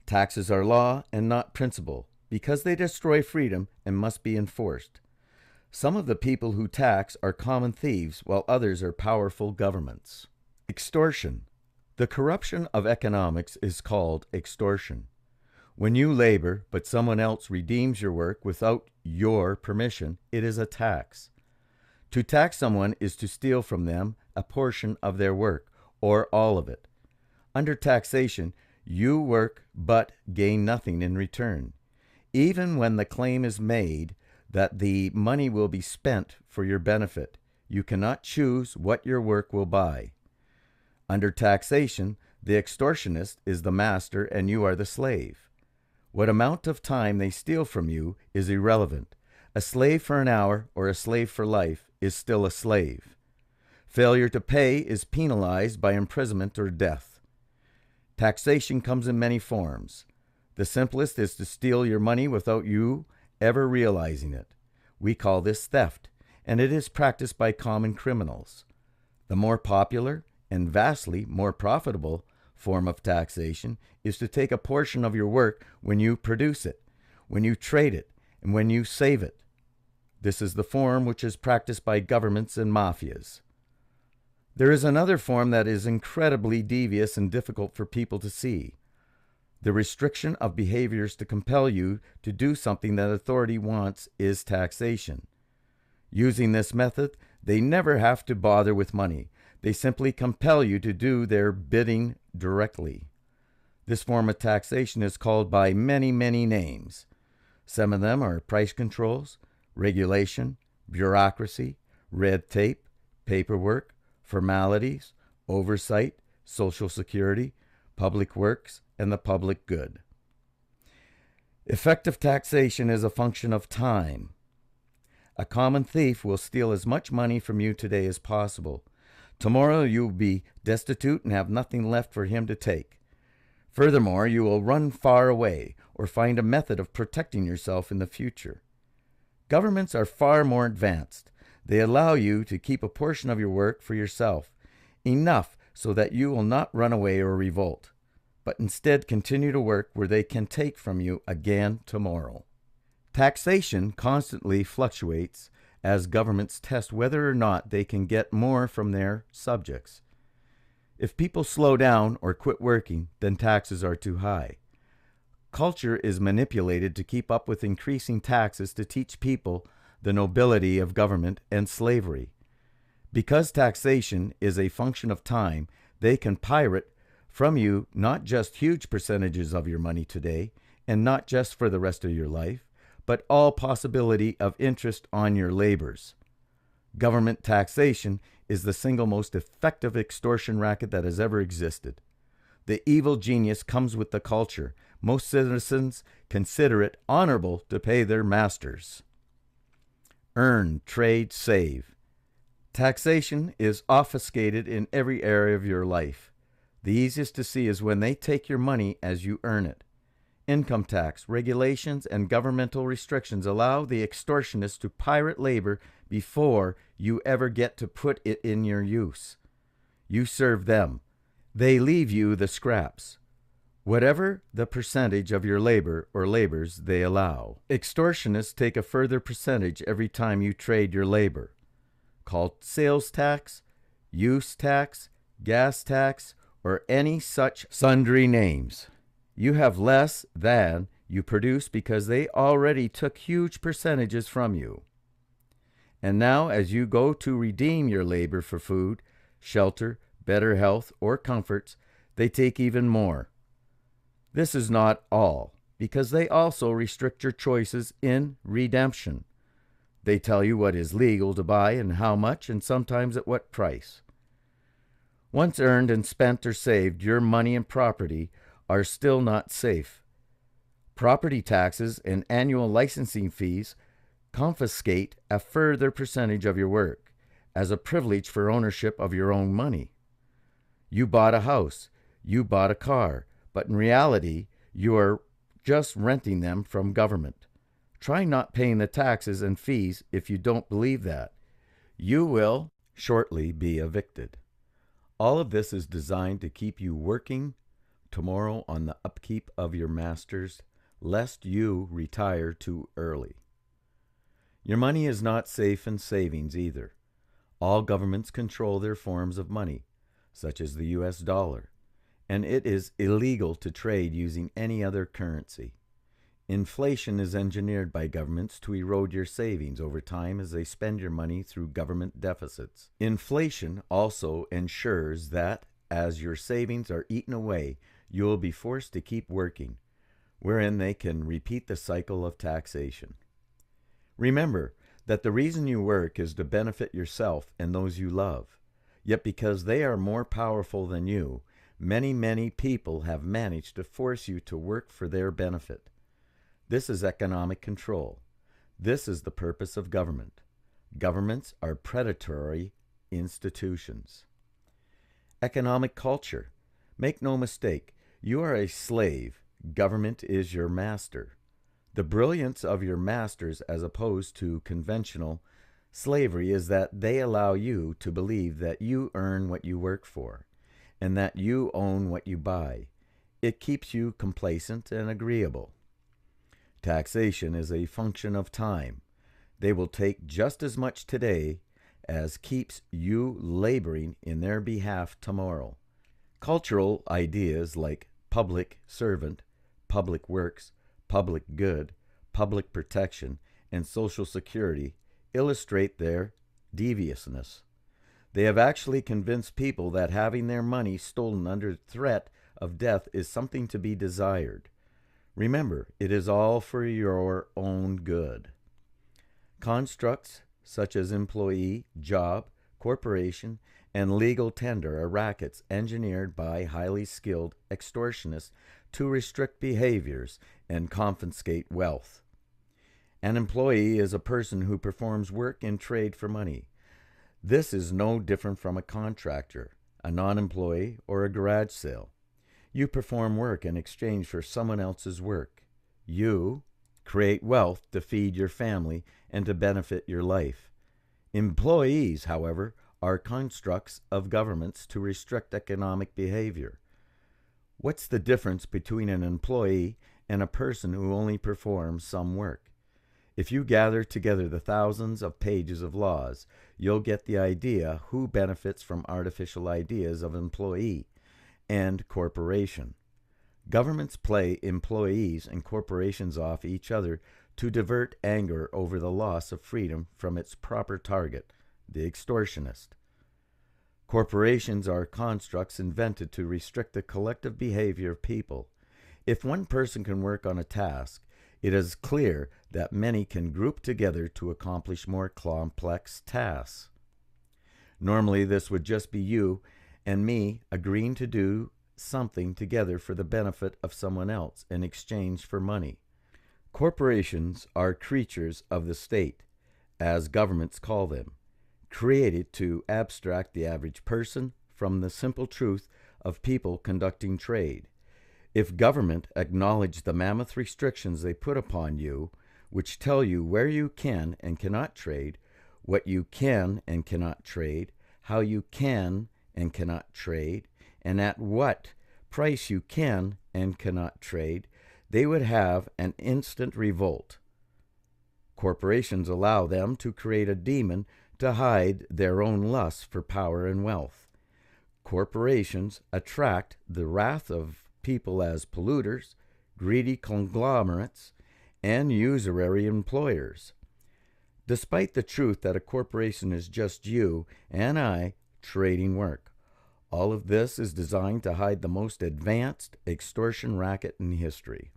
Taxes are law and not principle, because they destroy freedom and must be enforced. Some of the people who tax are common thieves, while others are powerful governments. Extortion. The corruption of economics is called extortion. When you labor, but someone else redeems your work without your permission, it is a tax. To tax someone is to steal from them a portion of their work, or all of it. Under taxation, you work but gain nothing in return. Even when the claim is made that the money will be spent for your benefit, you cannot choose what your work will buy. Under taxation, the extortionist is the master and you are the slave. What amount of time they steal from you is irrelevant. A slave for an hour or a slave for life is still a slave. Failure to pay is penalized by imprisonment or death. Taxation comes in many forms. The simplest is to steal your money without you ever realizing it. We call this theft, and it is practiced by common criminals. The more popular and vastly more profitable form of taxation is to take a portion of your work when you produce it, when you trade it, and when you save it. This is the form which is practiced by governments and mafias. There is another form that is incredibly devious and difficult for people to see. The restriction of behaviors to compel you to do something that authority wants is taxation. Using this method, they never have to bother with money. They simply compel you to do their bidding directly. This form of taxation is called by many, many names. Some of them are price controls, regulation, bureaucracy, red tape, paperwork, formalities, oversight, Social Security, public works, and the public good. Effective taxation is a function of time. A common thief will steal as much money from you today as possible. Tomorrow you will be destitute and have nothing left for him to take. Furthermore, you will run far away or find a method of protecting yourself in the future. Governments are far more advanced. They allow you to keep a portion of your work for yourself, enough so that you will not run away or revolt, but instead continue to work where they can take from you again tomorrow. Taxation constantly fluctuates as governments test whether or not they can get more from their subjects. If people slow down or quit working, then taxes are too high. Culture is manipulated to keep up with increasing taxes to teach people the nobility of government and slavery. Because taxation is a function of time, they can pirate from you not just huge percentages of your money today, and not just for the rest of your life, but all possibility of interest on your labors. Government taxation is the single most effective extortion racket that has ever existed. The evil genius comes with the culture. Most citizens consider it honorable to pay their masters. Earn, trade, save. Taxation is obfuscated in every area of your life. The easiest to see is when they take your money as you earn it. Income tax, regulations, and governmental restrictions allow the extortionists to pirate labor before you ever get to put it in your use. You serve them. They leave you the scraps, whatever the percentage of your labor or labors they allow. Extortionists take a further percentage every time you trade your labor, called sales tax, use tax, gas tax, or any such sundry names. You have less than you produce because they already took huge percentages from you. And now as you go to redeem your labor for food, shelter, better health, or comforts, they take even more. This is not all, because they also restrict your choices in redemption. They tell you what is legal to buy and how much, and sometimes at what price. Once earned and spent or saved, your money and property are still not safe. Property taxes and annual licensing fees confiscate a further percentage of your work as a privilege for ownership of your own money. You bought a house, you bought a car, but in reality, you are just renting them from government. Try not paying the taxes and fees if you don't believe that. You will shortly be evicted. All of this is designed to keep you working tomorrow on the upkeep of your masters, lest you retire too early. Your money is not safe in savings either. All governments control their forms of money, such as the US dollar, and it is illegal to trade using any other currency. Inflation is engineered by governments to erode your savings over time as they spend your money through government deficits. Inflation also ensures that as your savings are eaten away, you will be forced to keep working, wherein they can repeat the cycle of taxation. Remember that the reason you work is to benefit yourself and those you love. Yet because they are more powerful than you, many, many people have managed to force you to work for their benefit. This is economic control. This is the purpose of government. Governments are predatory institutions. Economic culture. Make no mistake, you are a slave. Government is your master. The brilliance of your masters as opposed to conventional slavery is that they allow you to believe that you earn what you work for and that you own what you buy. It keeps you complacent and agreeable. Taxation is a function of time. They will take just as much today as keeps you laboring in their behalf tomorrow. Cultural ideas like public servant, public works, public good, public protection, and social security illustrate their deviousness. They have actually convinced people that having their money stolen under threat of death is something to be desired. Remember, it is all for your own good. Constructs such as employee, job, corporation, and legal tender are rackets engineered by highly skilled extortionists to restrict behaviors and confiscate wealth. An employee is a person who performs work in trade for money. This is no different from a contractor, a non-employee, or a garage sale. You perform work in exchange for someone else's work. You create wealth to feed your family and to benefit your life. Employees, however, are constructs of governments to restrict economic behavior. What's the difference between an employee and a person who only performs some work? If you gather together the thousands of pages of laws, you'll get the idea who benefits from artificial ideas of employee and corporation. Governments play employees and corporations off each other to divert anger over the loss of freedom from its proper target, the extortionist. Corporations are constructs invented to restrict the collective behavior of people. If one person can work on a task, it is clear that many can group together to accomplish more complex tasks. Normally, this would just be you and me agreeing to do something together for the benefit of someone else in exchange for money. Corporations are creatures of the state, as governments call them, created to abstract the average person from the simple truth of people conducting trade. If government acknowledged the mammoth restrictions they put upon you, which tell you where you can and cannot trade, what you can and cannot trade, how you can and cannot trade, and at what price you can and cannot trade, they would have an instant revolt. Corporations allow them to create a demon to hide their own lust for power and wealth. Corporations attract the wrath of people as polluters, greedy conglomerates, and usury employers. Despite the truth that a corporation is just you and I trading work, all of this is designed to hide the most advanced extortion racket in history.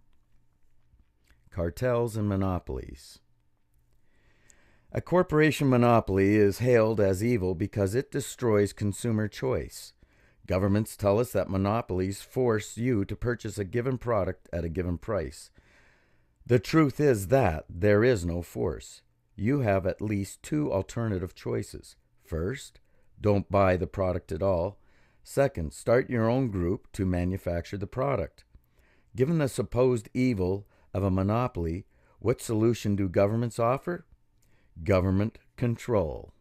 Cartels and monopolies. A corporation monopoly is hailed as evil because it destroys consumer choice. Governments tell us that monopolies force you to purchase a given product at a given price. The truth is that there is no force. You have at least two alternative choices. First, don't buy the product at all. Second, start your own group to manufacture the product. Given the supposed evil of a monopoly, what solution do governments offer? Government control.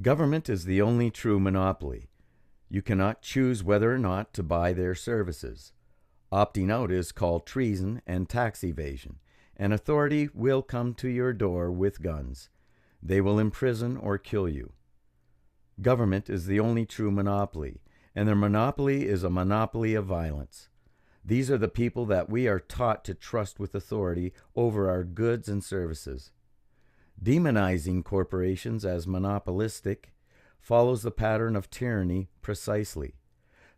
Government is the only true monopoly. You cannot choose whether or not to buy their services. Opting out is called treason and tax evasion, and authority will come to your door with guns. They will imprison or kill you. Government is the only true monopoly, and their monopoly is a monopoly of violence. These are the people that we are taught to trust with authority over our goods and services. Demonizing corporations as monopolistic follows the pattern of tyranny precisely.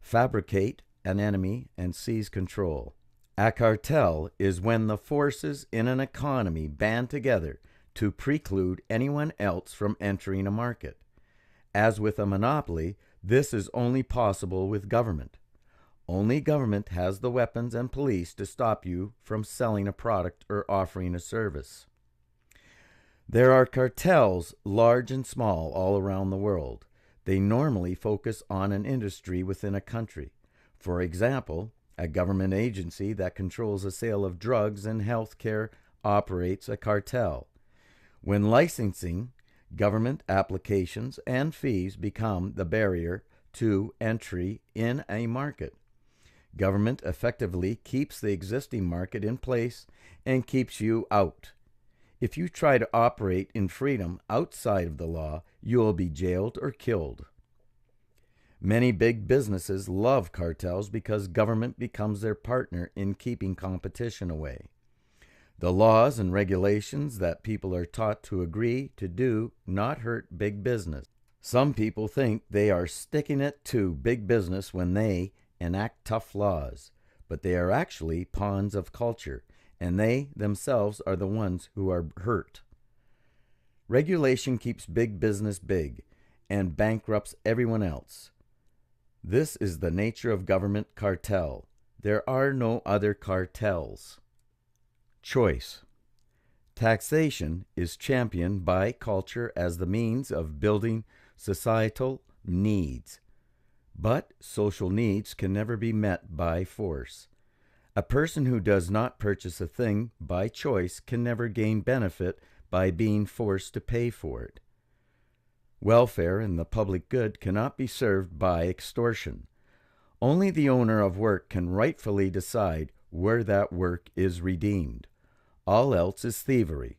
Fabricate an enemy and seize control. A cartel is when the forces in an economy band together to preclude anyone else from entering a market. As with a monopoly, this is only possible with government. Only government has the weapons and police to stop you from selling a product or offering a service. There are cartels, large and small, all around the world. They normally focus on an industry within a country. For example, a government agency that controls the sale of drugs and health care operates a cartel. When licensing, government applications and fees become the barrier to entry in a market. Government effectively keeps the existing market in place and keeps you out. If you try to operate in freedom outside of the law, you will be jailed or killed. Many big businesses love cartels because government becomes their partner in keeping competition away. The laws and regulations that people are taught to agree to do not hurt big business. Some people think they are sticking it to big business when they enact tough laws, but they are actually pawns of culture, and they themselves are the ones who are hurt. Regulation keeps big business big and bankrupts everyone else. This is the nature of government cartel. There are no other cartels. Choice. Taxation is championed by culture as the means of building societal needs. But social needs can never be met by force. A person who does not purchase a thing by choice can never gain benefit by being forced to pay for it. Welfare and the public good cannot be served by extortion. Only the owner of work can rightfully decide where that work is redeemed. All else is thievery.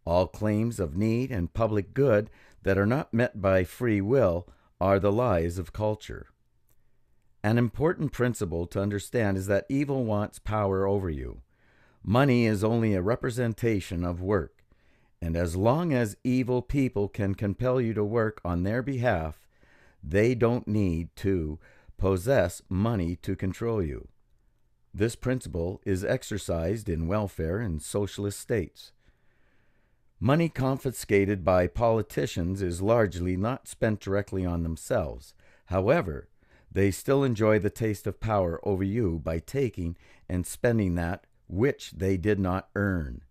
All claims of need and public good that are not met by free will are the lies of culture. An important principle to understand is that evil wants power over you. Money is only a representation of work. And as long as evil people can compel you to work on their behalf, they don't need to possess money to control you. This principle is exercised in welfare and socialist states. Money confiscated by politicians is largely not spent directly on themselves. However, they still enjoy the taste of power over you by taking and spending that which they did not earn.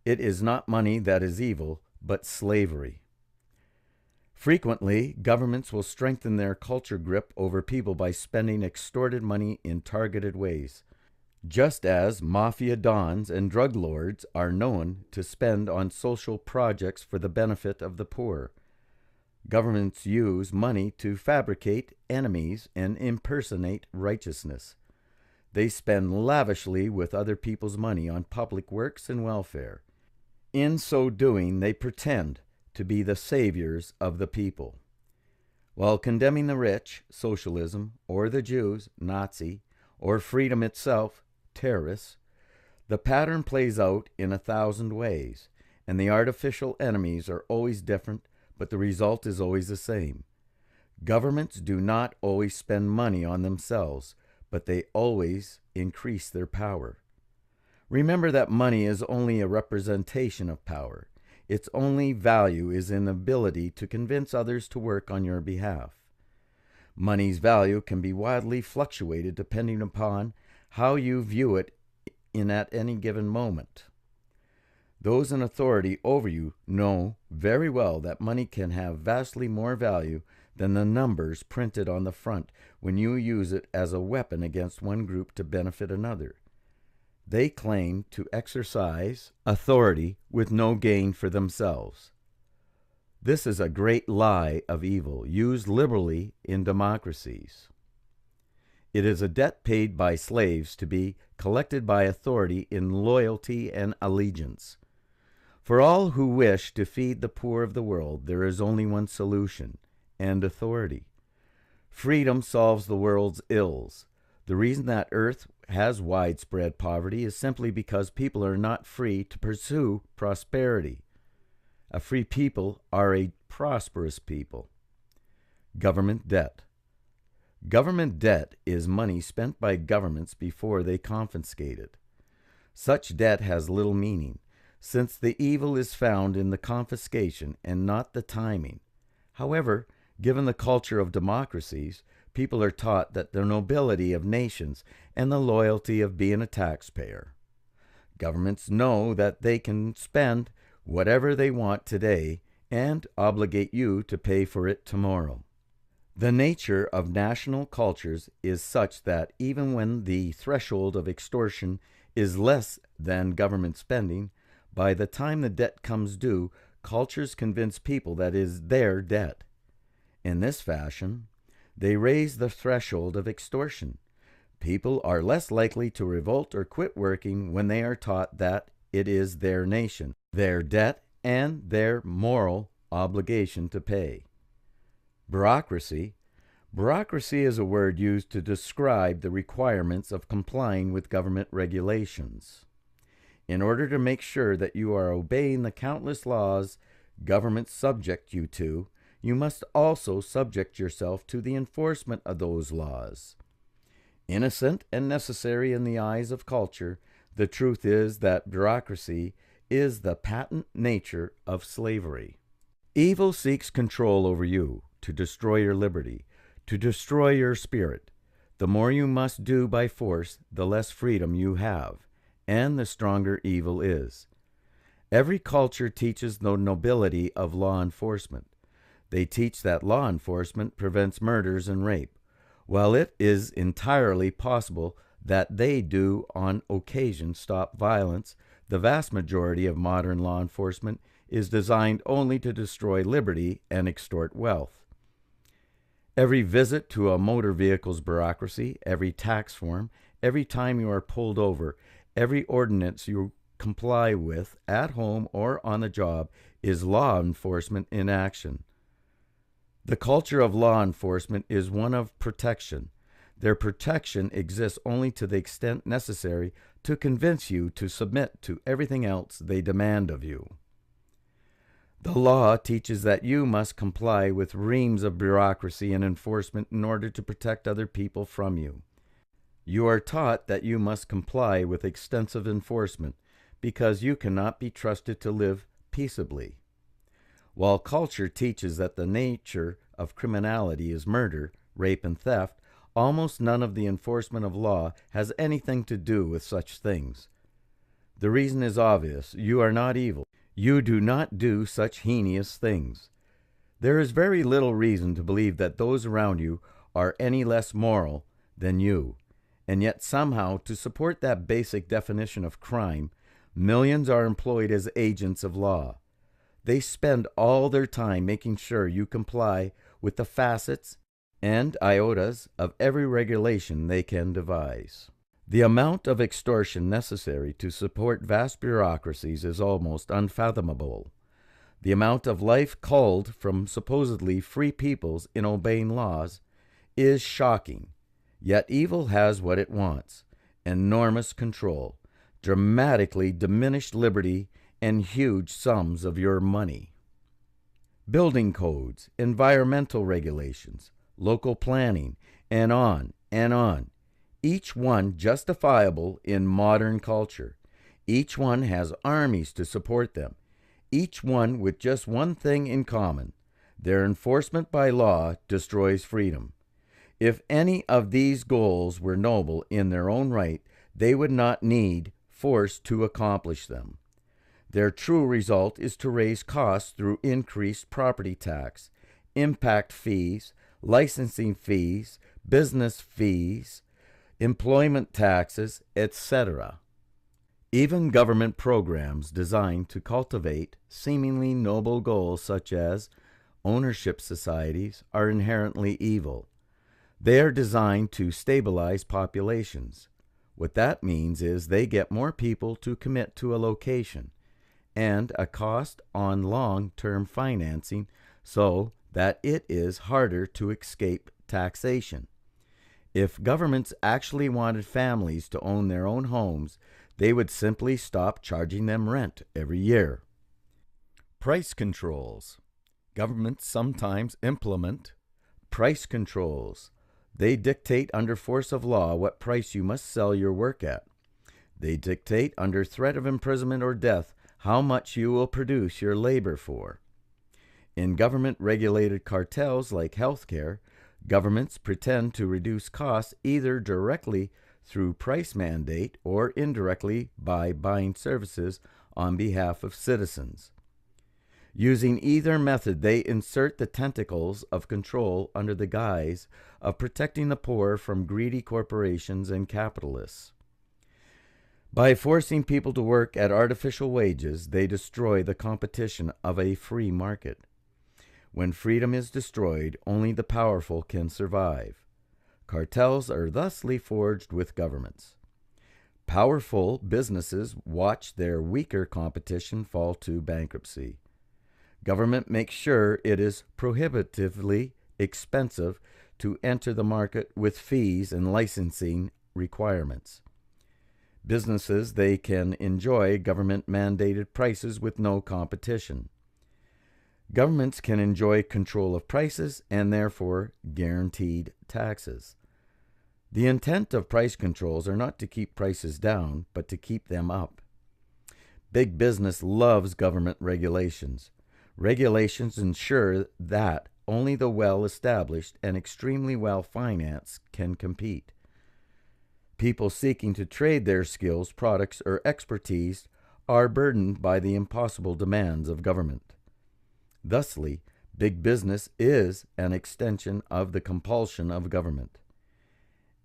It is not money that is evil, but slavery. Frequently, governments will strengthen their culture grip over people by spending extorted money in targeted ways, just as mafia dons and drug lords are known to spend on social projects for the benefit of the poor. Governments use money to fabricate enemies and impersonate righteousness. They spend lavishly with other people's money on public works and welfare. In so doing, they pretend to be the saviors of the people. While condemning the rich, socialism, or the Jews, Nazi, or freedom itself, terrorists, the pattern plays out in 1,000 ways, and the artificial enemies are always different, but the result is always the same. Governments do not always spend money on themselves, but they always increase their power. Remember that money is only a representation of power. Its only value is in the ability to convince others to work on your behalf. Money's value can be wildly fluctuated depending upon how you view it at any given moment. Those in authority over you know very well that money can have vastly more value than the numbers printed on the front when you use it as a weapon against one group to benefit another. They claim to exercise authority with no gain for themselves. This is a great lie of evil used liberally in democracies. It is a debt paid by slaves to be collected by authority in loyalty and allegiance. For all who wish to feed the poor of the world, there is only one solution, and authority. Freedom solves the world's ills. The reason that Earth has widespread poverty is simply because people are not free to pursue prosperity. A free people are a prosperous people. Government debt. Government debt is money spent by governments before they confiscate it. Such debt has little meaning, since the evil is found in the confiscation and not the timing. However, given the culture of democracies, people are taught that the nobility of nations and the loyalty of being a taxpayer. Governments know that they can spend whatever they want today and obligate you to pay for it tomorrow. The nature of national cultures is such that even when the threshold of extortion is less than government spending, by the time the debt comes due, cultures convince people that it is their debt. In this fashion, they raise the threshold of extortion. People are less likely to revolt or quit working when they are taught that it is their nation, their debt, and their moral obligation to pay. Bureaucracy. Bureaucracy is a word used to describe the requirements of complying with government regulations. In order to make sure that you are obeying the countless laws governments subject you to, you must also subject yourself to the enforcement of those laws. Innocent and necessary in the eyes of culture, the truth is that bureaucracy is the patent nature of slavery. Evil seeks control over you, to destroy your liberty, to destroy your spirit. The more you must do by force, the less freedom you have, and the stronger evil is. Every culture teaches the nobility of law enforcement. They teach that law enforcement prevents murders and rape. While it is entirely possible that they do on occasion stop violence, the vast majority of modern law enforcement is designed only to destroy liberty and extort wealth. Every visit to a motor vehicle's bureaucracy, every tax form, every time you are pulled over, every ordinance you comply with at home or on the job is law enforcement in action. The culture of law enforcement is one of protection. Their protection exists only to the extent necessary to convince you to submit to everything else they demand of you. The law teaches that you must comply with reams of bureaucracy and enforcement in order to protect other people from you. You are taught that you must comply with extensive enforcement because you cannot be trusted to live peaceably. While culture teaches that the nature of criminality is murder, rape, and theft, almost none of the enforcement of law has anything to do with such things. The reason is obvious. You are not evil. You do not do such heinous things. There is very little reason to believe that those around you are any less moral than you, and yet somehow, to support that basic definition of crime, millions are employed as agents of law. They spend all their time making sure you comply with the facets and iotas of every regulation they can devise. The amount of extortion necessary to support vast bureaucracies is almost unfathomable. The amount of life culled from supposedly free peoples in obeying laws is shocking. Yet evil has what it wants: enormous control, dramatically diminished liberty, and huge sums of your money. Building codes, environmental regulations, local planning, and on and on. Each one justifiable in modern culture. Each one has armies to support them. Each one with just one thing in common: their enforcement by law destroys freedom. If any of these goals were noble in their own right, they would not need force to accomplish them. Their true result is to raise costs through increased property tax, impact fees, licensing fees, business fees, employment taxes, etc. Even government programs designed to cultivate seemingly noble goals such as ownership societies are inherently evil. They are designed to stabilize populations. What that means is they get more people to commit to a location, and a cost on long-term financing so that it is harder to escape taxation. If governments actually wanted families to own their own homes, they would simply stop charging them rent every year. Price controls. Governments sometimes implement price controls. They dictate under force of law what price you must sell your work at. They dictate under threat of imprisonment or death how much you will produce your labor for. In government-regulated cartels like healthcare, governments pretend to reduce costs either directly through price mandate or indirectly by buying services on behalf of citizens. Using either method, they insert the tentacles of control under the guise of protecting the poor from greedy corporations and capitalists. By forcing people to work at artificial wages, they destroy the competition of a free market. When freedom is destroyed, only the powerful can survive. Cartels are thusly forged with governments. Powerful businesses watch their weaker competition fall to bankruptcy. Government makes sure it is prohibitively expensive to enter the market with fees and licensing requirements. Businesses, they can enjoy government-mandated prices with no competition. Governments can enjoy control of prices and therefore guaranteed taxes. The intent of price controls are not to keep prices down, but to keep them up. Big business loves government regulations. Regulations ensure that only the well-established and extremely well-financed can compete. People seeking to trade their skills, products, or expertise are burdened by the impossible demands of government. Thusly, big business is an extension of the compulsion of government.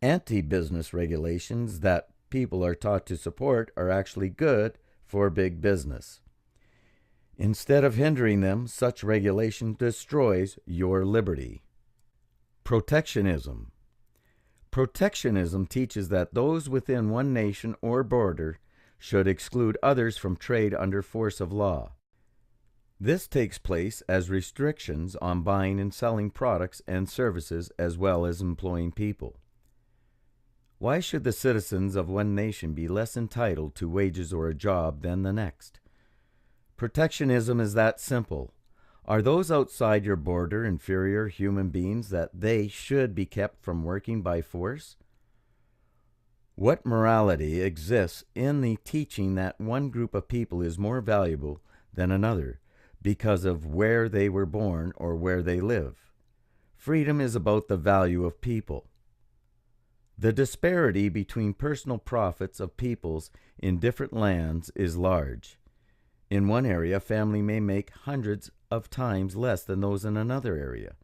Anti-business regulations that people are taught to support are actually good for big business. Instead of hindering them, such regulation destroys your liberty. Protectionism. Protectionism teaches that those within one nation or border should exclude others from trade under force of law. This takes place as restrictions on buying and selling products and services as well as employing people. Why should the citizens of one nation be less entitled to wages or a job than the next? Protectionism is that simple. Are those outside your border inferior human beings that they should be kept from working by force? What morality exists in the teaching that one group of people is more valuable than another because of where they were born or where they live? Freedom is about the value of people. The disparity between personal profits of peoples in different lands is large. In one area, a family may make hundreds of times less than those in another area.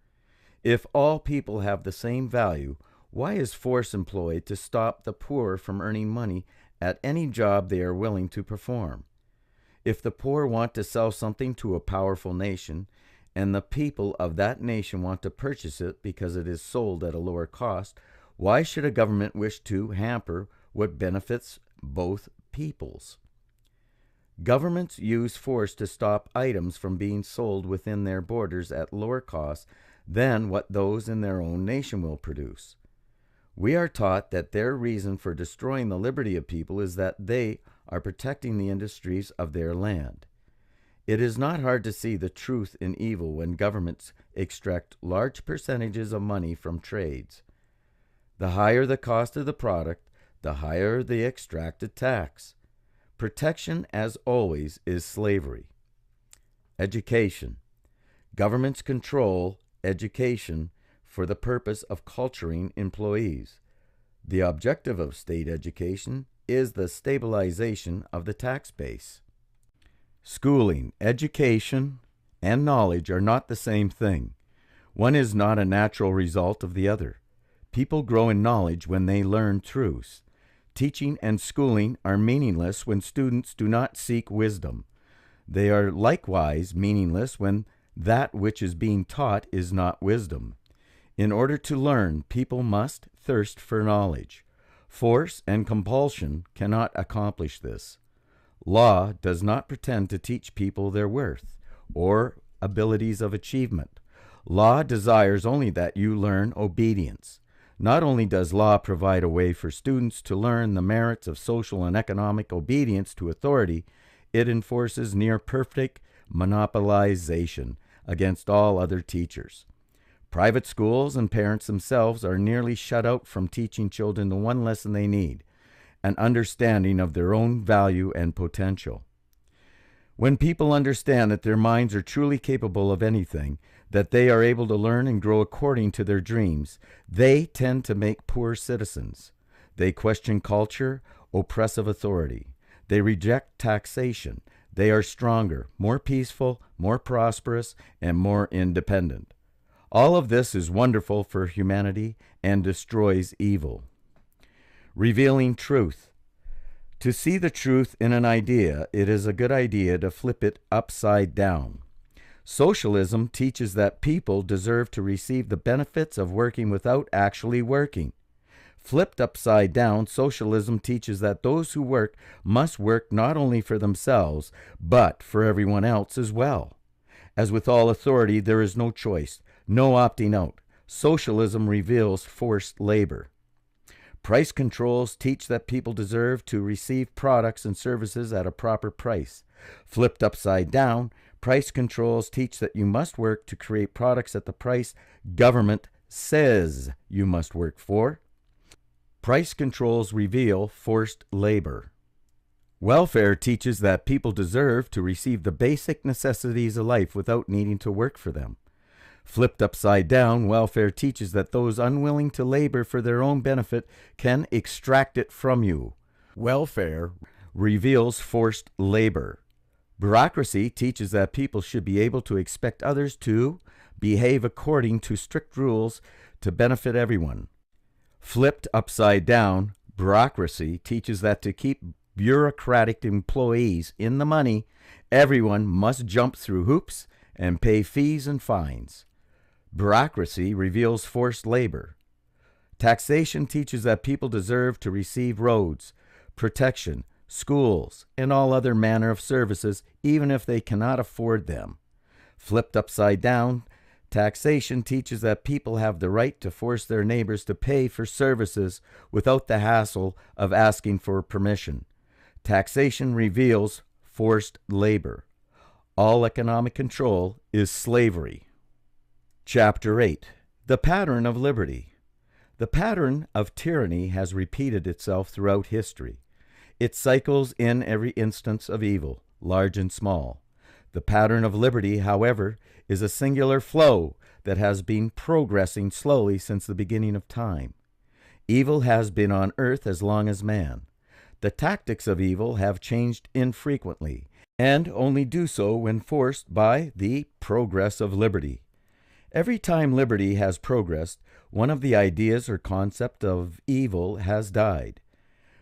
If all people have the same value, why is force employed to stop the poor from earning money at any job they are willing to perform? If the poor want to sell something to a powerful nation, and the people of that nation want to purchase it because it is sold at a lower cost, why should a government wish to hamper what benefits both peoples? Governments use force to stop items from being sold within their borders at lower costs than what those in their own nation will produce. We are taught that their reason for destroying the liberty of people is that they are protecting the industries of their land. It is not hard to see the truth in evil when governments extract large percentages of money from trades. The higher the cost of the product, the higher the extracted tax. Protection, as always, is slavery. Education. Governments control education for the purpose of culturing employees. The objective of state education is the stabilization of the tax base. Schooling, education, and knowledge are not the same thing. One is not a natural result of the other. People grow in knowledge when they learn truths. Teaching and schooling are meaningless when students do not seek wisdom. They are likewise meaningless when that which is being taught is not wisdom. In order to learn, people must thirst for knowledge. Force and compulsion cannot accomplish this. Law does not pretend to teach people their worth or abilities of achievement. Law desires only that you learn obedience. Not only does law provide a way for students to learn the merits of social and economic obedience to authority, it enforces near-perfect monopolization against all other teachers. Private schools and parents themselves are nearly shut out from teaching children the one lesson they need, an understanding of their own value and potential. When people understand that their minds are truly capable of anything, that they are able to learn and grow according to their dreams, they tend to make poor citizens. They question culture, oppressive authority. They reject taxation. They are stronger, more peaceful, more prosperous, and more independent. All of this is wonderful for humanity and destroys evil. Revealing truth. To see the truth in an idea, it is a good idea to flip it upside down. Socialism teaches that people deserve to receive the benefits of working without actually working. Flipped upside down, socialism teaches that those who work must work not only for themselves, but for everyone else as well. As with all authority, there is no choice, no opting out. Socialism reveals forced labor. Price controls teach that people deserve to receive products and services at a proper price. Flipped upside down, price controls teach that you must work to create products at the price government says you must work for. Price controls reveal forced labor. Welfare teaches that people deserve to receive the basic necessities of life without needing to work for them. Flipped upside down, welfare teaches that those unwilling to labor for their own benefit can extract it from you. Welfare reveals forced labor. Bureaucracy teaches that people should be able to expect others to behave according to strict rules to benefit everyone. Flipped upside down, bureaucracy teaches that to keep bureaucratic employees in the money, everyone must jump through hoops and pay fees and fines. Bureaucracy reveals forced labor. Taxation teaches that people deserve to receive roads, protection, schools, and all other manner of services, even if they cannot afford them. Flipped upside down, taxation teaches that people have the right to force their neighbors to pay for services without the hassle of asking for permission. Taxation reveals forced labor. All economic control is slavery. Chapter 8. The Pattern of Liberty. The pattern of tyranny has repeated itself throughout history. It cycles in every instance of evil, large and small. The pattern of liberty, however, is a singular flow that has been progressing slowly since the beginning of time. Evil has been on earth as long as man. The tactics of evil have changed infrequently, and only do so when forced by the progress of liberty. Every time liberty has progressed, one of the ideas or concept of evil has died.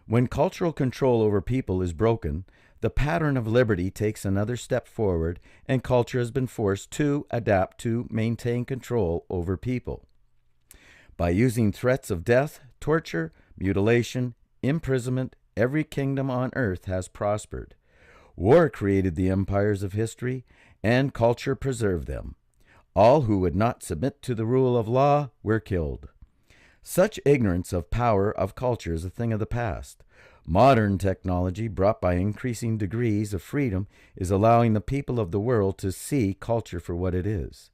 When cultural control over people is broken, the pattern of liberty takes another step forward, and culture has been forced to adapt to maintain control over people. By using threats of death, torture, mutilation, imprisonment, every kingdom on earth has prospered. War created the empires of history, and culture preserved them. All who would not submit to the rule of law were killed. Such ignorance of power of culture is a thing of the past. Modern technology, brought by increasing degrees of freedom, is allowing the people of the world to see culture for what it is.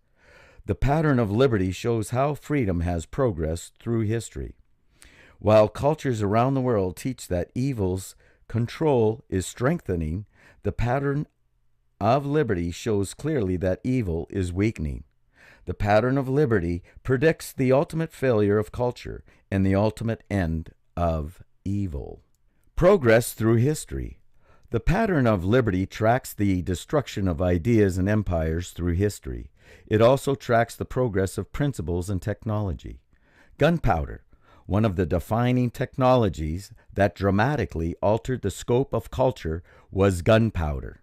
The pattern of liberty shows how freedom has progressed through history. While cultures around the world teach that evil's control is strengthening, the pattern of liberty shows clearly that evil is weakening. The pattern of liberty predicts the ultimate failure of culture and the ultimate end of evil. Progress through history. The pattern of liberty tracks the destruction of ideas and empires through history. It also tracks the progress of principles and technology. Gunpowder, one of the defining technologies that dramatically altered the scope of culture, was gunpowder.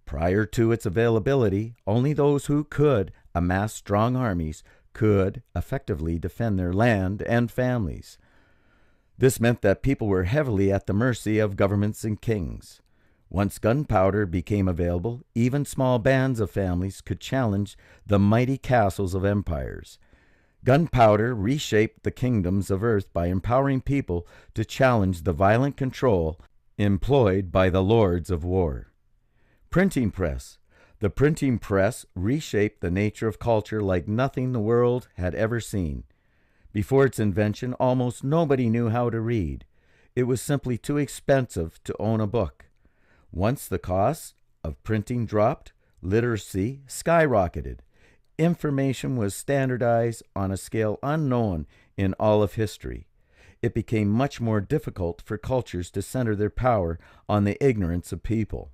Prior to its availability, only those who could amass strong armies could effectively defend their land and families. This meant that people were heavily at the mercy of governments and kings. Once gunpowder became available, even small bands of families could challenge the mighty castles of empires. Gunpowder reshaped the kingdoms of earth by empowering people to challenge the violent control employed by the lords of war. Printing press. The printing press reshaped the nature of culture like nothing the world had ever seen. Before its invention, almost nobody knew how to read. It was simply too expensive to own a book. Once the cost of printing dropped, literacy skyrocketed. Information was standardized on a scale unknown in all of history. It became much more difficult for cultures to center their power on the ignorance of people.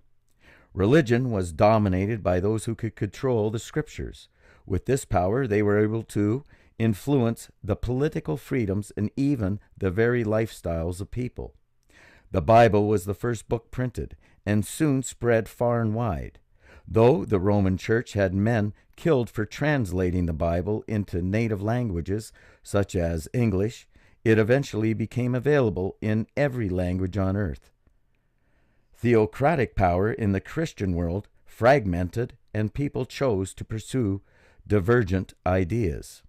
Religion was dominated by those who could control the scriptures. With this power, they were able to influence the political freedoms and even the very lifestyles of people. The Bible was the first book printed, and soon spread far and wide. Though the Roman Church had men killed for translating the Bible into native languages, such as English, it eventually became available in every language on earth. Theocratic power in the Christian world fragmented, and people chose to pursue divergent ideas.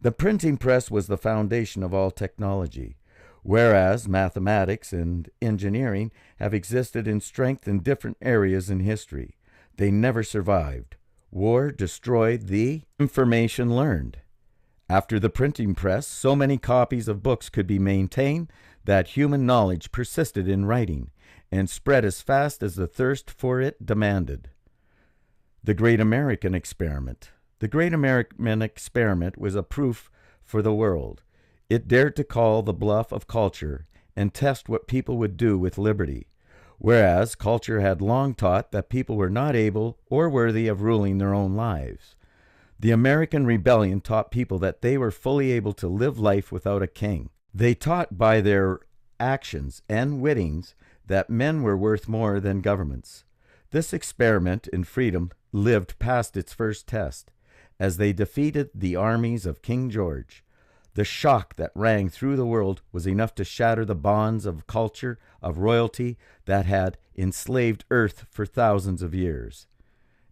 The printing press was the foundation of all technology. Whereas mathematics and engineering have existed in strength in different areas in history, they never survived. War destroyed the information learned. After the printing press, so many copies of books could be maintained that human knowledge persisted in writing and spread as fast as the thirst for it demanded. The Great American Experiment. The Great American Experiment was a proof for the world. It dared to call the bluff of culture and test what people would do with liberty, whereas culture had long taught that people were not able or worthy of ruling their own lives. The American Rebellion taught people that they were fully able to live life without a king. They taught by their actions and wittings that men were worth more than governments. This experiment in freedom lived past its first test, as they defeated the armies of King George. The shock that rang through the world was enough to shatter the bonds of culture, of royalty that had enslaved Earth for thousands of years.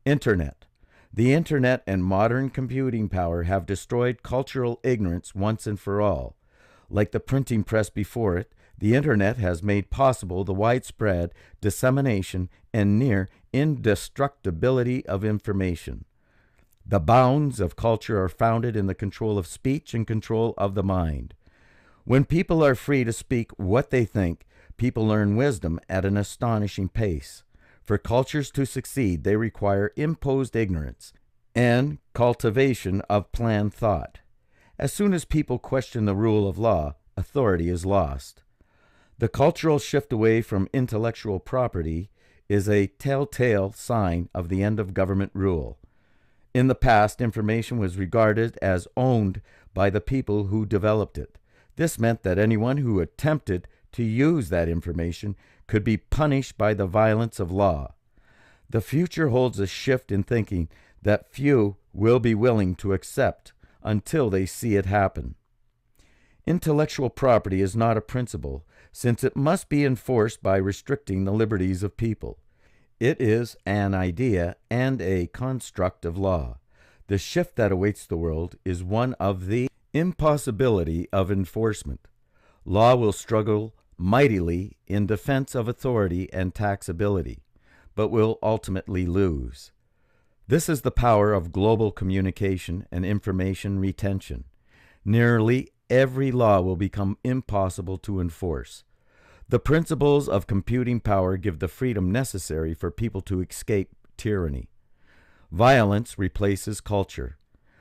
Internet. The Internet and modern computing power have destroyed cultural ignorance once and for all. Like the printing press before it, the Internet has made possible the widespread dissemination and near indestructibility of information. The bounds of culture are founded in the control of speech and control of the mind. When people are free to speak what they think, people learn wisdom at an astonishing pace. For cultures to succeed, they require imposed ignorance and cultivation of planned thought. As soon as people question the rule of law, authority is lost. The cultural shift away from intellectual property is a telltale sign of the end of government rule. In the past, information was regarded as owned by the people who developed it. This meant that anyone who attempted to use that information could be punished by the violence of law. The future holds a shift in thinking that few will be willing to accept until they see it happen. Intellectual property is not a principle, since it must be enforced by restricting the liberties of people. It is an idea and a construct of law. The shift that awaits the world is one of the impossibility of enforcement. Law will struggle mightily in defense of authority and taxability, but will ultimately lose. This is the power of global communication and information retention. Nearly every law will become impossible to enforce. The principles of computing power give the freedom necessary for people to escape tyranny. Violence replaces culture.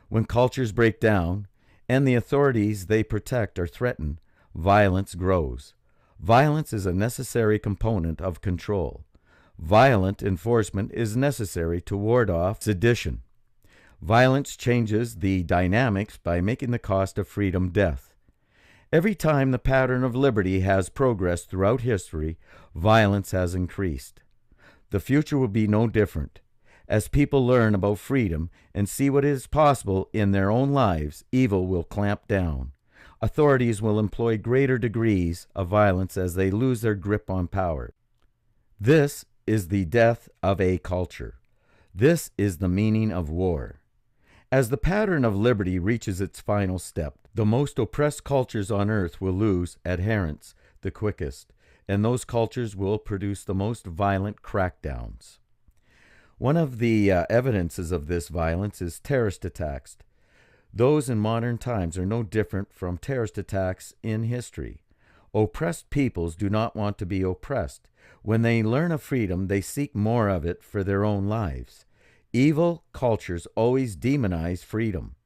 When cultures break down and the authorities they protect are threatened, violence grows. Violence is a necessary component of control. Violent enforcement is necessary to ward off sedition. Violence changes the dynamics by making the cost of freedom death. Every time the pattern of liberty has progressed throughout history, violence has increased. The future will be no different. As people learn about freedom and see what is possible in their own lives, evil will clamp down. Authorities will employ greater degrees of violence as they lose their grip on power. This is the death of a culture. This is the meaning of war. As the pattern of liberty reaches its final step, the most oppressed cultures on earth will lose adherents the quickest, and those cultures will produce the most violent crackdowns. One of the evidences of this violence is terrorist attacks. Those in modern times are no different from terrorist attacks in history. Oppressed peoples do not want to be oppressed. When they learn of freedom, they seek more of it for their own lives. Evil cultures always demonize freedom.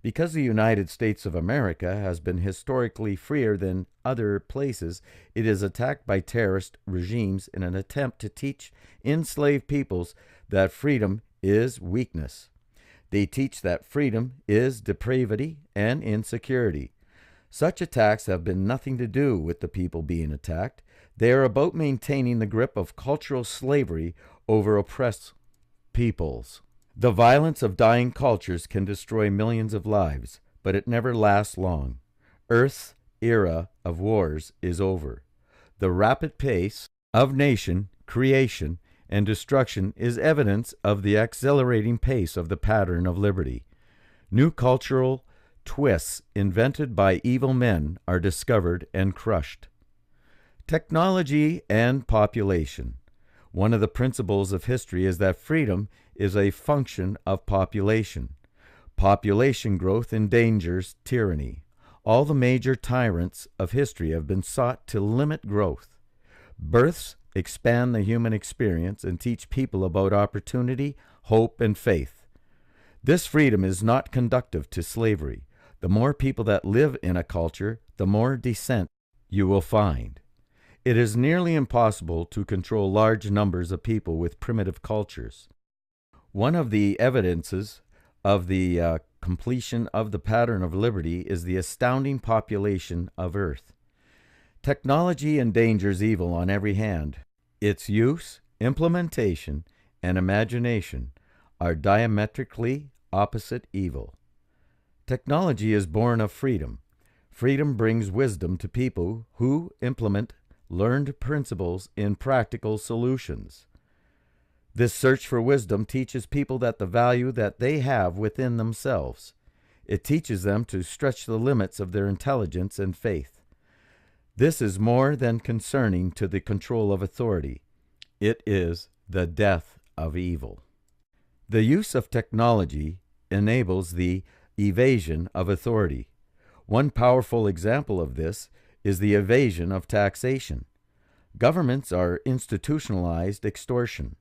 Because the United States of America has been historically freer than other places, it is attacked by terrorist regimes in an attempt to teach enslaved peoples that freedom is weakness. They teach that freedom is depravity and insecurity. Such attacks have been nothing to do with the people being attacked. They are about maintaining the grip of cultural slavery over oppressed peoples. The violence of dying cultures can destroy millions of lives, but it never lasts long. Earth's era of wars is over. The rapid pace of nation creation and destruction is evidence of the accelerating pace of the pattern of liberty. New cultural twists invented by evil men are discovered and crushed. Technology and population. One of the principles of history is that freedom is a function of population. Population growth endangers tyranny. All the major tyrants of history have been sought to limit growth. Births expand the human experience and teach people about opportunity, hope, and faith. This freedom is not conducive to slavery. The more people that live in a culture, the more dissent you will find. It is nearly impossible to control large numbers of people with primitive cultures. One of the evidences of the completion of the pattern of liberty is the astounding population of Earth. Technology endangers evil on every hand. Its use, implementation, and imagination are diametrically opposite evil. Technology is born of freedom. Freedom brings wisdom to people who implement learned principles in practical solutions. This search for wisdom teaches people that the value that they have within themselves. It teaches them to stretch the limits of their intelligence and faith. This is more than concerning to the control of authority. It is the death of evil. The use of technology enables the evasion of authority. One powerful example of this is the evasion of taxation. Governments are institutionalized extortion.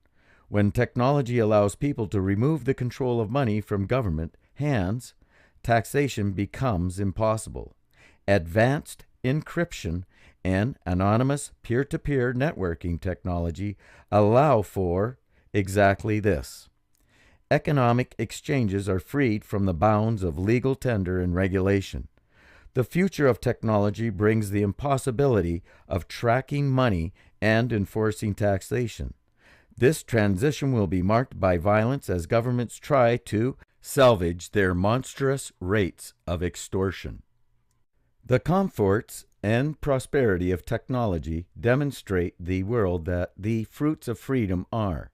When technology allows people to remove the control of money from government hands, taxation becomes impossible. Advanced encryption and anonymous peer-to-peer networking technology allow for exactly this. Economic exchanges are freed from the bounds of legal tender and regulation. The future of technology brings the impossibility of tracking money and enforcing taxation. This transition will be marked by violence as governments try to salvage their monstrous rates of extortion. The comforts and prosperity of technology demonstrate the world that the fruits of freedom are.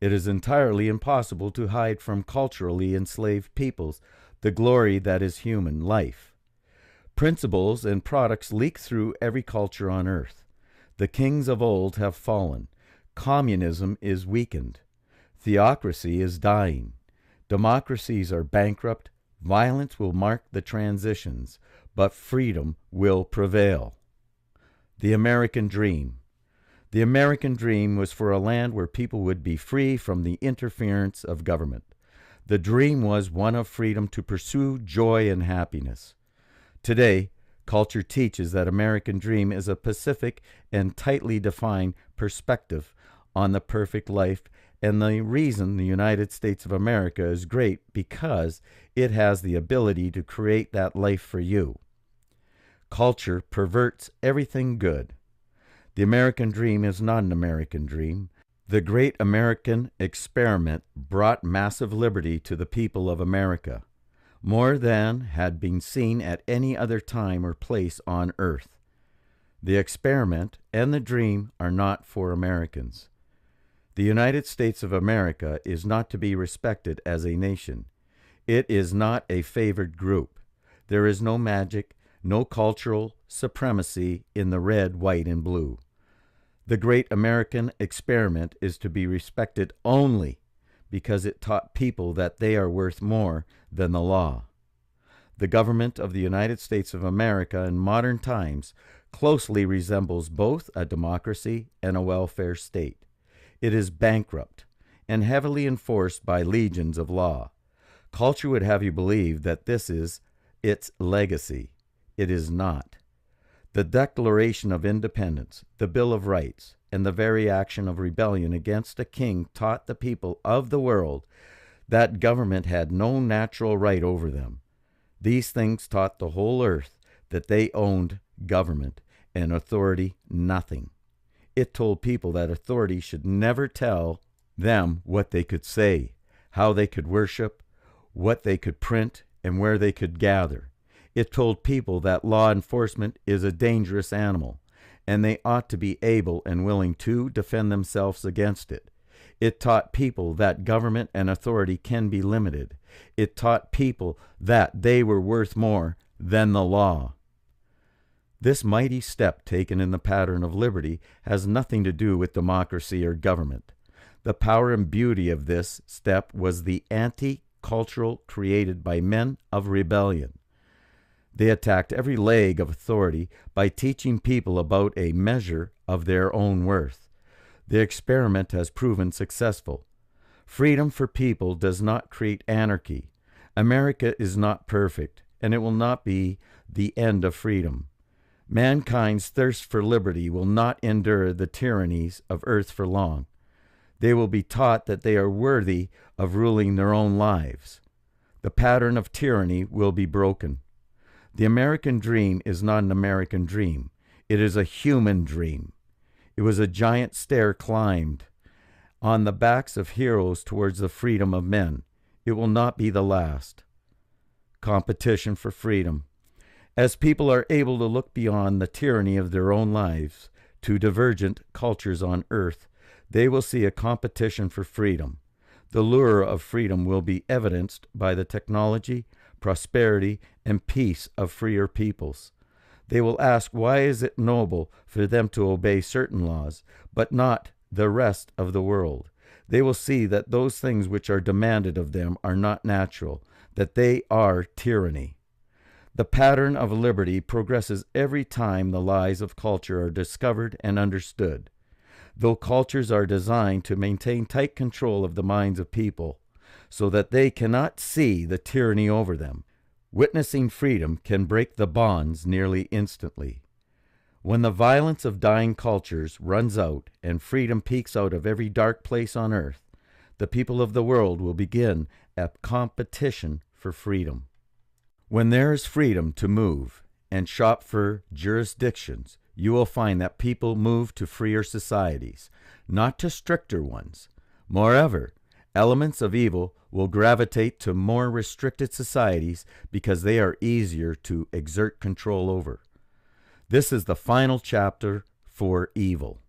It is entirely impossible to hide from culturally enslaved peoples the glory that is human life. Principles and products leak through every culture on earth. The kings of old have fallen. Communism is weakened. Theocracy is dying. Democracies are bankrupt. Violence will mark the transitions, but freedom will prevail. The American Dream. The American dream was for a land where people would be free from the interference of government. The dream was one of freedom to pursue joy and happiness. Today, culture teaches that American dream is a pacific and tightly defined perspective on the perfect life, and the reason the United States of America is great because it has the ability to create that life for you. Culture perverts everything good. The American dream is not an American dream. The great American experiment brought massive liberty to the people of America, more than had been seen at any other time or place on earth. The experiment and the dream are not for Americans. The United States of America is not to be respected as a nation. It is not a favored group. There is no magic, no cultural supremacy in the red, white, and blue. The great American experiment is to be respected only because it taught people that they are worth more than the law. The government of the United States of America in modern times closely resembles both a democracy and a welfare state. It is bankrupt and heavily enforced by legions of law. Culture would have you believe that this is its legacy. It is not. The Declaration of Independence, the Bill of Rights, and the very action of rebellion against a king taught the people of the world that government had no natural right over them. These things taught the whole earth that they owned government and authority nothing. It told people that authority should never tell them what they could say, how they could worship, what they could print, and where they could gather. It told people that law enforcement is a dangerous animal, and they ought to be able and willing to defend themselves against it. It taught people that government and authority can be limited. It taught people that they were worth more than the law. This mighty step taken in the pattern of liberty has nothing to do with democracy or government. The power and beauty of this step was the anti-cultural created by men of rebellion. They attacked every leg of authority by teaching people about a measure of their own worth. The experiment has proven successful. Freedom for people does not create anarchy. America is not perfect, and it will not be the end of freedom. Mankind's thirst for liberty will not endure the tyrannies of earth for long. They will be taught that they are worthy of ruling their own lives. The pattern of tyranny will be broken. The American dream is not an American dream. It is a human dream. It was a giant stair climbed on the backs of heroes towards the freedom of men. It will not be the last. Competition for freedom. As people are able to look beyond the tyranny of their own lives to divergent cultures on earth, they will see a competition for freedom. The lure of freedom will be evidenced by the technology, prosperity, and peace of freer peoples. They will ask, why is it noble for them to obey certain laws, but not the rest of the world? They will see that those things which are demanded of them are not natural, that they are tyranny. The pattern of liberty progresses every time the lies of culture are discovered and understood. Though cultures are designed to maintain tight control of the minds of people, so that they cannot see the tyranny over them, witnessing freedom can break the bonds nearly instantly. When the violence of dying cultures runs out and freedom peeks out of every dark place on earth, the people of the world will begin a competition for freedom. When there is freedom to move and shop for jurisdictions, you will find that people move to freer societies, not to stricter ones. Moreover, elements of evil will gravitate to more restricted societies because they are easier to exert control over. This is the final chapter for evil.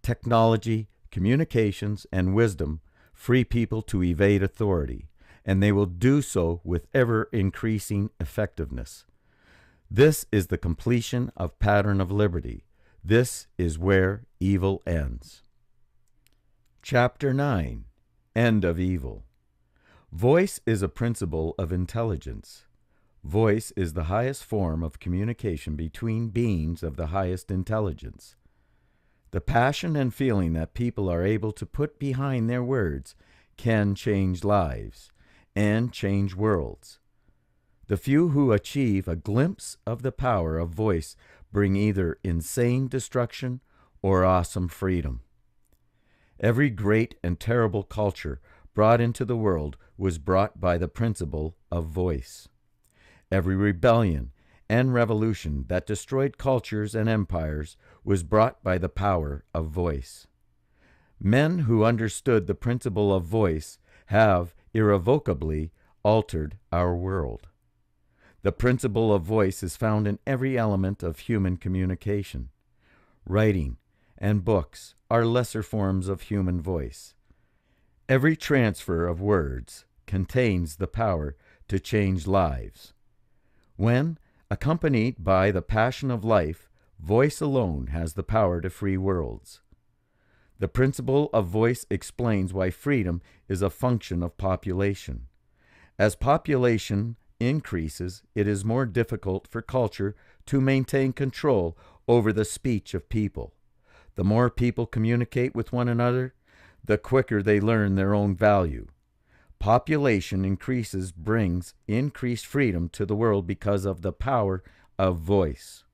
Technology, communications, and wisdom free people to evade authority, and they will do so with ever-increasing effectiveness. This is the completion of pattern of liberty. This is where evil ends. Chapter 9. End of evil. Voice is a principle of intelligence. Voice is the highest form of communication between beings of the highest intelligence. The passion and feeling that people are able to put behind their words can change lives and change worlds. The few who achieve a glimpse of the power of voice bring either insane destruction or awesome freedom. Every great and terrible culture brought into the world was brought by the principle of voice. Every rebellion and revolution that destroyed cultures and empires was brought by the power of voice. Men who understood the principle of voice have irrevocably altered our world. The principle of voice is found in every element of human communication. Writing and books are lesser forms of human voice. Every transfer of words contains the power to change lives. When, accompanied by the passion of life, voice alone has the power to free worlds. The principle of voice explains why freedom is a function of population. As population increases, it is more difficult for culture to maintain control over the speech of people. The more people communicate with one another, the quicker they learn their own value. Population increases brings increased freedom to the world because of the power of voice.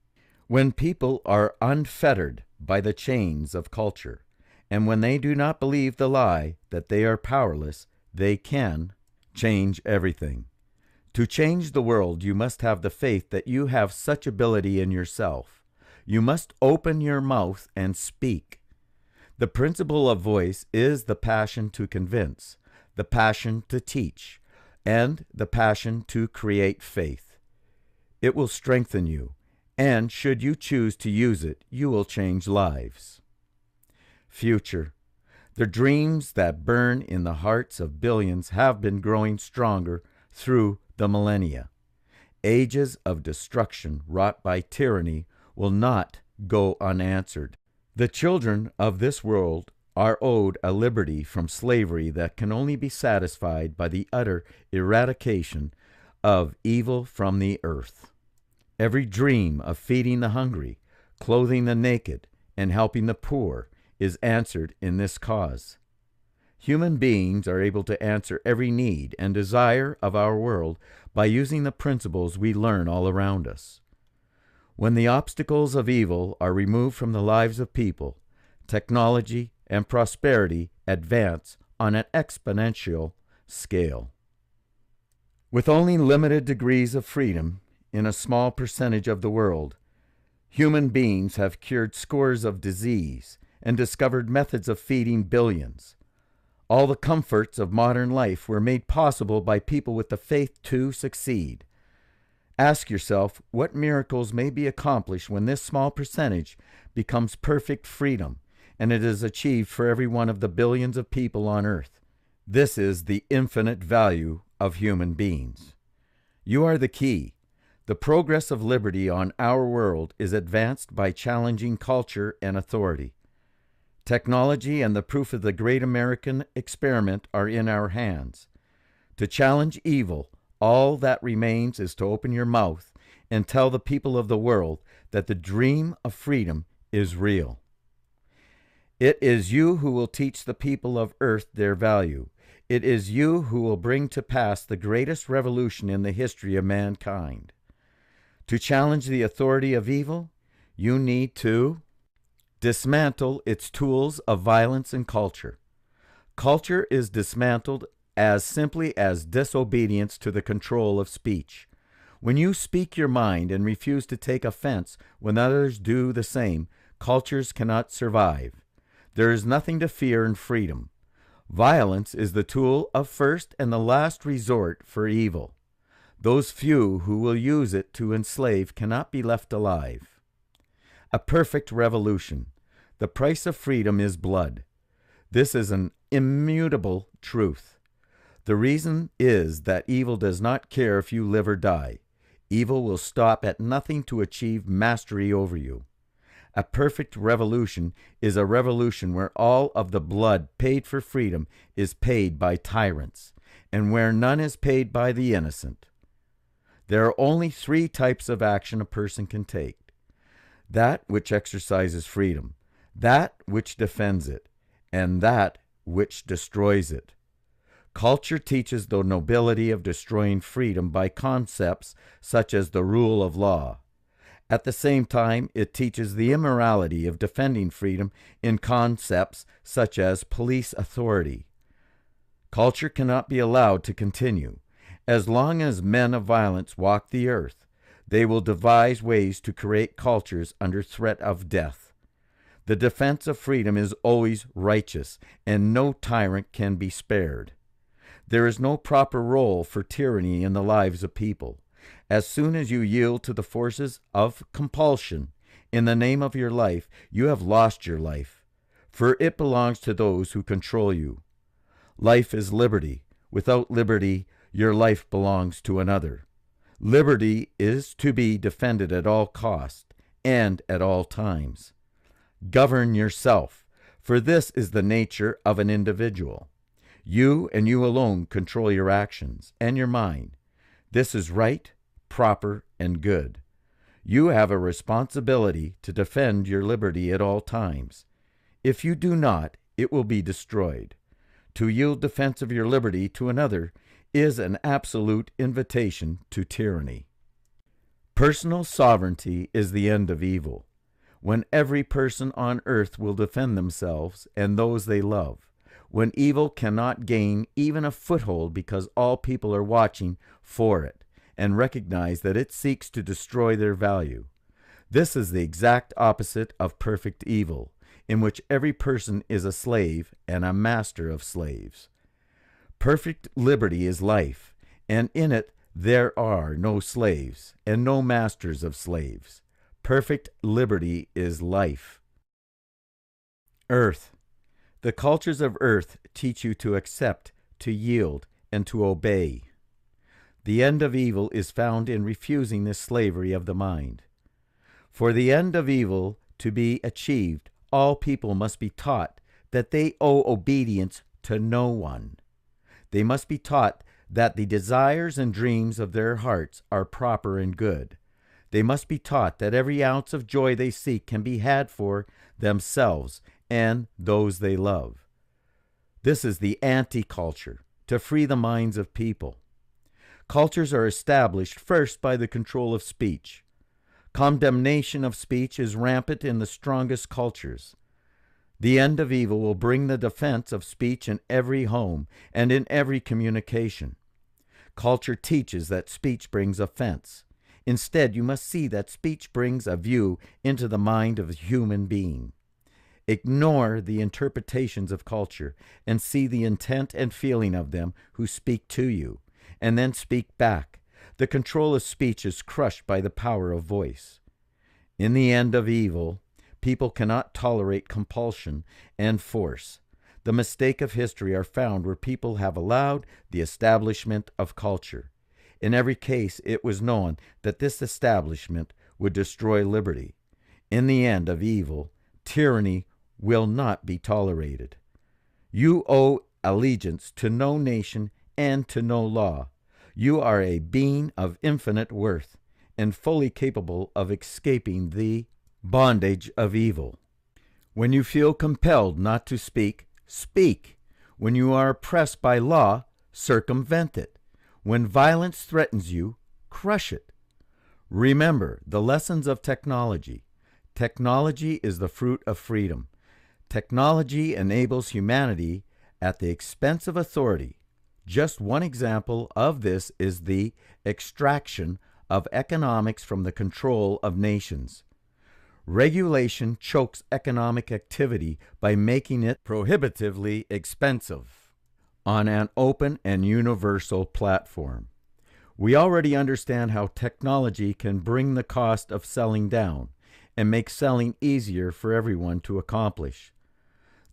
When people are unfettered by the chains of culture, and when they do not believe the lie that they are powerless, they can change everything. To change the world, you must have the faith that you have such ability in yourself. You must open your mouth and speak. The principle of voice is the passion to convince, the passion to teach, and the passion to create faith. It will strengthen you, and should you choose to use it, you will change lives. Future. The dreams that burn in the hearts of billions have been growing stronger through the millennia. Ages of destruction wrought by tyranny will not go unanswered. The children of this world are owed a liberty from slavery that can only be satisfied by the utter eradication of evil from the earth. Every dream of feeding the hungry, clothing the naked, and helping the poor is answered in this cause. Human beings are able to answer every need and desire of our world by using the principles we learn all around us. When the obstacles of evil are removed from the lives of people, technology and prosperity advance on an exponential scale. With only limited degrees of freedom in a small percentage of the world, human beings have cured scores of disease and discovered methods of feeding billions. All the comforts of modern life were made possible by people with the faith to succeed. Ask yourself what miracles may be accomplished when this small percentage becomes perfect freedom, and it is achieved for every one of the billions of people on earth. This is the infinite value of human beings. You are the key. The progress of liberty on our world is advanced by challenging culture and authority. Technology and the proof of the great American experiment are in our hands. To challenge evil, all that remains is to open your mouth and tell the people of the world that the dream of freedom is real. It is you who will teach the people of earth their value. It is you who will bring to pass the greatest revolution in the history of mankind. To challenge the authority of evil, you need to dismantle its tools of violence and culture. Culture is dismantled as simply as disobedience to the control of speech. When you speak your mind and refuse to take offense when others do the same, cultures cannot survive. There is nothing to fear in freedom. Violence is the tool of first and the last resort for evil. Those few who will use it to enslave cannot be left alive. A perfect revolution. The price of freedom is blood. This is an immutable truth. The reason is that evil does not care if you live or die. Evil will stop at nothing to achieve mastery over you. A perfect revolution is a revolution where all of the blood paid for freedom is paid by tyrants, and where none is paid by the innocent. There are only 3 types of action a person can take: that which exercises freedom, that which defends it, and that which destroys it. Culture teaches the nobility of destroying freedom by concepts such as the rule of law. At the same time, it teaches the immorality of defending freedom in concepts such as police authority. Culture cannot be allowed to continue. As long as men of violence walk the earth, they will devise ways to create cultures under threat of death. The defense of freedom is always righteous, and no tyrant can be spared. There is no proper role for tyranny in the lives of people. As soon as you yield to the forces of compulsion in the name of your life, you have lost your life, for it belongs to those who control you. Life is liberty. Without liberty, your life belongs to another. Liberty is to be defended at all costs and at all times. Govern yourself, for this is the nature of an individual. You and you alone control your actions and your mind. This is right, proper, and good. You have a responsibility to defend your liberty at all times. If you do not, it will be destroyed. To yield defense of your liberty to another is an absolute invitation to tyranny. Personal sovereignty is the end of evil, when every person on earth will defend themselves and those they love, when evil cannot gain even a foothold because all people are watching for it and recognize that it seeks to destroy their value. This is the exact opposite of perfect evil, in which every person is a slave and a master of slaves. Perfect liberty is life, and in it there are no slaves and no masters of slaves. Perfect liberty is life. Earth. The cultures of Earth teach you to accept, to yield, and to obey. The end of evil is found in refusing the slavery of the mind. For the end of evil to be achieved, all people must be taught that they owe obedience to no one. They must be taught that the desires and dreams of their hearts are proper and good. They must be taught that every ounce of joy they seek can be had for themselves and those they love. This is the anti-culture, to free the minds of people. Cultures are established first by the control of speech. Condemnation of speech is rampant in the strongest cultures. The end of evil will bring the defense of speech in every home and in every communication. Culture teaches that speech brings offense. Instead, you must see that speech brings a view into the mind of a human being. Ignore the interpretations of culture and see the intent and feeling of them who speak to you, and then speak back. The control of speech is crushed by the power of voice. In the end of evil, people cannot tolerate compulsion and force. The mistake of history are found where people have allowed the establishment of culture. In every case, it was known that this establishment would destroy liberty. In the end of evil, tyranny will not be tolerated. You owe allegiance to no nation and to no law. You are a being of infinite worth and fully capable of escaping the bondage of evil. When you feel compelled not to speak, speak. When you are oppressed by law, circumvent it. When violence threatens you, crush it. Remember the lessons of technology. Technology is the fruit of freedom. Technology enables humanity at the expense of authority. Just one example of this is the extraction of economics from the control of nations. Regulation chokes economic activity by making it prohibitively expensive on an open and universal platform. We already understand how technology can bring the cost of selling down and make selling easier for everyone to accomplish.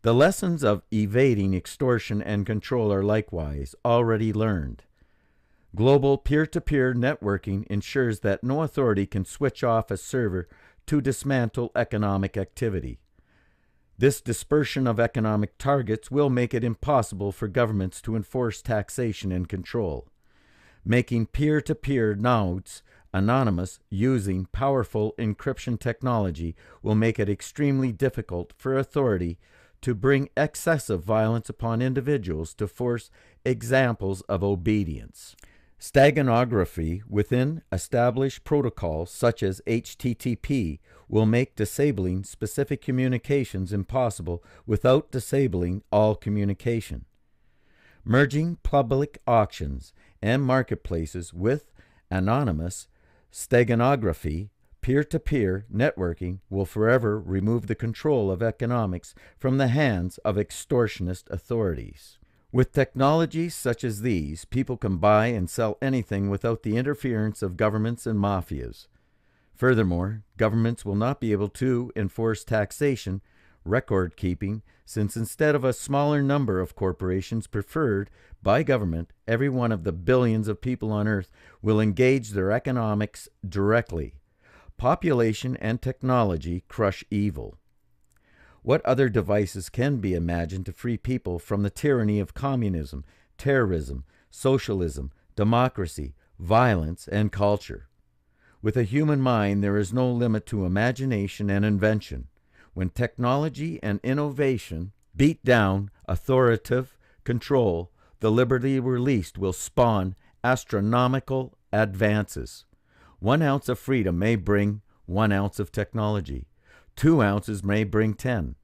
The lessons of evading extortion and control are likewise already learned. Global peer-to-peer networking ensures that no authority can switch off a server to dismantle economic activity. This dispersion of economic targets will make it impossible for governments to enforce taxation and control. Making peer-to-peer nodes anonymous using powerful encryption technology will make it extremely difficult for authority to bring excessive violence upon individuals to force examples of obedience. Steganography within established protocols such as HTTP will make disabling specific communications impossible without disabling all communication. Merging public auctions and marketplaces with anonymous steganography, peer-to-peer networking will forever remove the control of economics from the hands of extortionist authorities. With technologies such as these, people can buy and sell anything without the interference of governments and mafias. Furthermore, governments will not be able to enforce taxation, record keeping, since instead of a smaller number of corporations preferred by government, every one of the billions of people on Earth will engage their economics directly. Population and technology crush evil. What other devices can be imagined to free people from the tyranny of communism, terrorism, socialism, democracy, violence, and culture? With a human mind, there is no limit to imagination and invention. When technology and innovation beat down authoritative control, the liberty released will spawn astronomical advances. 1 ounce of freedom may bring 1 ounce of technology. 2 ounces may bring 10.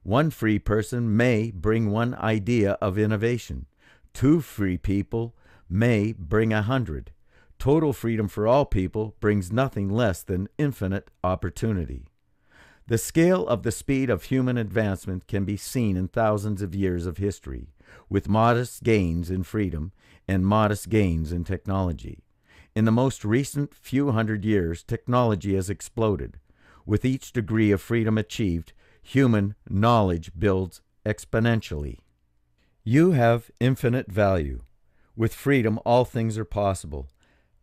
1 free person may bring 1 idea of innovation. 2 free people may bring 100. Total freedom for all people brings nothing less than infinite opportunity. The scale of the speed of human advancement can be seen in thousands of years of history, with modest gains in freedom and modest gains in technology. In the most recent few hundred years, technology has exploded. With each degree of freedom achieved, human knowledge builds exponentially. You have infinite value. With freedom, all things are possible.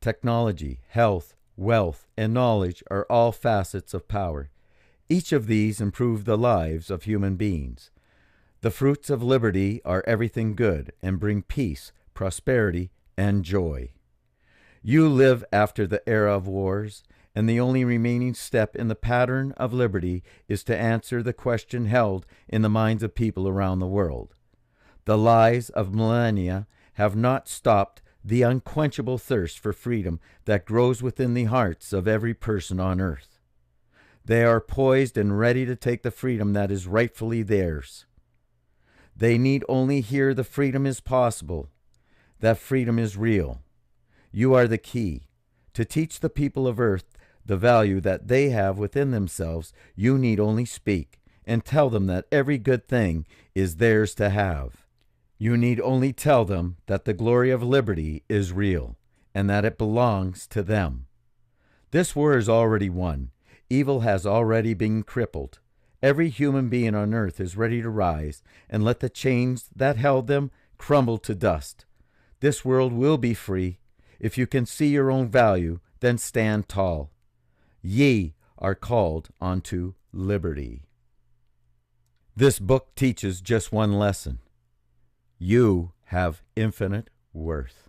Technology, health, wealth, and knowledge are all facets of power. Each of these improve the lives of human beings. The fruits of liberty are everything good and bring peace, prosperity, and joy. You live after the era of wars, and the only remaining step in the pattern of liberty is to answer the question held in the minds of people around the world. The lies of millennia have not stopped the unquenchable thirst for freedom that grows within the hearts of every person on earth. They are poised and ready to take the freedom that is rightfully theirs. They need only hear the freedom is possible, that freedom is real. You are the key. To teach the people of earth the value that they have within themselves, you need only speak and tell them that every good thing is theirs to have. You need only tell them that the glory of liberty is real and that it belongs to them. This war is already won. Evil has already been crippled. Every human being on earth is ready to rise and let the chains that held them crumble to dust. This world will be free. If you can see your own value, then stand tall. Ye are called unto liberty. This book teaches just one lesson. You have infinite worth.